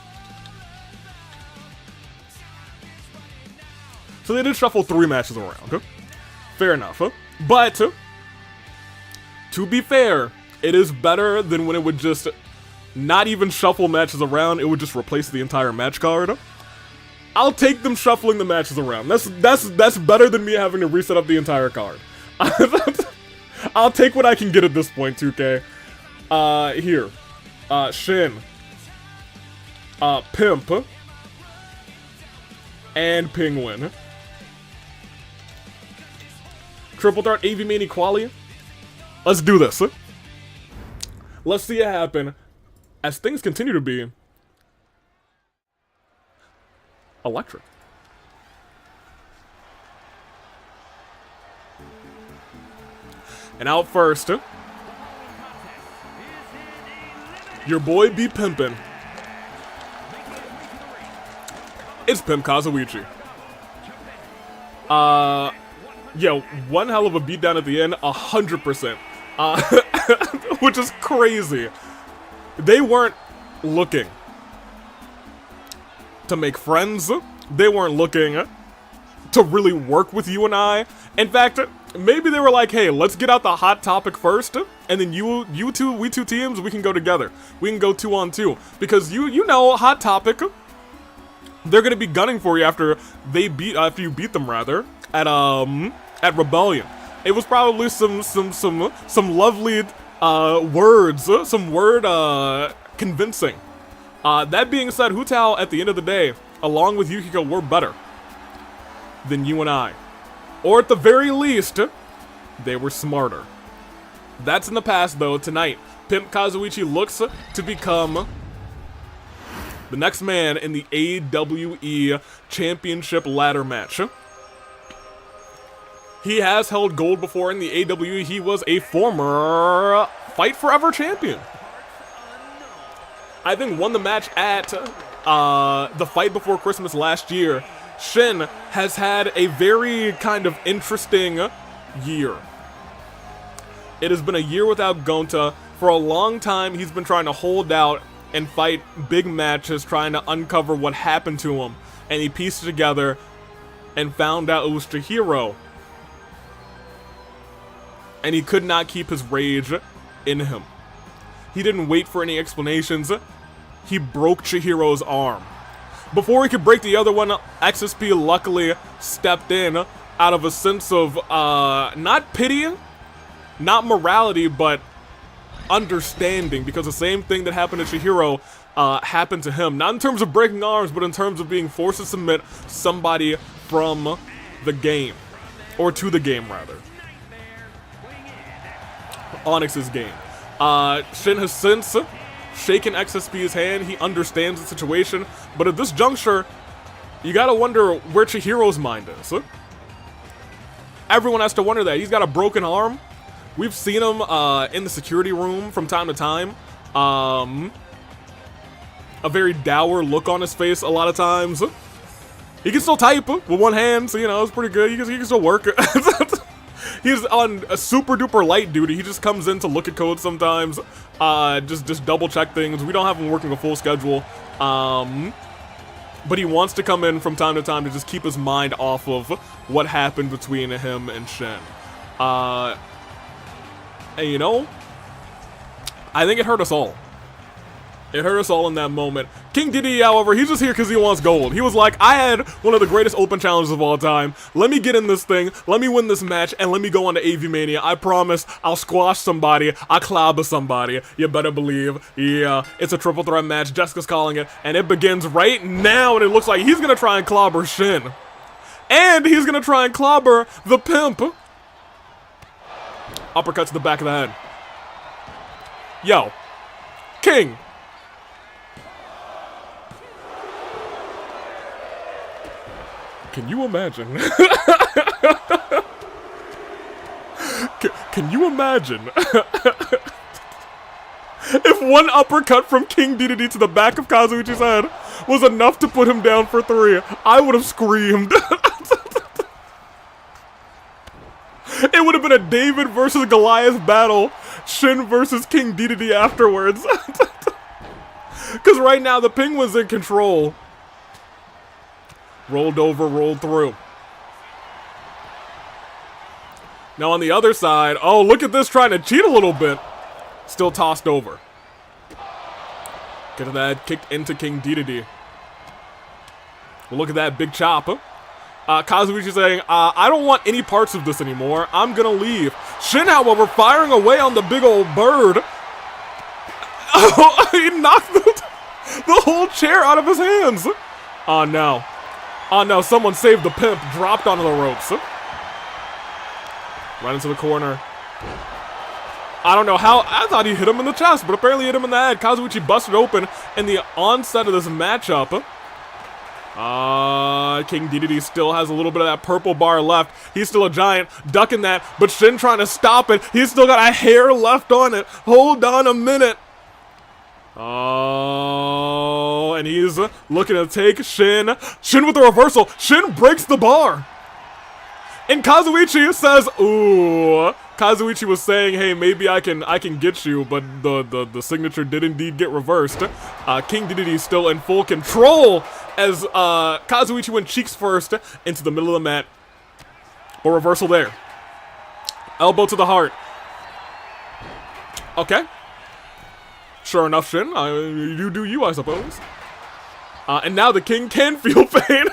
So they did shuffle 3 matches around. Fair enough. But, to be fair, it is better than when it would just not even shuffle matches around, it would just replace the entire match card. I'll take them shuffling the matches around. That's better than me having to reset up the entire card. I'll take what I can get at this point, 2K. Here. Shin. Pimp. And Penguin. Triple threat Avi-Mania Quali. Let's do this. Let's see it happen as things continue to be electric. And out first, your boy be pimpin'. It's Pimp Kazuichi. Yo, one hell of a beatdown at the end, 100%. Which is crazy. They weren't looking to make friends. They weren't looking to really work with you and I. In fact, maybe they were like, hey, let's get out the hot topic first, and then we two teams, we can go together. We can go 2-on-2. Because you know, hot topic, they're gonna be gunning for you after you beat them rather, at Rebellion. It was probably some lovely words, some word convincing. That being said, Hu Tao at the end of the day, along with Yukiko, were better than you and I. Or at the very least, they were smarter. That's in the past though. Tonight, Pimp Kazuichi looks to become the next man in the AWE Championship ladder match. He has held gold before in the AWE. He was a former Fight Forever champion. I think won the match at the Fight Before Christmas last year. Shin has had a very kind of interesting year. It has been a year without Gonta. For a long time, he's been trying to hold out and fight big matches, trying to uncover what happened to him. And he pieced it together and found out it was Chihiro. And he could not keep his rage in him. He didn't wait for any explanations. He broke Chihiro's arm. Before he could break the other one, XSP luckily stepped in out of a sense of, not pity, not morality, but understanding. Because the same thing that happened to Chihiro happened to him. Not in terms of breaking arms, but in terms of being forced to submit somebody from the game. Or to the game, rather. Onyx's game. Shin has since shaken XSP's hand. He understands the situation, but at this juncture, you gotta wonder where Chihiro's mind is. Everyone has to wonder that. He's got a broken arm. We've seen him in the security room from time to time. A very dour look on his face a lot of times. He can still type with one hand, so you know, it's pretty good. He can still work. He's on a super duper light duty. He just comes in to look at code sometimes, just double check things. We don't have him working a full schedule, but he wants to come in from time to time to just keep his mind off of what happened between him and Shin. And you know, I think it hurt us all. It hurt us all in that moment. King Dedede, however, he's just here because he wants gold. He was like, I had one of the greatest open challenges of all time. Let me get in this thing, let me win this match, and let me go on to Avi-Mania. I promise I'll squash somebody, I'll clobber somebody. You better believe. Yeah, it's a triple threat match. Jessica's calling it, and it begins right now, and it looks like he's going to try and clobber Shin. And he's going to try and clobber the Pimp. Uppercut to the back of the head. Yo. King. Can you imagine? Can you imagine? If one uppercut from King Dedede to the back of Kazuichi's head was enough to put him down for 3, I would have screamed. It would have been a David versus Goliath battle. Shin versus King Dedede afterwards. Because right now the Penguin's in control. Rolled over, rolled through. Now on the other side, oh, look at this trying to cheat a little bit. Still tossed over. Get that kicked into King Dedede. Well, look at that big chop. Kazuichi saying, I don't want any parts of this anymore. I'm gonna leave. Shin, however, firing away on the big old bird. Oh, he knocked the whole chair out of his hands. Oh, no. Oh no, someone saved the Pimp, dropped onto the ropes. Right into the corner. I don't know how, I thought he hit him in the chest, but apparently hit him in the head. Kazuichi busted open in the onset of this matchup. King Dedede still has a little bit of that purple bar left. He's still a giant, ducking that, but Shin trying to stop it. He's still got a hair left on it. Hold on a minute. Oh, and he's looking to take Shin. Shin with the reversal. Shin breaks the bar. And Kazuichi says, ooh. Kazuichi was saying, hey, maybe I can get you, but the signature did indeed get reversed. King Dedede still in full control as Kazuichi went cheeks first into the middle of the mat. But reversal there. Elbow to the heart. Okay. Sure enough, Shin, you do you, I suppose. And now the King can feel pain.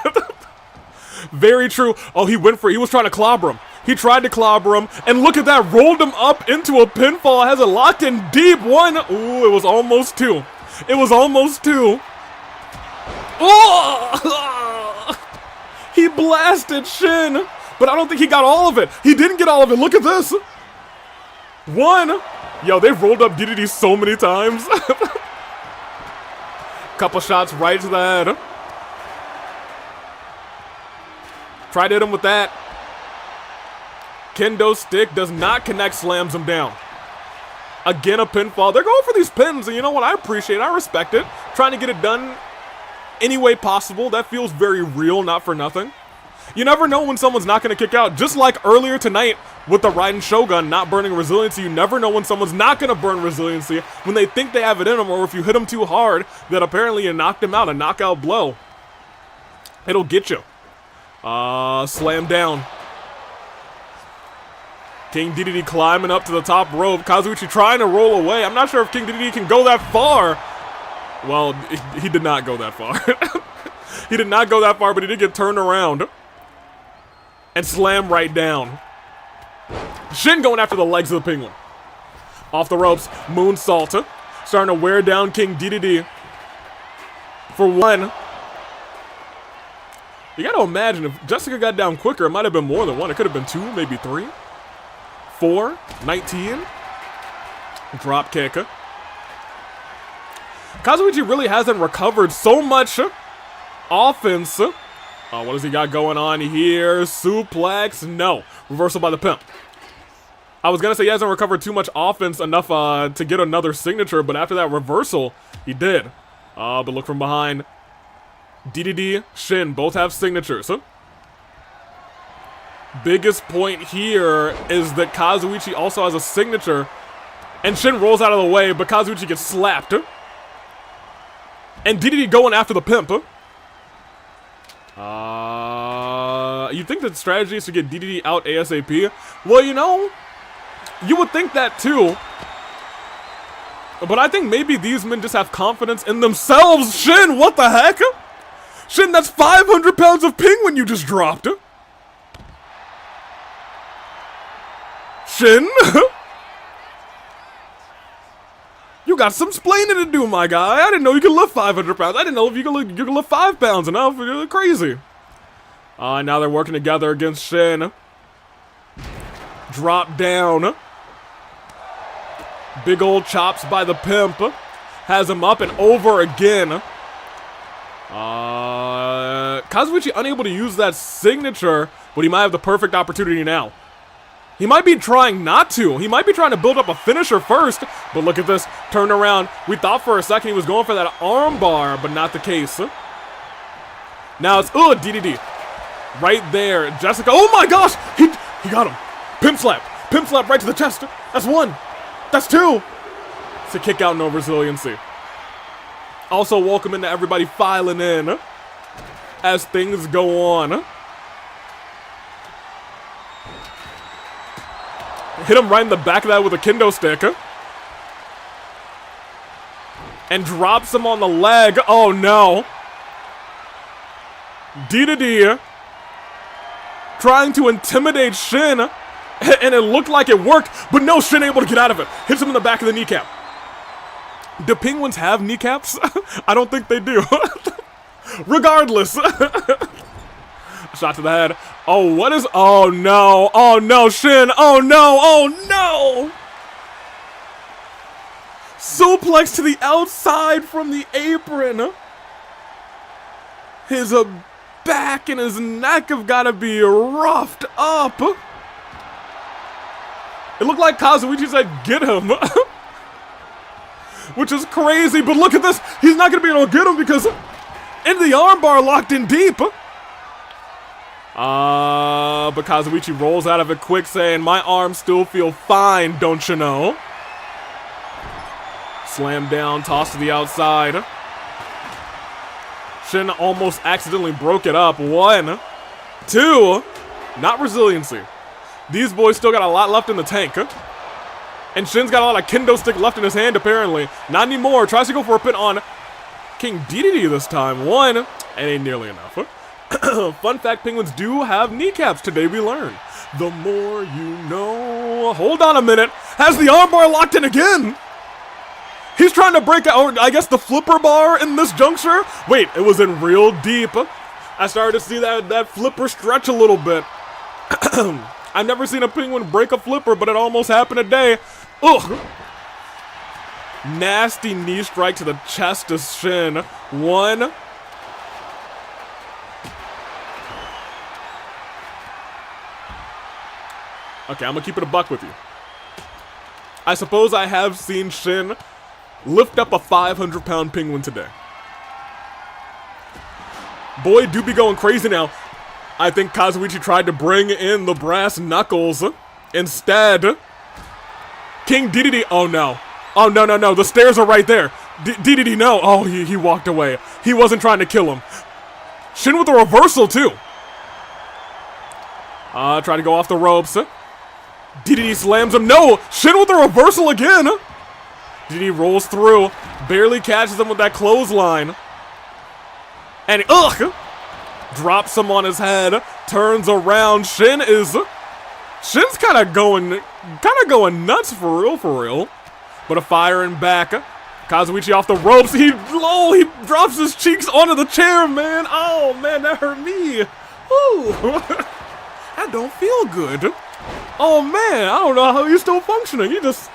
Very true. Oh, he was trying to clobber him. He tried to clobber him, and look at that, rolled him up into a pinfall, has it locked in deep. 1. Ooh, it was almost 2. It was almost 2. Oh! He blasted Shin, but I don't think he got all of it. He didn't get all of it. Look at this. 1. Yo, they've rolled up Dedede so many times. Couple shots right to the head. Tried to hit him with that. Kendo stick does not connect, slams him down. Again, a pinfall. They're going for these pins, and you know what? I appreciate it. I respect it. Trying to get it done any way possible. That feels very real, not for nothing. You never know when someone's not going to kick out. Just like earlier tonight with the Raiden Shogun not burning resiliency, you never know when someone's not going to burn resiliency when they think they have it in them, or if you hit them too hard that apparently you knocked them out, a knockout blow. It'll get you. Slam down. King Dedede climbing up to the top rope. Kazuichi trying to roll away. I'm not sure if King Dedede can go that far. Well, he did not go that far. He did not go that far, but he did get turned around. And slam right down. Shin going after the legs of the Penguin. Off the ropes, moonsault. Starting to wear down King Dedede. For 1. You gotta imagine, if Jessica got down quicker, it might have been more than 1. It could have been 2, maybe 3. 4, 19. Drop kick. Kazuichi really hasn't recovered so much offense. What does he got going on here? Suplex? No. Reversal by the Pimp. I was gonna say he hasn't recovered too much offense enough to get another signature, but after that reversal, he did. But look from behind. Dedede, Shin, both have signatures. Biggest point here is that Kazuichi also has a signature, and Shin rolls out of the way, but Kazuichi gets slapped. And Dedede going after the Pimp. You think the strategy is to get Dedede out ASAP? Well, you know, you would think that too. But I think maybe these men just have confidence in themselves. Shin, what the heck? Shin, that's 500 pounds of penguin you just dropped. Shin? You got some splaining to do, my guy. I didn't know you could lift 500 pounds. I didn't know if you could lift 5 pounds enough. You're crazy. Now they're working together against Shin. Drop down. Big old chops by the Pimp. Has him up and over again. Kazuichi unable to use that signature, but he might have the perfect opportunity now. He might be trying not to. He might be trying to build up a finisher first, but look at this. Turn around. We thought for a second he was going for that armbar, but not the case. Now it's, DDD. Right there. Jessica, oh my gosh! He got him. Pimp slap. Pimp slap right to the chest. That's 1. That's 2. It's a kick out, no resiliency. Also, welcome into everybody filing in as things go on. Hit him right in the back of that with a kendo stick. And drops him on the leg. Oh no. Dedede trying to intimidate Shin. And it looked like it worked. But no, Shin able to get out of it. Hits him in the back of the kneecap. Do penguins have kneecaps? I don't think they do. Regardless. Shot to the head. Oh, what is... Oh, no. Oh, no, Shin. Oh, no. Oh, no. Suplex to the outside from the apron. His back and his neck have got to be roughed up. It looked like Kazuichi said, get him. Which is crazy, but look at this. He's not going to be able to get him because into the armbar locked in deep. But Kazuichi rolls out of it quick saying, my arms still feel fine, don't you know? Slam down, toss to the outside. Shin almost accidentally broke it up. 1, 2, not resiliency. These boys still got a lot left in the tank. And Shin's got a lot of kendo stick left in his hand, apparently. Not anymore. Tries to go for a pin on King Dedede this time. 1, and ain't nearly enough. Fun fact, penguins do have kneecaps. Today we learn. The more you know. Hold on a minute. Has the armbar locked in again? He's trying to break out, I guess, the flipper bar in this juncture. Wait, it was in real deep. I started to see that flipper stretch a little bit. I've never seen a penguin break a flipper, but it almost happened today. Ugh. Nasty knee strike to the chest of Shin. 1. Okay, I'm gonna keep it a buck with you. I suppose I have seen Shin lift up a 500-pound penguin today. Boy, do be going crazy now. I think Kazuichi tried to bring in the brass knuckles. Instead, King Dedede, oh no. Oh no, no, no, the stairs are right there. Dedede, no. Oh, he walked away. He wasn't trying to kill him. Shin with a reversal too. Try to go off the ropes. Dedede slams him. No, Shin with a reversal again. Dedede rolls through, barely catches him with that clothesline. And drops him on his head, turns around. Shin's kind of going nuts for real. But a firing back. Kazuichi off the ropes. He drops his cheeks onto the chair, man. Oh man, that hurt me. Ooh, that don't feel good. Oh man, I don't know how he's still functioning. He just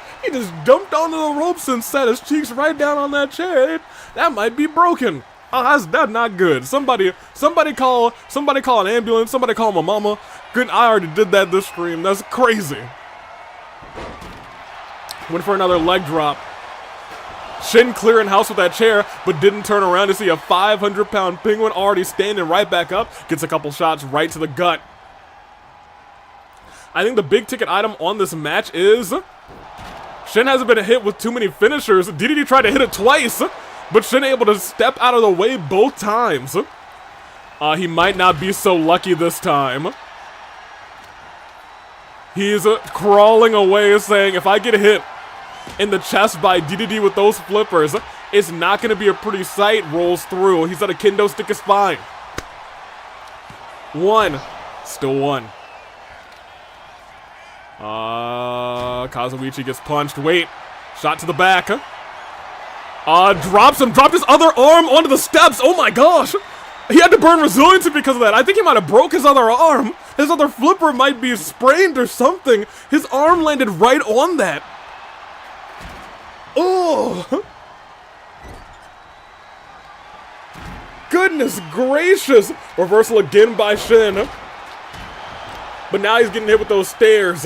jumped onto the ropes and set his cheeks right down on that chair. That might be broken. Oh, that's not good. Somebody call an ambulance. Somebody call my mama. Good, I already did that this stream. That's crazy. Went for another leg drop. Shin clearing house with that chair, but didn't turn around to see a 500-pound penguin already standing right back up. Gets a couple shots right to the gut. I think the big ticket item on this match is Shin hasn't been hit with too many finishers. Dedede tried to hit it twice, but Shin able to step out of the way both times. He might not be so lucky this time. He's crawling away saying, if I get hit, in the chest by Dedede with those flippers. It's not going to be a pretty sight. Rolls through. He's at a kendo stick his spine. 1. Still 1. Kazuichi gets punched. Wait. Shot to the back. Drops him. Dropped his other arm onto the steps. Oh my gosh. He had to burn resiliency because of that. I think he might have broke his other arm. His other flipper might be sprained or something. His arm landed right on that. Oh. Goodness gracious. Reversal again by Shin. But now he's getting hit with those stairs.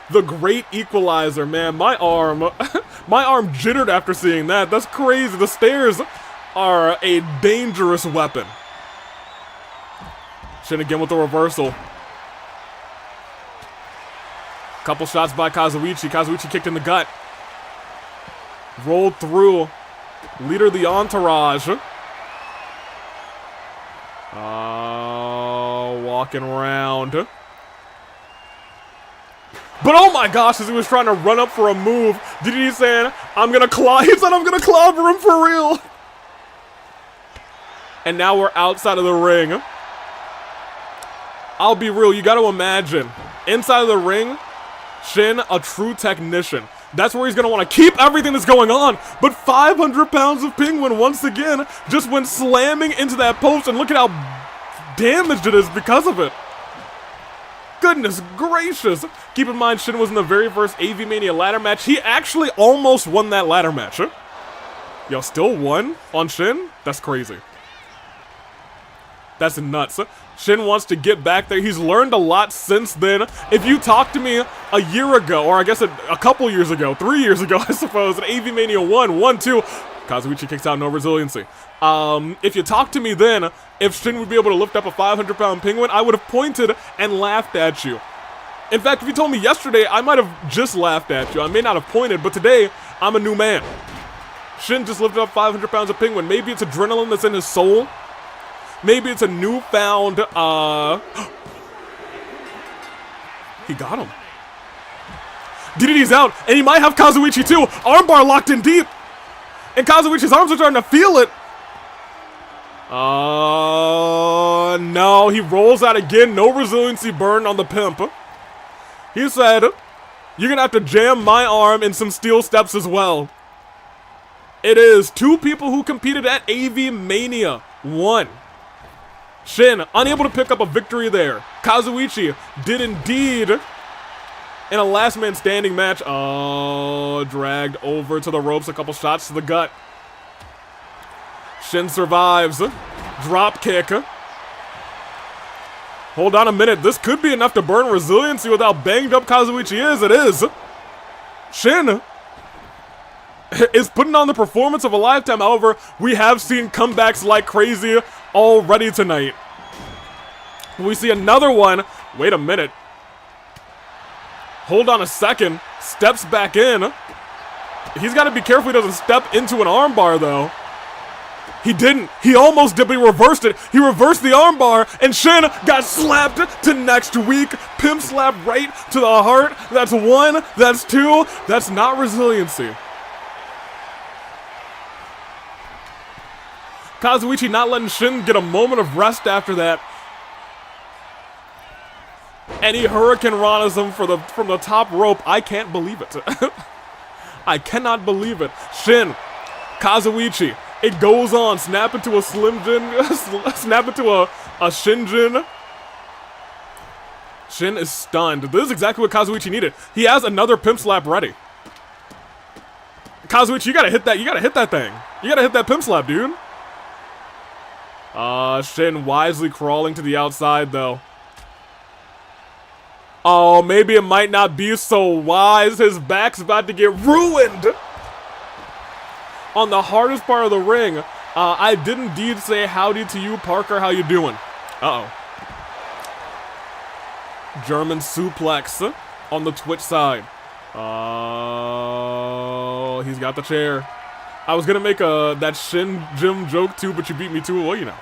The great equalizer, man. My arm jittered after seeing that. That's crazy. The stairs are a dangerous weapon. Shin again with the reversal. Couple shots by Kazuichi. Kazuichi kicked in the gut. Rolled through. Leader of the entourage. Walking around. But oh my gosh, as he was trying to run up for a move, Dedede saying, I'm gonna claw. He said, I'm gonna clobber him for real. And now we're outside of the ring. I'll be real, you gotta imagine. Inside of the ring, Shin, a true technician. That's where he's gonna wanna keep everything that's going on. But 500 pounds of Penguin once again just went slamming into that post, and look at how damaged it is because of it. Goodness gracious. Keep in mind, Shin was in the very first Avi-Mania ladder match. He actually almost won that ladder match. Yo, still won on Shin? That's crazy. That's nuts. Shin wants to get back there. He's learned a lot since then. If you talked to me a year ago, or I guess a couple years ago, 3 years ago, I suppose, at Avi-Mania 1, 2, Kazuichi kicks out, no resiliency. If you talked to me then, if Shin would be able to lift up a 500-pound Penguin, I would have pointed and laughed at you. In fact, if you told me yesterday, I might have just laughed at you. I may not have pointed, but today, I'm a new man. Shin just lifted up 500 pounds of Penguin. Maybe it's adrenaline that's in his soul. Maybe it's a newfound, he got him. Dedede's out, and he might have Kazuichi too. Armbar locked in deep. And Kazuichi's arms are starting to feel it. No, he rolls out again. No resiliency burn on the Pimp. He said, you're gonna have to jam my arm in some steel steps as well. It is 2 people who competed at Avi-Mania 1. Shin, unable to pick up a victory there. Kazuichi did indeed in a last man standing match. Oh, dragged over to the ropes, a couple shots to the gut. Shin survives. Drop kick. Hold on a minute. This could be enough to burn resiliency with how banged up Kazuichi is. It is. Shin is putting on the performance of a lifetime. However, we have seen comebacks like crazy already tonight. We see another one. Wait a minute. Hold on a second. Steps back in. He's got to be careful he doesn't step into an armbar, though. He didn't. He almost did, but he reversed it. He reversed the armbar, and Shin got slapped to next week. Pimp slap right to the heart. That's 1. That's 2. That's not resiliency. Kazuichi not letting Shin get a moment of rest after that. And he Hurricane Ranas him from the top rope. I can't believe it. I cannot believe it. Shin, Kazuichi, it goes on. Snap into a Slim Jin. Snap into a Shinjin. Shin is stunned. This is exactly what Kazuichi needed. He has another Pimp slap ready. Kazuichi, you gotta hit that. You gotta hit that thing. You gotta hit that Pimp slap, dude. Shin wisely crawling to the outside, though. Oh, maybe it might not be so wise. His back's about to get ruined on the hardest part of the ring. I did indeed say howdy to you, Parker. How you doing? Uh-oh. German suplex on the Twitch side. Oh, he's got the chair. I was gonna make that Shin Jim joke too, but you beat me to it. Well, you know,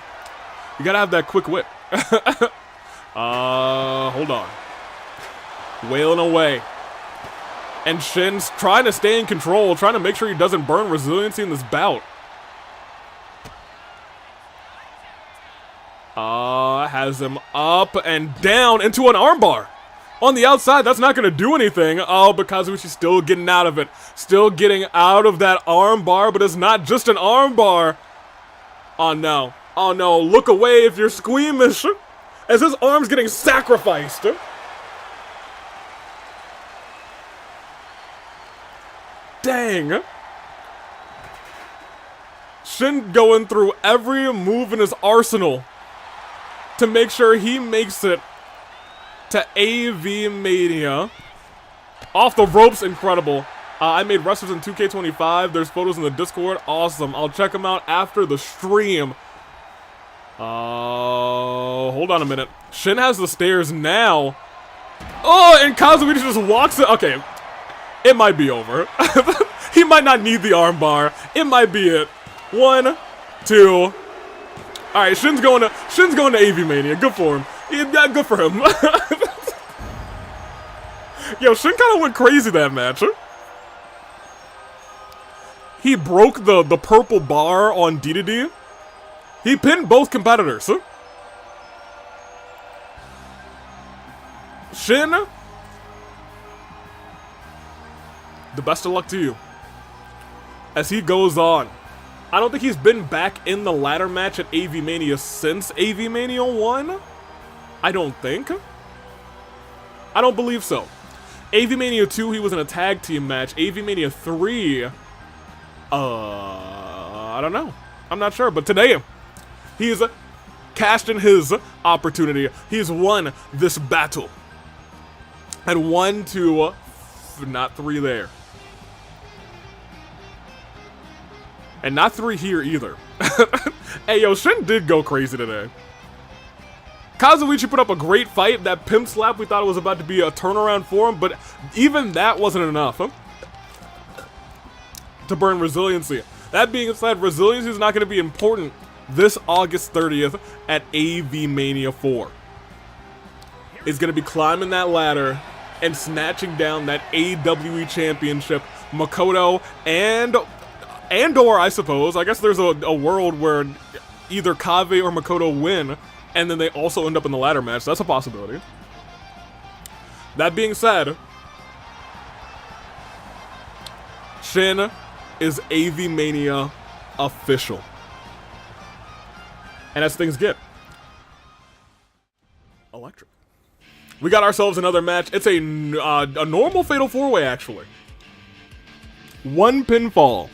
you gotta have that quick wit. Hold on. Wailing away. And Shin's trying to stay in control, trying to make sure he doesn't burn resiliency in this bout. Has him up and down into an armbar. On the outside, that's not going to do anything. Oh, but Kazuichi's still getting out of it. Still getting out of that armbar, but it's not just an armbar. Oh, no. Oh, no. Look away if you're squeamish. As his arm's getting sacrificed. Dang. Shin going through every move in his arsenal to make sure he makes it to Avi-Mania. Off the ropes, incredible. I made wrestlers in 2K25. There's photos in the Discord. Awesome. I'll check them out after the stream. Hold on a minute. Shin has the stairs now. Oh, and Kazuichi just walks it. Okay. It might be over. He might not need the armbar. It might be it. 1, 2. Alright, Shin's going to Avi-Mania. Good for him. Yeah, good for him. Yo, Shin kind of went crazy that match. He broke the purple bar on Dedede. He pinned both competitors. Shin, the best of luck to you as he goes on. I don't think he's been back in the ladder match at Avi-Mania since Avi-Mania 1. I don't think. I don't believe so. Avi-Mania 2, he was in a tag team match. Avi-Mania 3, I don't know. I'm not sure, but today, he's cashed in his opportunity. He's won this battle. And 1, 2, not 3 there. And not 3 here either. Hey, yo, Shin did go crazy today. Kazuichi put up a great fight. That pimp slap, we thought it was about to be a turnaround for him, but even that wasn't enough to burn resiliency. That being said, resiliency is not going to be important this August 30th at Avi-Mania 4. Is going to be climbing that ladder and snatching down that AWE championship. Makoto and/or, I suppose, I guess there's a world where either Kaveh or Makoto win, and then they also end up in the ladder match. That's a possibility. That being said, Shin is Avi-Mania official. And as things get electric. We got ourselves another match. It's a normal Fatal 4-Way, actually. 1 pinfall.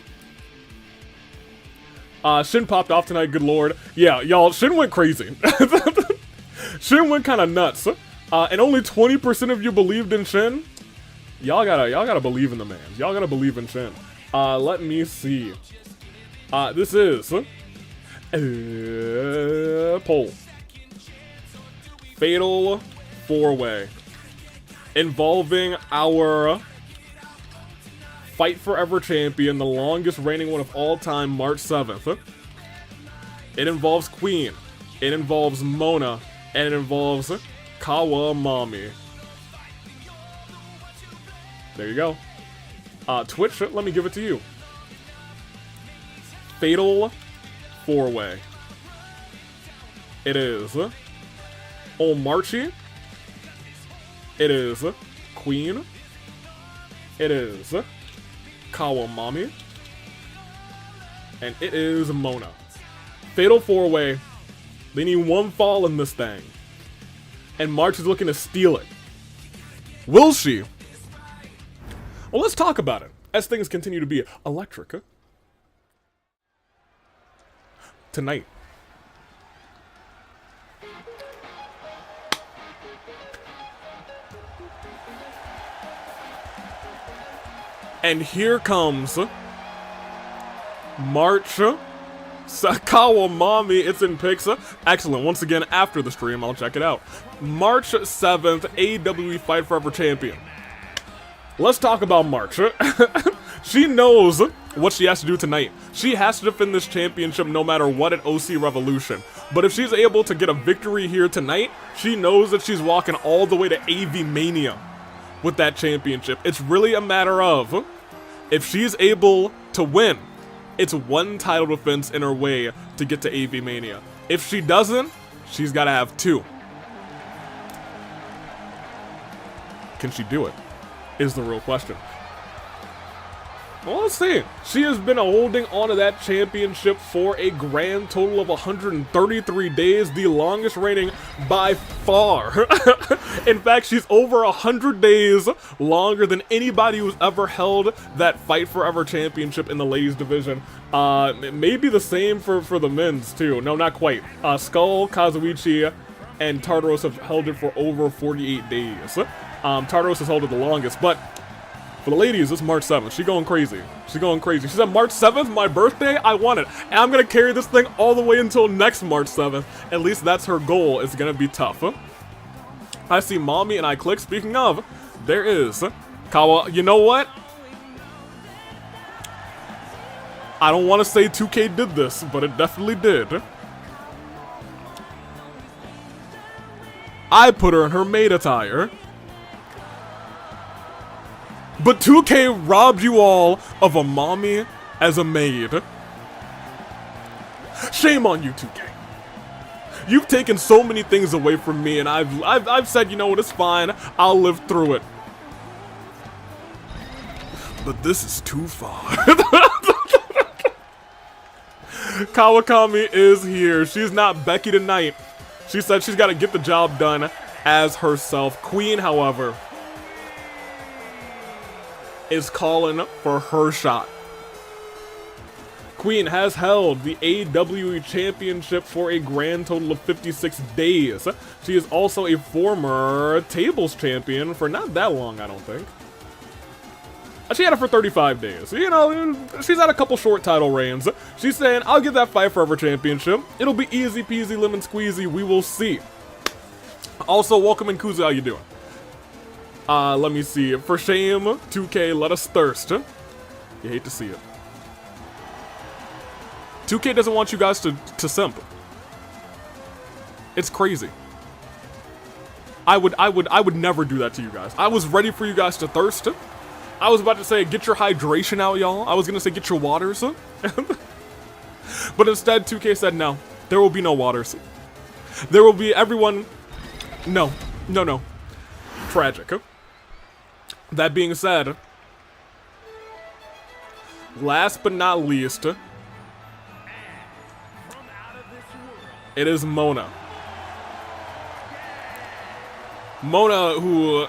Shin popped off tonight, good lord. Yeah, y'all, Shin went crazy. Shin went kind of nuts. And only 20% of you believed in Shin. Y'all gotta believe in the man. Y'all gotta believe in Shin. Let me see. This is poll. Fatal 4-Way involving our Fight Forever champion, the longest reigning one of all time, March 7th. It involves Queen, it involves Mona, and it involves Kawakami. There you go. Twitch, let me give it to you. Fatal 4-Way. It is Omarchi. It is Queen. It is Kawakami. And it is Mona. Fatal 4-Way. They need 1 fall in this thing. And March is looking to steal it. Will she? Well, let's talk about it as things continue to be electric. Tonight. And here comes March Kawakami. It's in pics. Excellent. Once again, after the stream, I'll check it out. March 7th, AWE Fight Forever champion. Let's talk about March. She knows what she has to do tonight. She has to defend this championship no matter what at OC Revolution. But if she's able to get a victory here tonight, she knows that she's walking all the way to Avi-Mania, with that championship. It's really a matter of, if she's able to win, it's one title defense in her way to get to Avi-Mania. If she doesn't, she's got to have 2. Can she do it? Is the real question. Well, let's see. She has been holding on to that championship for a grand total of 133 days, the longest reigning by far. In fact, she's over 100 days longer than anybody who's ever held that Fight Forever championship in the ladies division. Maybe the same for the men's too. No, not quite. Skull, Kazuichi, and Tartaros have held it for over 48 days. Tartaros has held it the longest, but for the ladies, it's March 7th. She's going crazy. She's going crazy. She said, March 7th, my birthday, I want it. And I'm going to carry this thing all the way until next March 7th. At least that's her goal. It's going to be tough. I see Mommy and I click. Speaking of, there is Kawa. You know what? I don't want to say 2K did this, but it definitely did. I put her in her maid attire. But 2K robbed you all of a mommy as a maid. Shame on you, 2K. You've taken so many things away from me, and I've said, you know what, it's fine. I'll live through it. But this is too far. Kawakami is here. She's not Becky tonight. She said she's got to get the job done as herself. Queen, however, is calling for her shot. Queen has held the AWE Championship for a grand total of 56 days. She is also a former tables champion for not that long, I don't think. She had it for 35 days. You know, she's had a couple short title reigns. She's saying, I'll get that Fight Forever Championship. It'll be easy peasy lemon squeezy. We will see. Also, welcome in Kuzu. How you doing? Let me see. For shame, 2K, let us thirst. You hate to see it. 2K doesn't want you guys to simp. It's crazy. I would never do that to you guys. I was ready for you guys to thirst. I was about to say, get your hydration out, y'all. I was gonna say, get your waters. But instead, 2K said, no, there will be no waters. There will be everyone. No. Tragic. That being said, last but not least, it is Mona. Mona, who,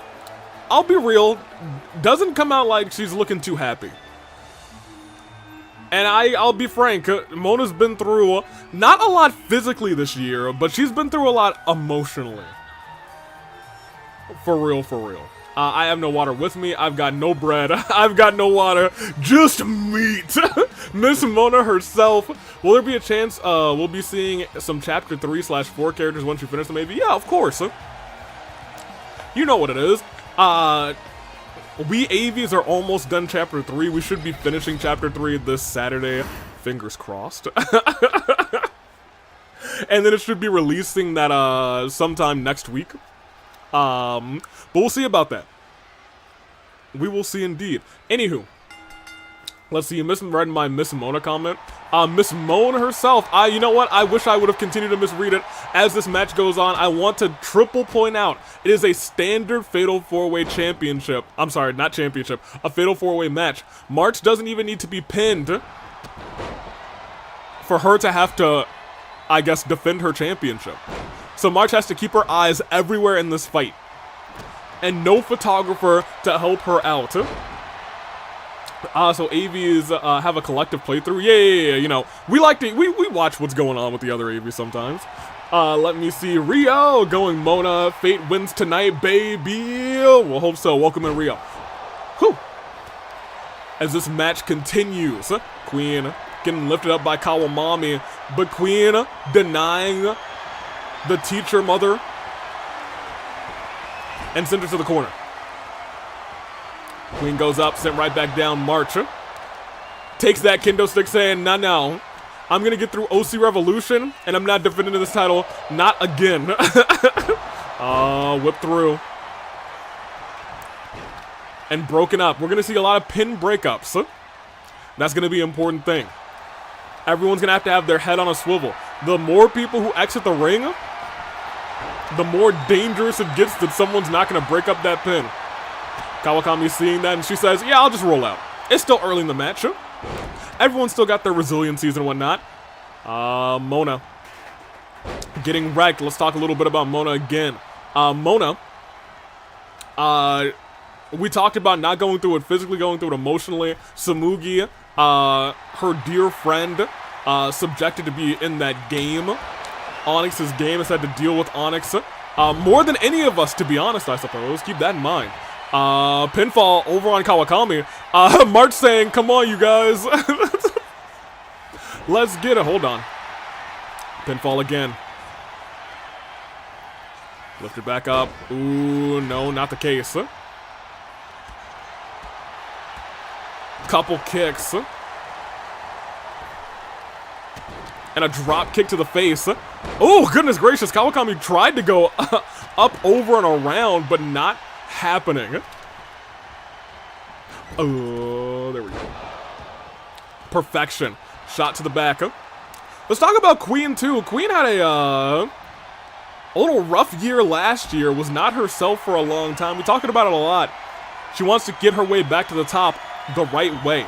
I'll be real, doesn't come out like she's looking too happy. And I'll be frank, Mona's been through not a lot physically this year, but she's been through a lot emotionally. For real, for real. I have no water with me. I've got no bread. I've got no water. Just meat. Miss Mona herself. Will there be a chance we'll be seeing some Chapter 3/4 characters once you finish them, maybe? Yeah, of course. You know what it is. We AVs are almost done Chapter 3. We should be finishing Chapter 3 this Saturday. Fingers crossed. And then it should be releasing that sometime next week. But we'll see about that. We will see indeed. Anywho, let's see. You misread my Miss Mona comment. Miss Mona herself. You know what? I wish I would have continued to misread it as this match goes on. I want to triple point out it is a standard Fatal 4-Way championship. I'm sorry, not championship. A Fatal 4-Way match. March doesn't even need to be pinned for her to have to, I guess, defend her championship. So March has to keep her eyes everywhere in this fight. And no photographer to help her out. So AVs have a collective playthrough. Yeah, you know, we like to, we watch what's going on with the other AVs sometimes. Let me see, Rio going Mona. Fate wins tonight, baby. We'll hope so. Welcome in, Rio. Whew. As this match continues, Queen getting lifted up by Kawamami, but Queen denying the teacher mother and sent her to the corner. Queen goes up, sent right back down. March takes that kendo stick saying, no, I'm gonna get through OC Revolution and I'm not defending this title, not again. Whip through. and broken up. We're going to see a lot of pin breakups. That's going to be an important thing. Everyone's going to have their head on a swivel. The more people who exit the ring, the more dangerous it gets that someone's not going to break up that pin. Kawakami seeing that, and she says, yeah, I'll just roll out. It's still early in the match. Everyone's still got their resiliencies and whatnot. Mona getting wrecked. Let's talk a little bit about Mona again. Mona, we talked about not going through it physically, going through it emotionally. Samugi, her dear friend, subjected to be in that game. Onyx's game has had to deal with Onyx more than any of us, to be honest, I suppose. Keep that in mind. Pinfall over on Kawakami. March saying, come on, you guys. Let's get it. Hold on. Pinfall again. Lift it back up. Ooh, no, not the case. Couple kicks. And a drop kick to the face. Oh, goodness gracious. Kawakami tried to go up, over, and around, but not happening. Oh, there we go. Perfection. Shot to the back. Let's talk about Queen, too. Queen had a little rough year last year. Was not herself for a long time. We're talking about it a lot. She wants to get her way back to the top the right way.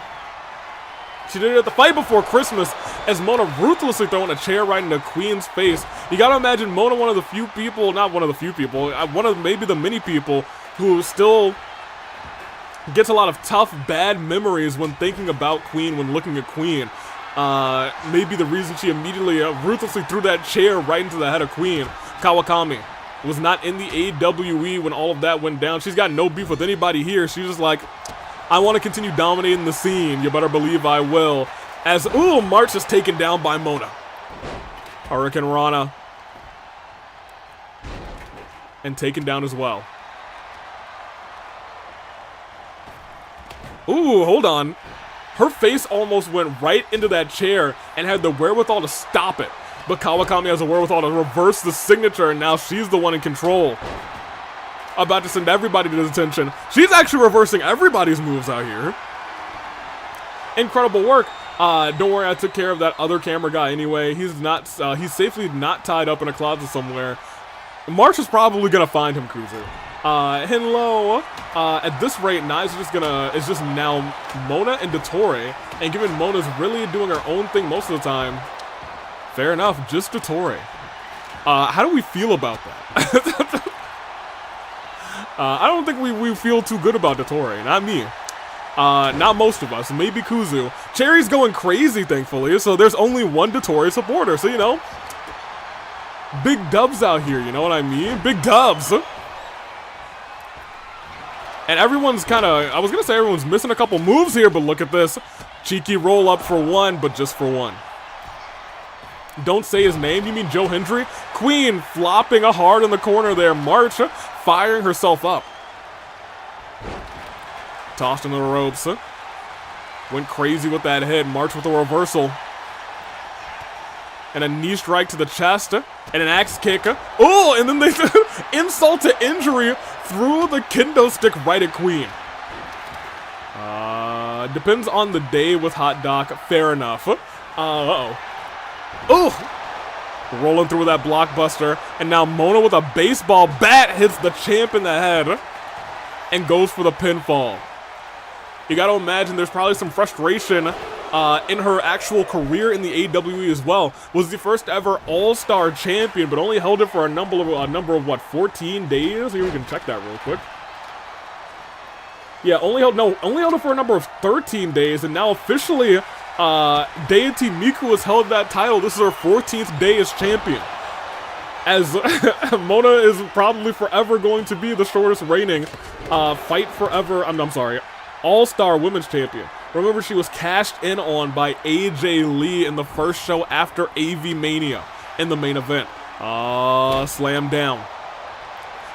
She did it at the fight before Christmas as Mona ruthlessly throwing a chair right into Queen's face. You gotta imagine Mona, one of the few people, not one of the few people, one of maybe the many people who still gets a lot of tough, bad memories when thinking about Queen, when looking at Queen. Maybe the reason she immediately ruthlessly threw that chair right into the head of Queen. Kawakami was not in the AWE when all of that went down. She's got no beef with anybody here. She's just like, I want to continue dominating the scene. You better believe I will. As, ooh, March is taken down by Mona. Hurricane Rana. And taken down as well. Ooh, hold on. Her face almost went right into that chair and had the wherewithal to stop it. But Kawakami has the wherewithal to reverse the signature, and now she's the one in control. About to send everybody to his attention. She's actually reversing everybody's moves out here. Incredible work. Don't worry, I took care of that other camera guy anyway. He's he's safely not tied up in a closet somewhere. March is probably gonna find him, Cruiser. Hinlo, at this rate, Nai's is just now Mona and Dottore, and given Mona's really doing her own thing most of the time, fair enough, just Dottore. How do we feel about that? I don't think we feel too good about Dottore, not me. Not most of us, maybe Kuzu. Cherry's going crazy, thankfully, so there's only one Dottore supporter, so you know, big dubs out here, you know what I mean? Big dubs! And everyone's kind of, I was going to say everyone's missing a couple moves here, but look at this. Cheeky roll up for one, but just for one. Don't say his name, you mean Joe Hendry? Queen flopping a hard in the corner there. March firing herself up. Tossed into the ropes. Went crazy with that head. March with a reversal. And a knee strike to the chest. And an axe kick. Oh, and then they insult to injury threw the kendo stick right at Queen. Depends on the day with Hot Doc. Fair enough. Uh-oh. Oh! Rolling through that blockbuster. And now Mona with a baseball bat hits the champ in the head. And goes for the pinfall. You gotta imagine there's probably some frustration in her actual career in the AWE as well. Was the first ever All-Star champion, but only held it for a number of what, 14 days? Here, we can check that real quick. Yeah, only held it for a number of 13 days, and now officially, Deity Miku has held that title. This is her 14th day as champion. As Mona is probably forever going to be the shortest reigning Fight Forever, I'm sorry, All-Star Women's Champion. Remember, she was cashed in on by AJ Lee in the first show after Avi-Mania in the main event. Slam down.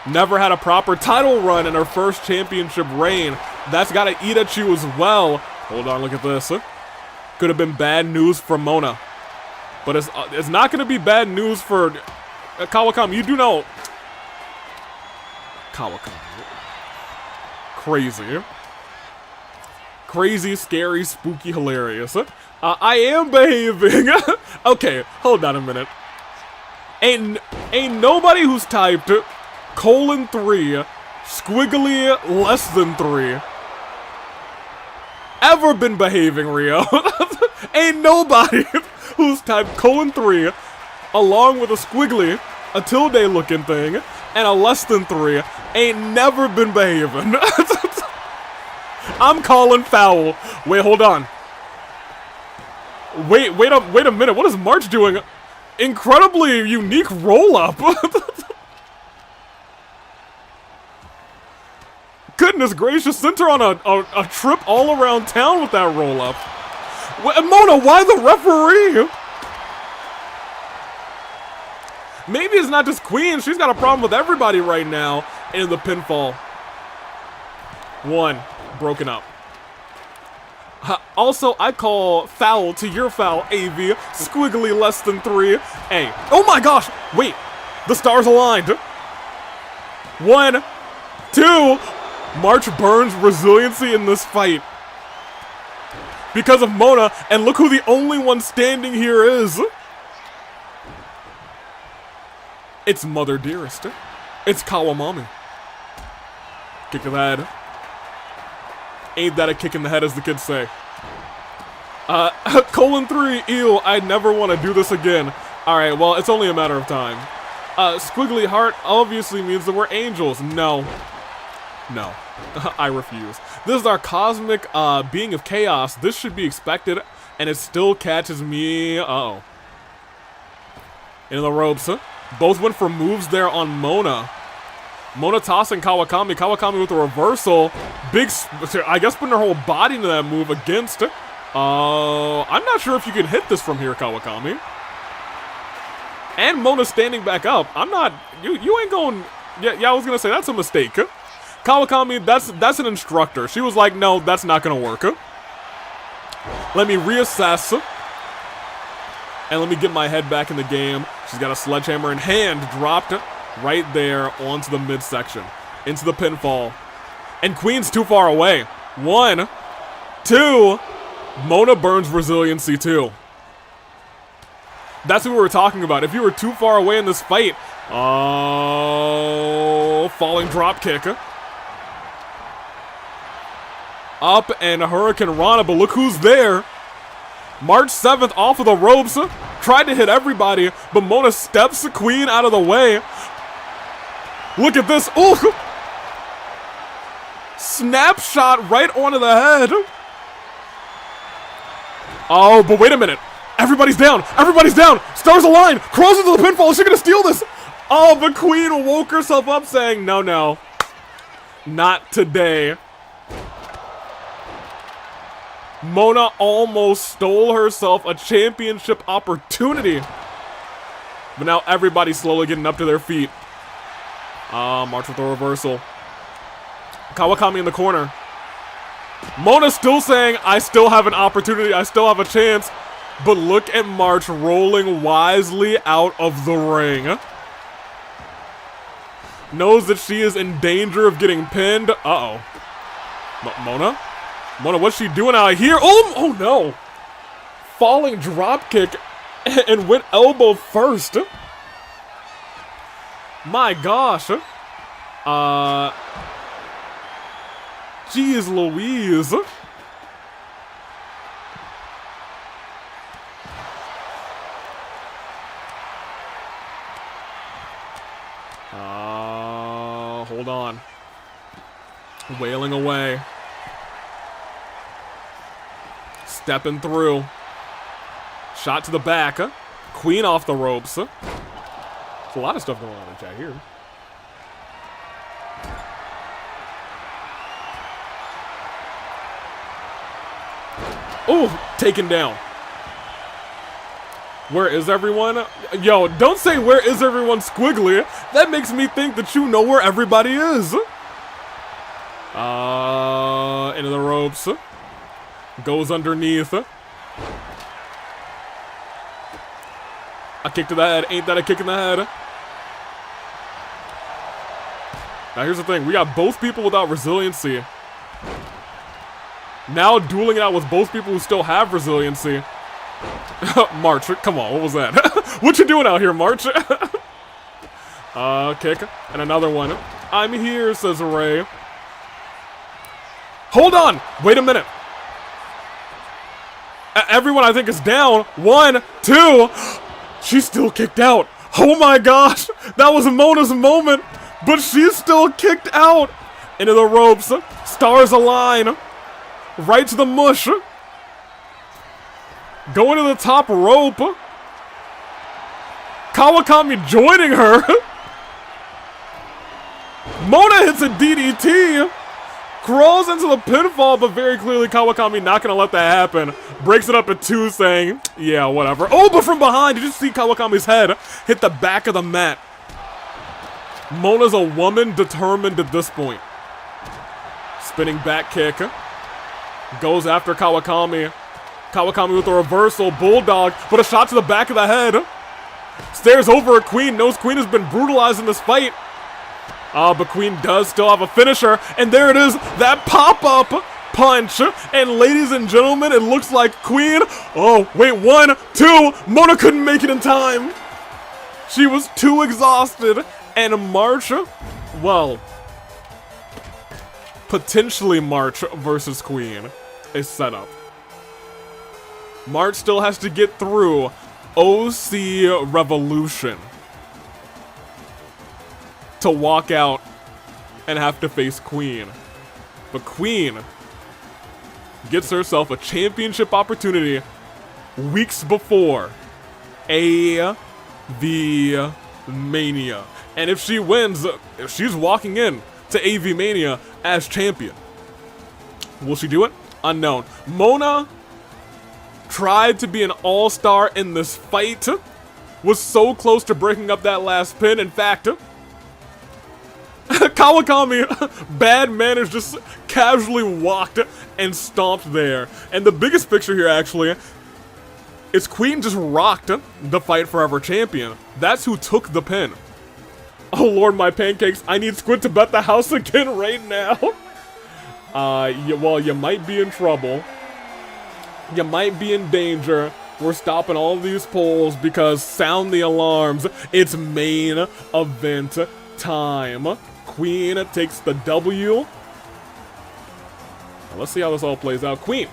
Never had a proper title run in her first championship reign. That's got to eat at you as well. Hold on, look at this. Could have been bad news for Mona. But it's not going to be bad news for Kawakami. You do know. Kawakami. crazy. Crazy, scary, spooky, hilarious. I am behaving. Okay, hold on a minute. Ain't nobody who's typed :3, squiggly less than 3 ever been behaving, Rio. Ain't nobody who's typed :3 along with a squiggly, a tilde looking thing, and a less than 3 ain't never been behaving. I'm calling foul. Wait, hold on. Wait a minute. What is March doing? Incredibly unique roll-up. Goodness gracious, sent her on a trip all around town with that roll-up. Mona, why the referee? Maybe it's not just Queen. She's got a problem with everybody right now in the pinfall. 1. Broken up. Also, I call foul to your foul, AV. Squiggly less than 3. Hey. Oh my gosh! Wait. The stars aligned. 1, 2. March burns resiliency in this fight. Because of Mona, and look who the only one standing here is. It's Mother Dearest. It's Kawamami. Kick to the head. Ain't that a kick in the head, as the kids say. :3, ew, I never want to do this again. Alright, well, it's only a matter of time. Squiggly heart obviously means that we're angels. No. No. I refuse. This is our cosmic being of chaos. This should be expected, and it still catches me. Uh-oh. Into the ropes. Both went for moves there on Mona. Mona tossing Kawakami. Kawakami with a reversal. Big, I guess putting her whole body into that move against. I'm not sure if you can hit this from here, Kawakami. And Mona standing back up. I'm not, you ain't going, yeah, I was gonna say, that's a mistake. Kawakami, that's an instructor. She was like, no, that's not gonna work. Let me reassess. And let me get my head back in the game. She's got a sledgehammer in hand, dropped right there onto the midsection. Into the pinfall. And Queen's too far away. 1, 2. Mona burns resiliency too. That's what we were talking about. If you were too far away in this fight. Oh, falling drop kick. Up and Hurricane Rana, but look who's there. March 7th off of the ropes. Tried to hit everybody, but Mona steps the Queen out of the way. Look at this. Ooh. Snapshot right onto the head. Oh, but wait a minute. Everybody's down. Everybody's down. Stars align. Crawls into the pinfall. Is she going to steal this? Oh, the Queen woke herself up saying, no, no. Not today. Mona almost stole herself a championship opportunity. But now everybody's slowly getting up to their feet. March with a reversal. Kawakami in the corner. Mona still saying, I still have an opportunity. I still have a chance. But look at March rolling wisely out of the ring. Knows that she is in danger of getting pinned. Uh-oh. Mona? Mona, what's she doing out here? Oh no! Falling drop kick and went elbow first. My gosh. Jeez Louise. Hold on. Wailing away. Stepping through. Shot to the back. Queen off the ropes. There's a lot of stuff going on in chat here. Ooh, taken down. Where is everyone? Yo, don't say where is everyone squiggly. That makes me think that you know where everybody is. Into the ropes. Goes underneath. A kick to the head. Ain't that a kick in the head? Now here's the thing, we got both people without resiliency. Now dueling it out with both people who still have resiliency. March, come on, what was that? What you doing out here, March? Kick, and another one. I'm here, says Ray. Hold on, wait a minute. Everyone I think is down. 1, 2. She's still kicked out. Oh my gosh, that was Mona's moment, but she's still kicked out. Into the ropes, stars align. Right to the mush. Going to the top rope. Kawakami joining her. Mona hits a DDT. Crawls into the pinfall, but very clearly Kawakami not gonna let that happen. Breaks it up at 2, saying, yeah, whatever. Oh, but from behind, did you see Kawakami's head hit the back of the mat? Mona's a woman determined at this point. Spinning back kick. Goes after Kawakami. Kawakami with a reversal, bulldog, but a shot to the back of the head. Stares over at Queen, knows Queen has been brutalized in this fight. But Queen does still have a finisher, and there it is, that pop-up punch. And ladies and gentlemen, it looks like Queen, oh, wait, 1, 2, Mona couldn't make it in time. She was too exhausted, and March, well, potentially March versus Queen is set up. March still has to get through OC Revolution to walk out and have to face Queen. But Queen gets herself a championship opportunity weeks before Avi-Mania. And if she wins, she's walking in to Avi-Mania as champion. Will she do it? Unknown. Mona tried to be an all-star in this fight. Was so close to breaking up that last pin. In fact, Kawakami, bad manners, just casually walked and stomped there. And the biggest picture here, actually, is Queen just rocked the Fight Forever champion. That's who took the pin. Oh lord, my pancakes, I need Squid to bet the house again right now. Well, you might be in trouble. You might be in danger. We're stopping all of these polls because sound the alarms. It's main event time. Queen takes the W. Now, let's see how this all plays out. Queen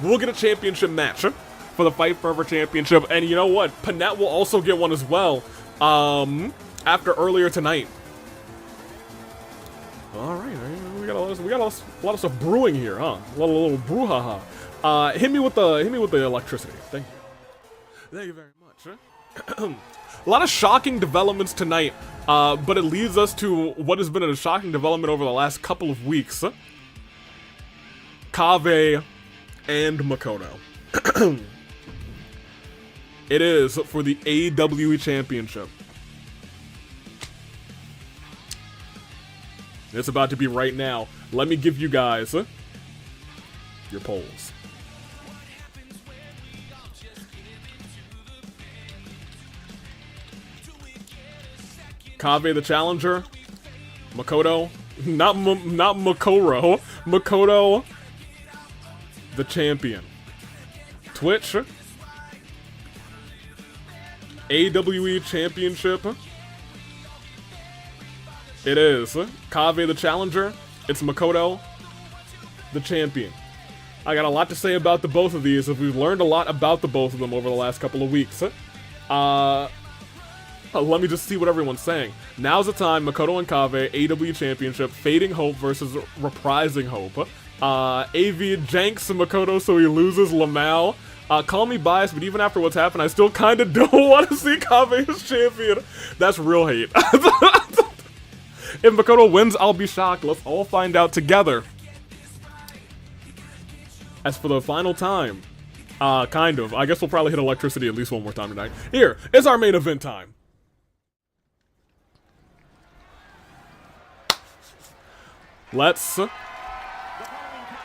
will get a championship match for the Fight Forever Championship. And you know what? Panette will also get one as well after earlier tonight. All right, we got a lot of stuff brewing here, huh? A little brouhaha. Hit me with the electricity. Thank you very much. A lot of shocking developments tonight, but it leads us to what has been a shocking development over the last couple of weeks. Kaveh and Makoto. It is for the AWE Championship. It's about to be right now. Let me give you guys your polls. Kaveh the challenger, Makoto, not Makoro, Makoto the champion. Twitch, AWE Championship. It is Kaveh the challenger, it's Makoto the champion. I got a lot to say about the both of these, as we've learned a lot about the both of them over the last couple of weeks. Let me just see what everyone's saying. Now's the time. Makoto and Kaveh, AW Championship, Fading Hope versus Reprising Hope. AV janks Makoto so he loses Lamau. Call me biased, but even after what's happened, I still kind of don't want to see Kaveh as champion. That's real hate. If Makoto wins, I'll be shocked. Let's all find out together. As for the final time, kind of. I guess we'll probably hit electricity at least one more time tonight. Here is our main event time. Let's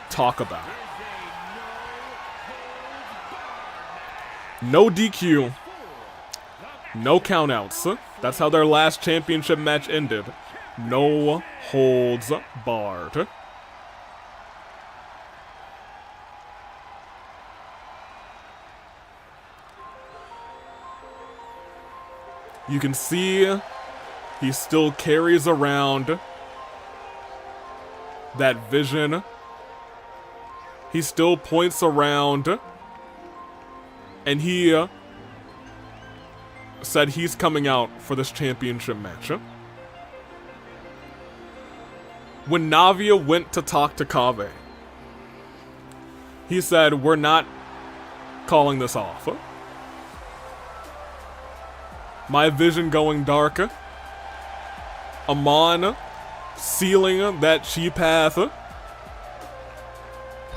talk about it. No DQ, no countouts. That's how their last championship match ended. No holds barred. You can see he still carries around that vision. He still points around. And he said he's coming out for this championship match. When Navia went to talk to Kaveh, he said, we're not calling this off. My vision going dark. Amon sealing that chi path.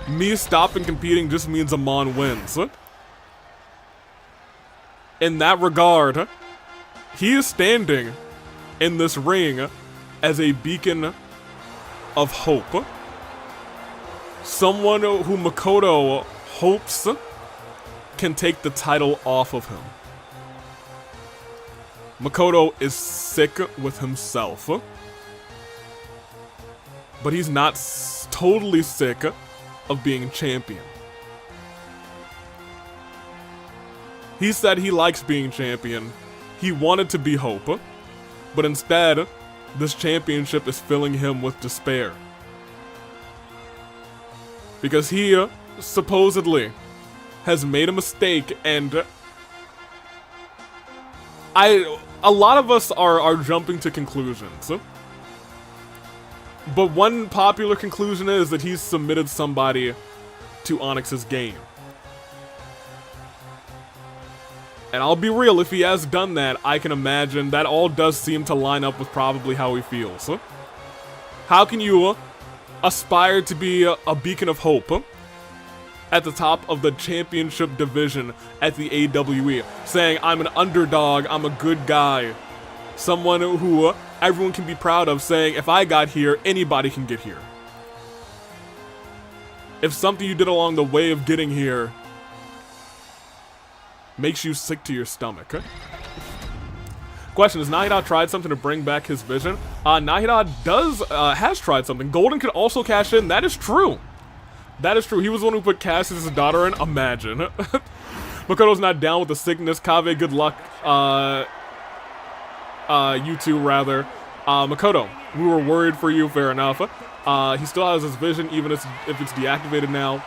Me stopping competing just means Amon wins. In that regard, he is standing in this ring as a beacon of hope. Someone who Makoto hopes can take the title off of him. Makoto is sick with himself, but he's not totally sick of being champion. He said he likes being champion. He wanted to be Hope, but instead, this championship is filling him with despair. Because he supposedly has made a mistake, and a lot of us are jumping to conclusions. But one popular conclusion is that he's submitted somebody to Onyx's game. And I'll be real, if he has done that, I can imagine that all does seem to line up with probably how he feels. How can you aspire to be a beacon of hope at the top of the championship division at the AWE, saying, I'm an underdog, I'm a good guy, someone who everyone can be proud of, saying, if I got here, anybody can get here. If something you did along the way of getting here makes you sick to your stomach. Question, has Nahida tried something to bring back his vision? Nahida has tried something. Golden could also cash in. That is true. That is true. He was the one who put Cassius' daughter in. Imagine. Makoto's not down with the sickness. Kaveh, good luck. You two, rather. Makoto, we were worried for you. Fair enough. He still has his vision, even if it's deactivated now.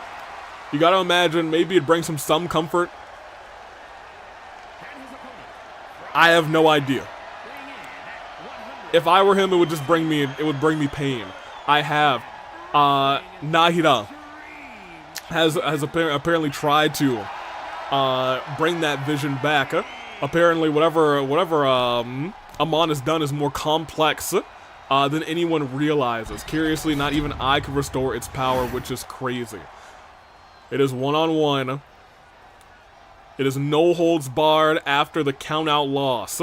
You gotta imagine, maybe it brings him some comfort. I have no idea. If I were him, it would just bring me pain. I have Nahida has apparently tried to bring that vision back. Apparently, whatever Amon has done is more complex than anyone realizes. Curiously, not even I can restore its power, which is crazy. It is one-on-one. It is no holds barred after the count-out loss.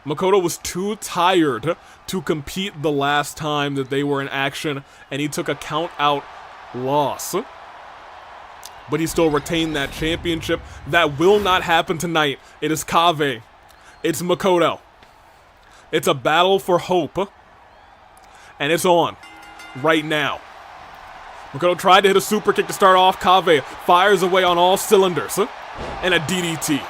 Makoto was too tired to compete the last time that they were in action, and he took a count-out loss. But he still retained that championship. That will not happen tonight. It is Kaveh. It's Makoto. It's a battle for hope. And it's on. Right now. Makoto tried to hit a super kick to start off. Kaveh fires away on all cylinders. And a DDT.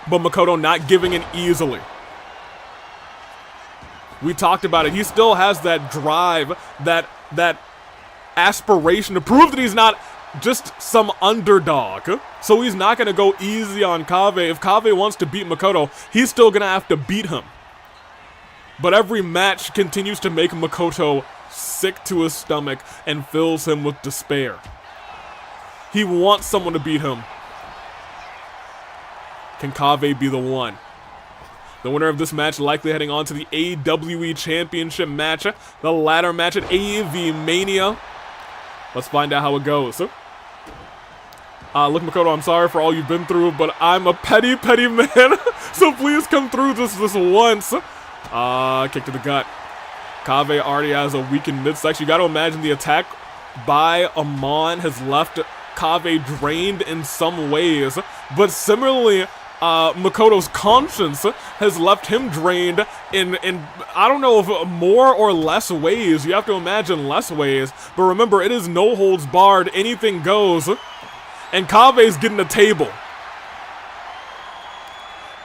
But Makoto not giving in easily. We talked about it. He still has that drive, that aspiration to prove that he's not just some underdog. So he's not going to go easy on Kaveh. If Kaveh wants to beat Makoto, he's still going to have to beat him. But every match continues to make Makoto sick to his stomach and fills him with despair. He wants someone to beat him. Can Kaveh be the one? The winner of this match likely heading on to the AWE Championship match. The ladder match at Avi-Mania. Let's find out how it goes. Look, Makoto, I'm sorry for all you've been through, but I'm a petty, petty man. So please come through this once. Kick to the gut. Kaveh already has a weakened midsection. You got to imagine the attack by Amon has left Kaveh drained in some ways, but similarly, Makoto's conscience has left him drained in I don't know if more or less ways. You have to imagine less ways. But remember, it is no holds barred. Anything goes. And Kave's getting a table.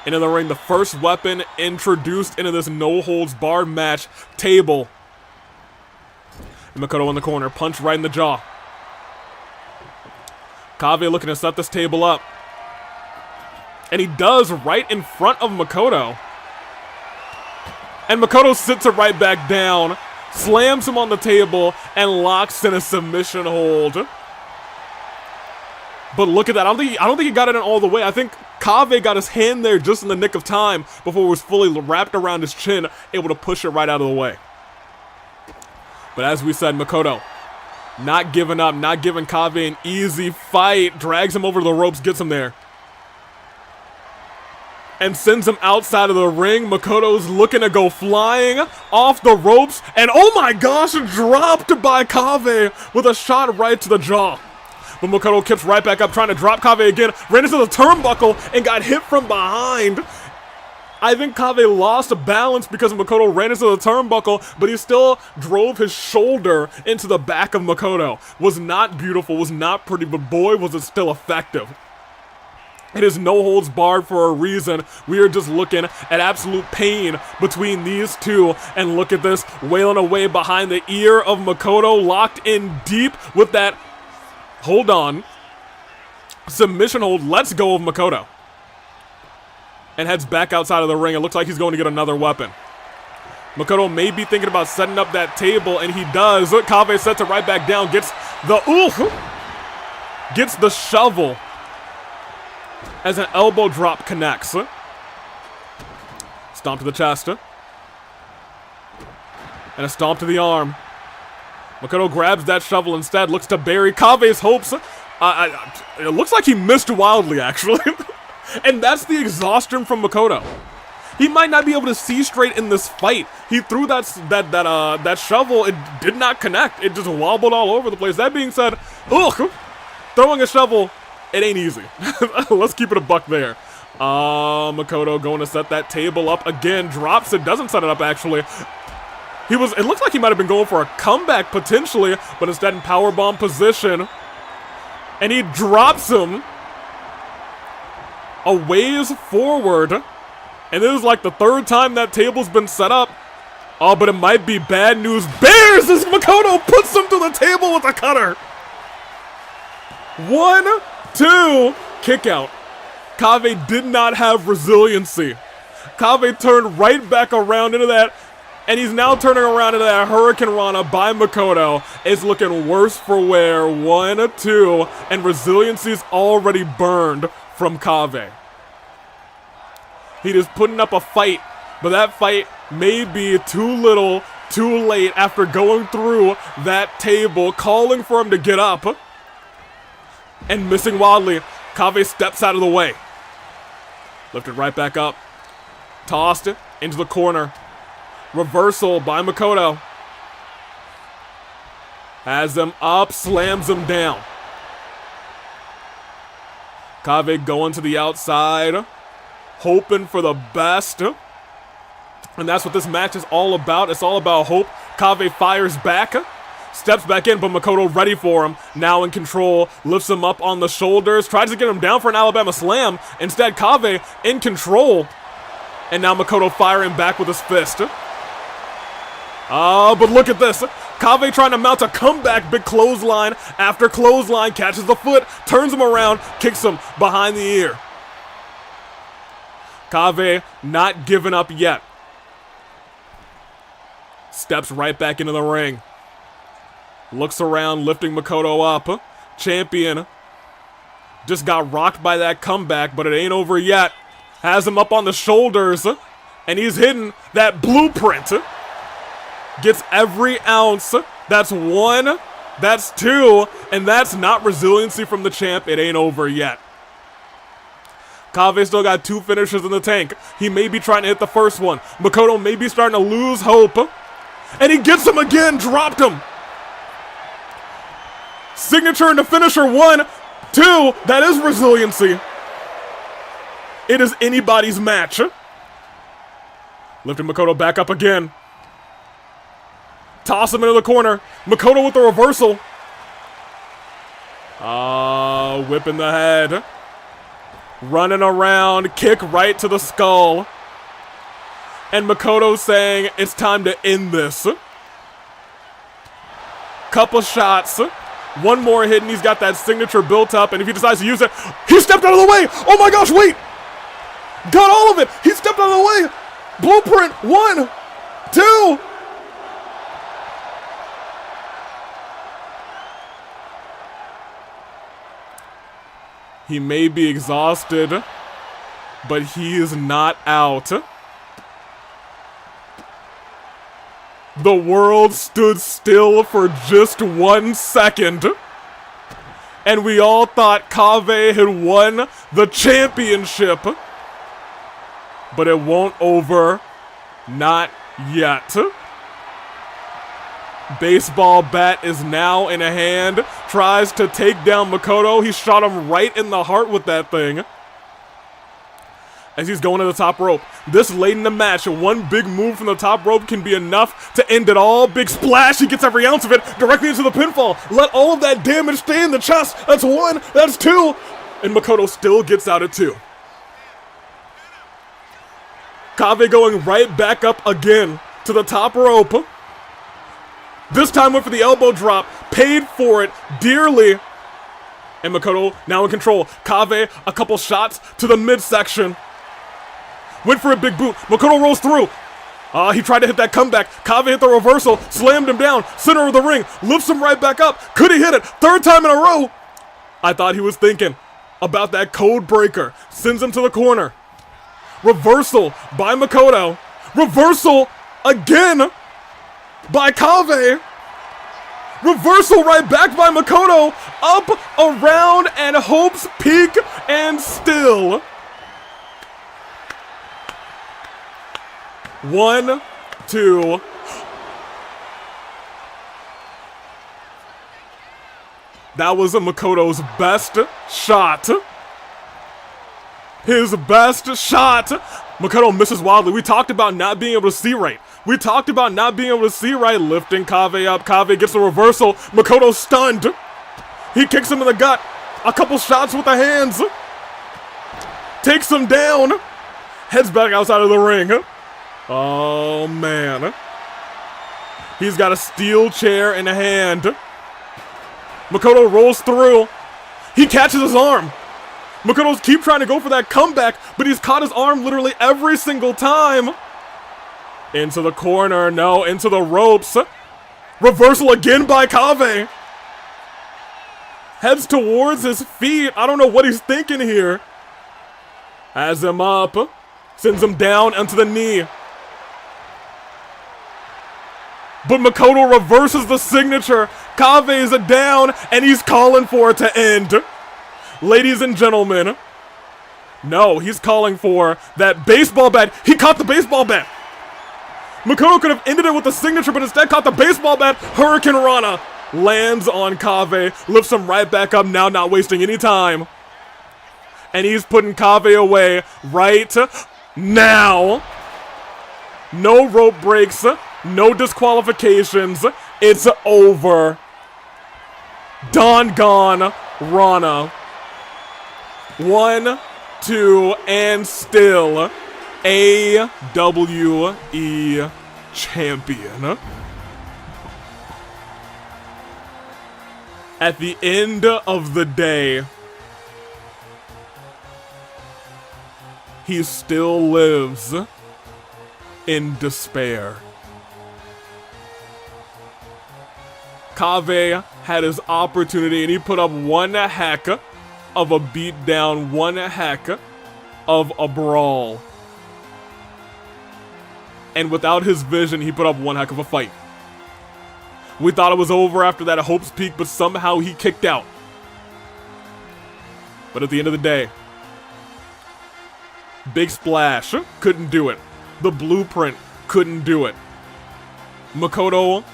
Into the ring, the first weapon introduced into this no holds barred match. Table. And Makoto in the corner. Punch right in the jaw. Kaveh looking to set this table up. And he does right in front of Makoto. And Makoto sits it right back down, slams him on the table, and locks in a submission hold. But look at that. I don't think he got it in all the way. I think Kaveh got his hand there just in the nick of time before it was fully wrapped around his chin, able to push it right out of the way. But as we said, Makoto not giving up, not giving Kaveh an easy fight, drags him over the ropes, gets him there. And sends him outside of the ring. Makoto's looking to go flying off the ropes. And oh my gosh, dropped by Kaveh with a shot right to the jaw. But Makoto keeps right back up, trying to drop Kaveh again. Ran into the turnbuckle and got hit from behind. I think Kaveh lost balance because Makoto ran into the turnbuckle, but he still drove his shoulder into the back of Makoto. Was not beautiful, was not pretty, but boy, was it still effective. It is no holds barred for a reason. We are just looking at absolute pain between these two. And look at this, wailing away behind the ear of Makoto, locked in deep with that, hold on, submission hold, lets go of Makoto. And heads back outside of the ring. It looks like he's going to get another weapon. Makoto may be thinking about setting up that table, and he does. Look, Kaveh sets it right back down, gets the, gets the shovel as an elbow drop connects. Stomp to the chest. And a stomp to the arm. Makoto grabs that shovel instead, looks to bury Kaveh's hopes. It looks like he missed wildly, actually. And that's the exhaustion from Makoto. He might not be able to see straight in this fight. He threw that shovel, it did not connect. It just wobbled all over the place. That being said, throwing a shovel, it ain't easy. Let's keep it a buck there. Makoto going to set that table up again. Drops it, doesn't set it up actually. It looks like he might have been going for a comeback potentially, but instead in powerbomb position. And he drops him a ways forward. And this is like the third time that table's been set up. Oh, but it might be bad news bears as Makoto puts him to the table with a cutter. 1, 2, kick out. Kaveh did not have resiliency. Kaveh turned right back around into that, and he's now turning around into that Hurricane Rana by Makoto. It's looking worse for wear. 1, 2, and resiliency's already burned from Kaveh. He is putting up a fight, but that fight may be too little, too late after going through that table, calling for him to get up. And missing wildly, Kaveh steps out of the way. Lifted right back up. Tossed it into the corner. Reversal by Makoto. Has him up, slams him down. Kaveh going to the outside, hoping for the best. And that's what this match is all about. It's all about hope. Kaveh fires back. Steps back in, but Makoto ready for him. Now in control. Lifts him up on the shoulders. Tries to get him down for an Alabama slam. Instead, Kaveh in control. And now Makoto firing back with his fist. But look at this. Kaveh trying to mount a comeback. Big clothesline after clothesline. Catches the foot. Turns him around. Kicks him behind the ear. Kaveh not giving up yet. Steps right back into the ring. Looks around, lifting Makoto up. Champion. Just got rocked by that comeback, but it ain't over yet. Has him up on the shoulders. And he's hitting that blueprint. Gets every ounce. That's 1. That's 2. And that's not resiliency from the champ. It ain't over yet. Kaveh still got 2 finishes in the tank. He may be trying to hit the first one. Makoto may be starting to lose hope. And he gets him again. Dropped him. Signature into finisher. 1, 2. That is resiliency. It is anybody's match. Lifting Makoto back up again. Toss him into the corner. Makoto with the reversal. Whipping the head. Running around. Kick right to the skull. And Makoto saying it's time to end this. Couple shots. One more hit and he's got that signature built up. And if he decides to use it, he stepped out of the way. Oh my gosh, wait. Got all of it. He stepped out of the way. Blueprint. 1, 2. He may be exhausted, but he is not out. The world stood still for just 1 second. And we all thought Kaveh had won the championship. But it won't over. Not yet. Baseball bat is now in a hand. Tries to take down Makoto. He shot him right in the heart with that thing. As he's going to the top rope. This late in the match, one big move from the top rope can be enough to end it all. Big splash. He gets every ounce of it directly into the pinfall. Let all of that damage stay in the chest. That's 1. That's 2. And Makoto still gets out at 2. Kaveh going right back up again to the top rope. This time went for the elbow drop. Paid for it dearly. And Makoto now in control. Kaveh, a couple shots to the midsection. Went for a big boot. Makoto rolls through. He tried to hit that comeback. Kaveh hit the reversal. Slammed him down. Center of the ring. Lifts him right back up. Could he hit it? 3rd time in a row. I thought he was thinking about that code breaker. Sends him to the corner. Reversal by Makoto. Reversal again by Kaveh. Reversal right back by Makoto. Up, around, and hopes peak and still. 1, 2. That was Makoto's best shot. His best shot. Makoto misses wildly. We talked about not being able to see right. Lifting Kaveh up. Kaveh gets a reversal. Makoto stunned. He kicks him in the gut. A couple shots with the hands. Takes him down. Heads back outside of the ring. Oh, man. He's got a steel chair in hand. Makoto rolls through. He catches his arm. Makoto's keep trying to go for that comeback, but he's caught his arm literally every single time. Into the corner. No, into the ropes. Reversal again by Kaveh. Heads towards his feet. I don't know what he's thinking here. Has him up. Sends him down onto the knee. But Makoto reverses the signature. Kaveh is down, and he's calling for it to end. Ladies and gentlemen. No, he's calling for that baseball bat. He caught the baseball bat. Makoto could have ended it with the signature, but instead caught the baseball bat. Hurricane Rana lands on Kaveh. Lifts him right back up now, not wasting any time. And he's putting Kaveh away right now. No rope breaks. No disqualifications. It's over. Danganronpa. 1, 2, and still AWE champion. At the end of the day, he still lives in despair. Kaveh had his opportunity and he put up one heck of a beatdown, one heck of a brawl. And without his vision, he put up one heck of a fight. We thought it was over after that Hope's Peak, but somehow he kicked out. But at the end of the day, Big Splash couldn't do it. The Blueprint couldn't do it. Makoto,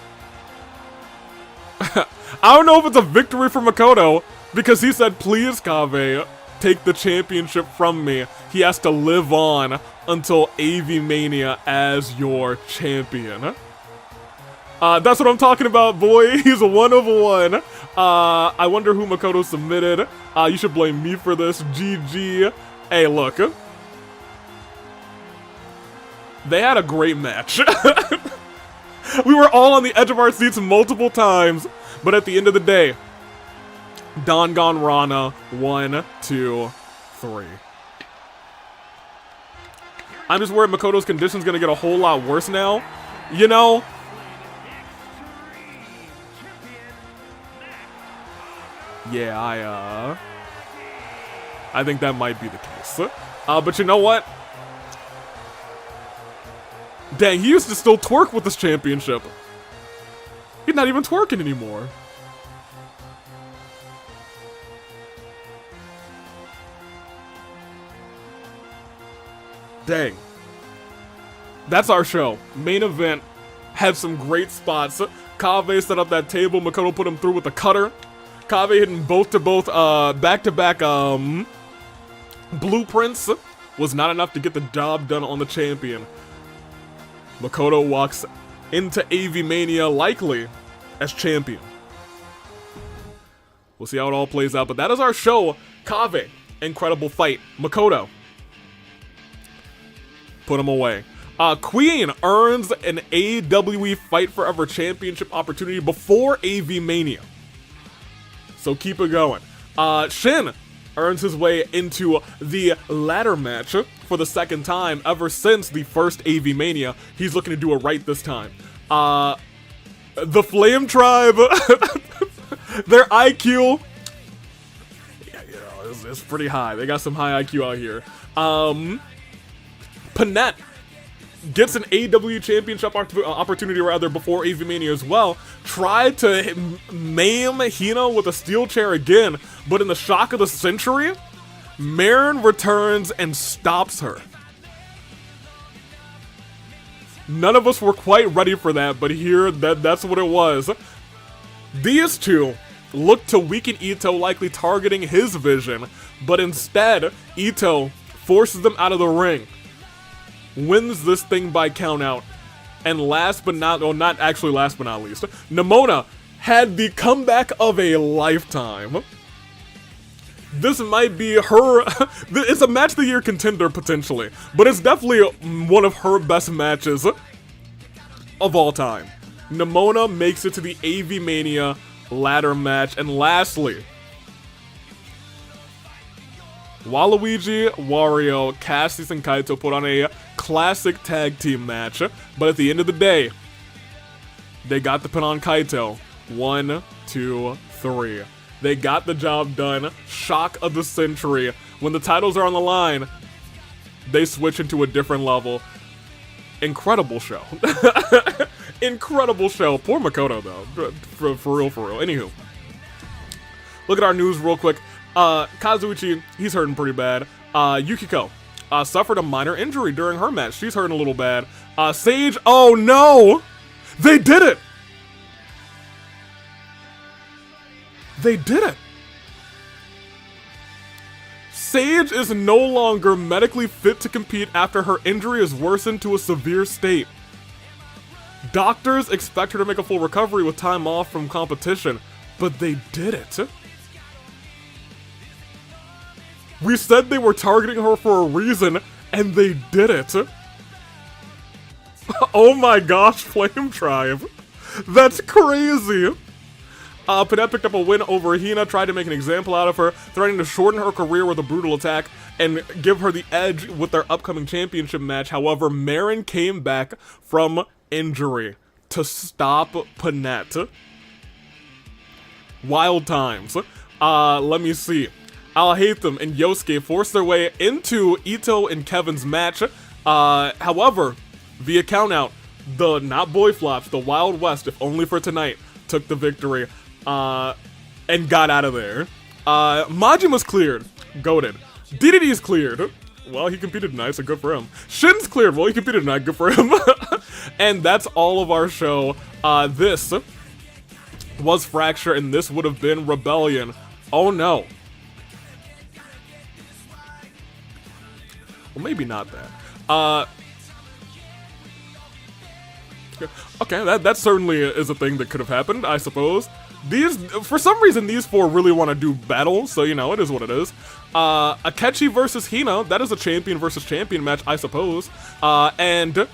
I don't know if it's a victory for Makoto, because he said, please, Kaveh, take the championship from me, he has to live on until Avi-Mania as your champion. That's what I'm talking about, boy. He's a 1 of 1. I wonder who Makoto submitted. You should blame me for this. GG. Hey, look. They had a great match. We were all on the edge of our seats multiple times, but at the end of the day, Danganronpa 1, 2, 3. I'm just worried Makoto's condition's gonna get a whole lot worse now. You know? Yeah, I think that might be the case. But you know what? Dang, he used to still twerk with this championship. He's not even twerking anymore. Dang. That's our show. Main event had some great spots. Kaveh set up that table. Makoto put him through with a cutter. Kaveh hitting both back-to-back blueprints was not enough to get the job done on the champion. Makoto walks into Avi-Mania likely as champion. We'll see how it all plays out, but that is our show. Kaveh, incredible fight. Makoto, put him away. Queen earns an AWE Fight Forever Championship opportunity before Avi-Mania, so keep it going. Shin earns his way into the ladder match for the second time ever since the first Avi-Mania. He's looking to do it right this time. The Flame Tribe, their IQ, yeah, you know, it's pretty high. They got some high IQ out here. Panette gets an AW Championship opportunity rather before Avi-Mania as well. Tried to maim Hina with a steel chair again, but in the shock of the century, Marin returns and stops her. None of us were quite ready for that, but here, that's what it was. These two look to weaken Ito, likely targeting his vision, but instead, Ito forces them out of the ring, wins this thing by countout, and last but not, well, not actually last but not least, Nemona had the comeback of a lifetime. This might be her, it's a match of the year contender potentially, but it's definitely one of her best matches of all time. Nemona makes it to the Avi-Mania ladder match, and lastly, Waluigi, Wario, Cassius, and Kaito put on a classic tag team match, but at the end of the day, they got the pin on Kaito. 1, 2, 3. They got the job done. Shock of the century. When the titles are on the line, they switch into a different level. Incredible show. Incredible show. Poor Makoto, though. For real, for real. Anywho, look at our news real quick. Kazuichi, he's hurting pretty bad. Yukiko suffered a minor injury during her match. She's hurting a little bad. Sage, oh no! They did it! They did it! Sage is no longer medically fit to compete after her injury has worsened to a severe state. Doctors expect her to make a full recovery with time off from competition, but they did it. We said they were targeting her for a reason, and they did it. Oh my gosh, Flame Tribe. That's crazy. Panette picked up a win over Hina, tried to make an example out of her, threatening to shorten her career with a brutal attack and give her the edge with their upcoming championship match. However, Marin came back from injury to stop Panette. Wild times. Let me see. I'll Hate Them and Yosuke forced their way into Ito and Kevin's match. However, via countout, the not Boyflops, the Wild West, if only for tonight, took the victory and got out of there. Majima's cleared. Goated. Dedede's cleared. Well, he competed tonight, so good for him. Shin's cleared. Well, he competed tonight. Good for him. And that's all of our show. This was Fracture, and this would have been Rebellion. Oh no. Well, maybe not that. Okay, that certainly is a thing that could have happened, I suppose. For some reason, these four really want to do battle, so you know, it is what it is. Akechi versus Hina, that is a champion versus champion match, I suppose. And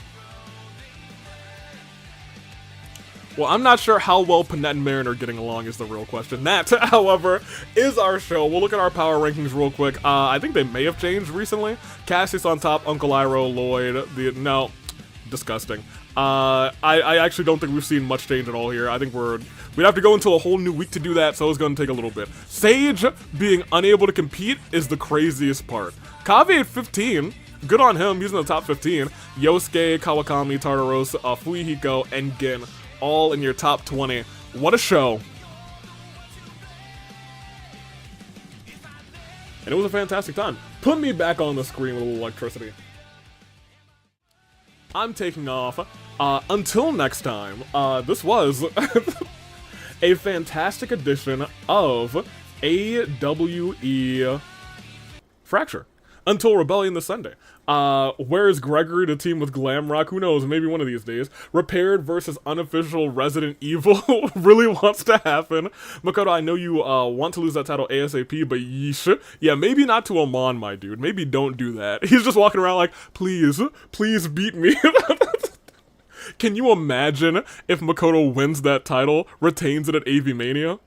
well, I'm not sure how well Panette and Marin are getting along is the real question. That, however, is our show. We'll look at our power rankings real quick. I think they may have changed recently. Cassius on top, Uncle Iroh, Lloyd, no, disgusting. I actually don't think we've seen much change at all here. I think we'd have to go into a whole new week to do that, so it's going to take a little bit. Sage being unable to compete is the craziest part. Kaveh at 15, good on him, he's in the top 15. Yosuke, Kawakami, Tartaros, Fuihiko, and Gin, all in your top 20. What a show. And it was a fantastic time. Put me back on the screen with a little electricity. I'm taking off. Until next time, this was a fantastic edition of AWE Fracture. Until Rebellion this Sunday. Where is Gregory to team with Glamrock? Who knows, maybe one of these days. Repaired versus unofficial Resident Evil really wants to happen. Makoto, I know you want to lose that title ASAP, but yeesh. Yeah, maybe not to Amon, my dude. Maybe don't do that. He's just walking around like, please beat me. Can you imagine if Makoto wins that title, retains it at Avi-Mania?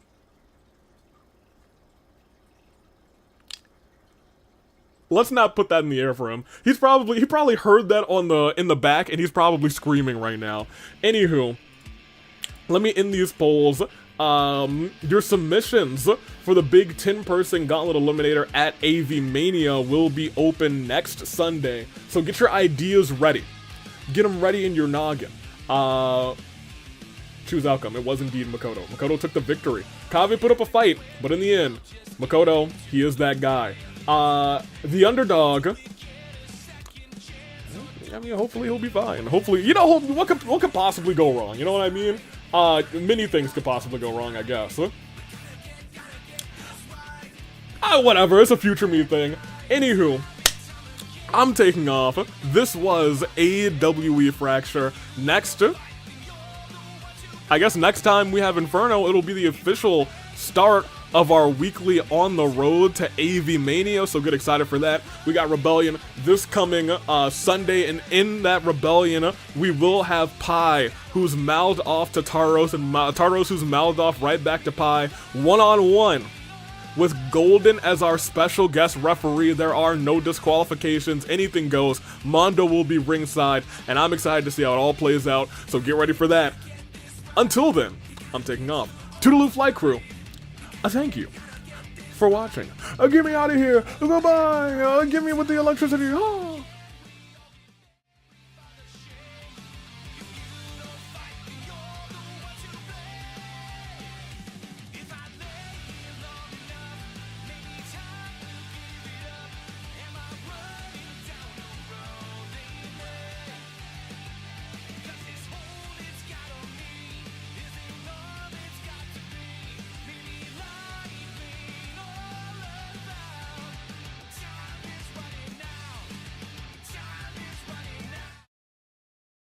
Let's not put that in the air for him. He probably heard that in the back, and he's probably screaming right now. Anywho, let me end these polls. Your submissions for the big 10-person Gauntlet Eliminator at Avi-Mania will be open next Sunday. So get your ideas ready. Get them ready in your noggin. Choose outcome. It was indeed Makoto. Makoto took the victory. Kaveh put up a fight, but in the end, Makoto, he is that guy. The underdog, I mean, hopefully he'll be fine. Hopefully, you know, what could possibly go wrong? You know what I mean? Many things could possibly go wrong, I guess. Whatever, it's a future me thing. Anywho, I'm taking off. This was AWE Fracture. Next, I guess next time we have Inferno, it'll be the official start of our weekly On the Road to Avi-Mania, so get excited for that. We got Rebellion this coming Sunday, and in that Rebellion, we will have Pi, who's mouthed off to Taros, and Taros who's mouthed off right back to Pi, one-on-one. With Golden as our special guest referee, there are no disqualifications, anything goes. Mondo will be ringside, and I'm excited to see how it all plays out, so get ready for that. Until then, I'm taking off. Toodaloo Flight Crew, thank you for watching. Get me out of here. Goodbye. Get me with the electricity.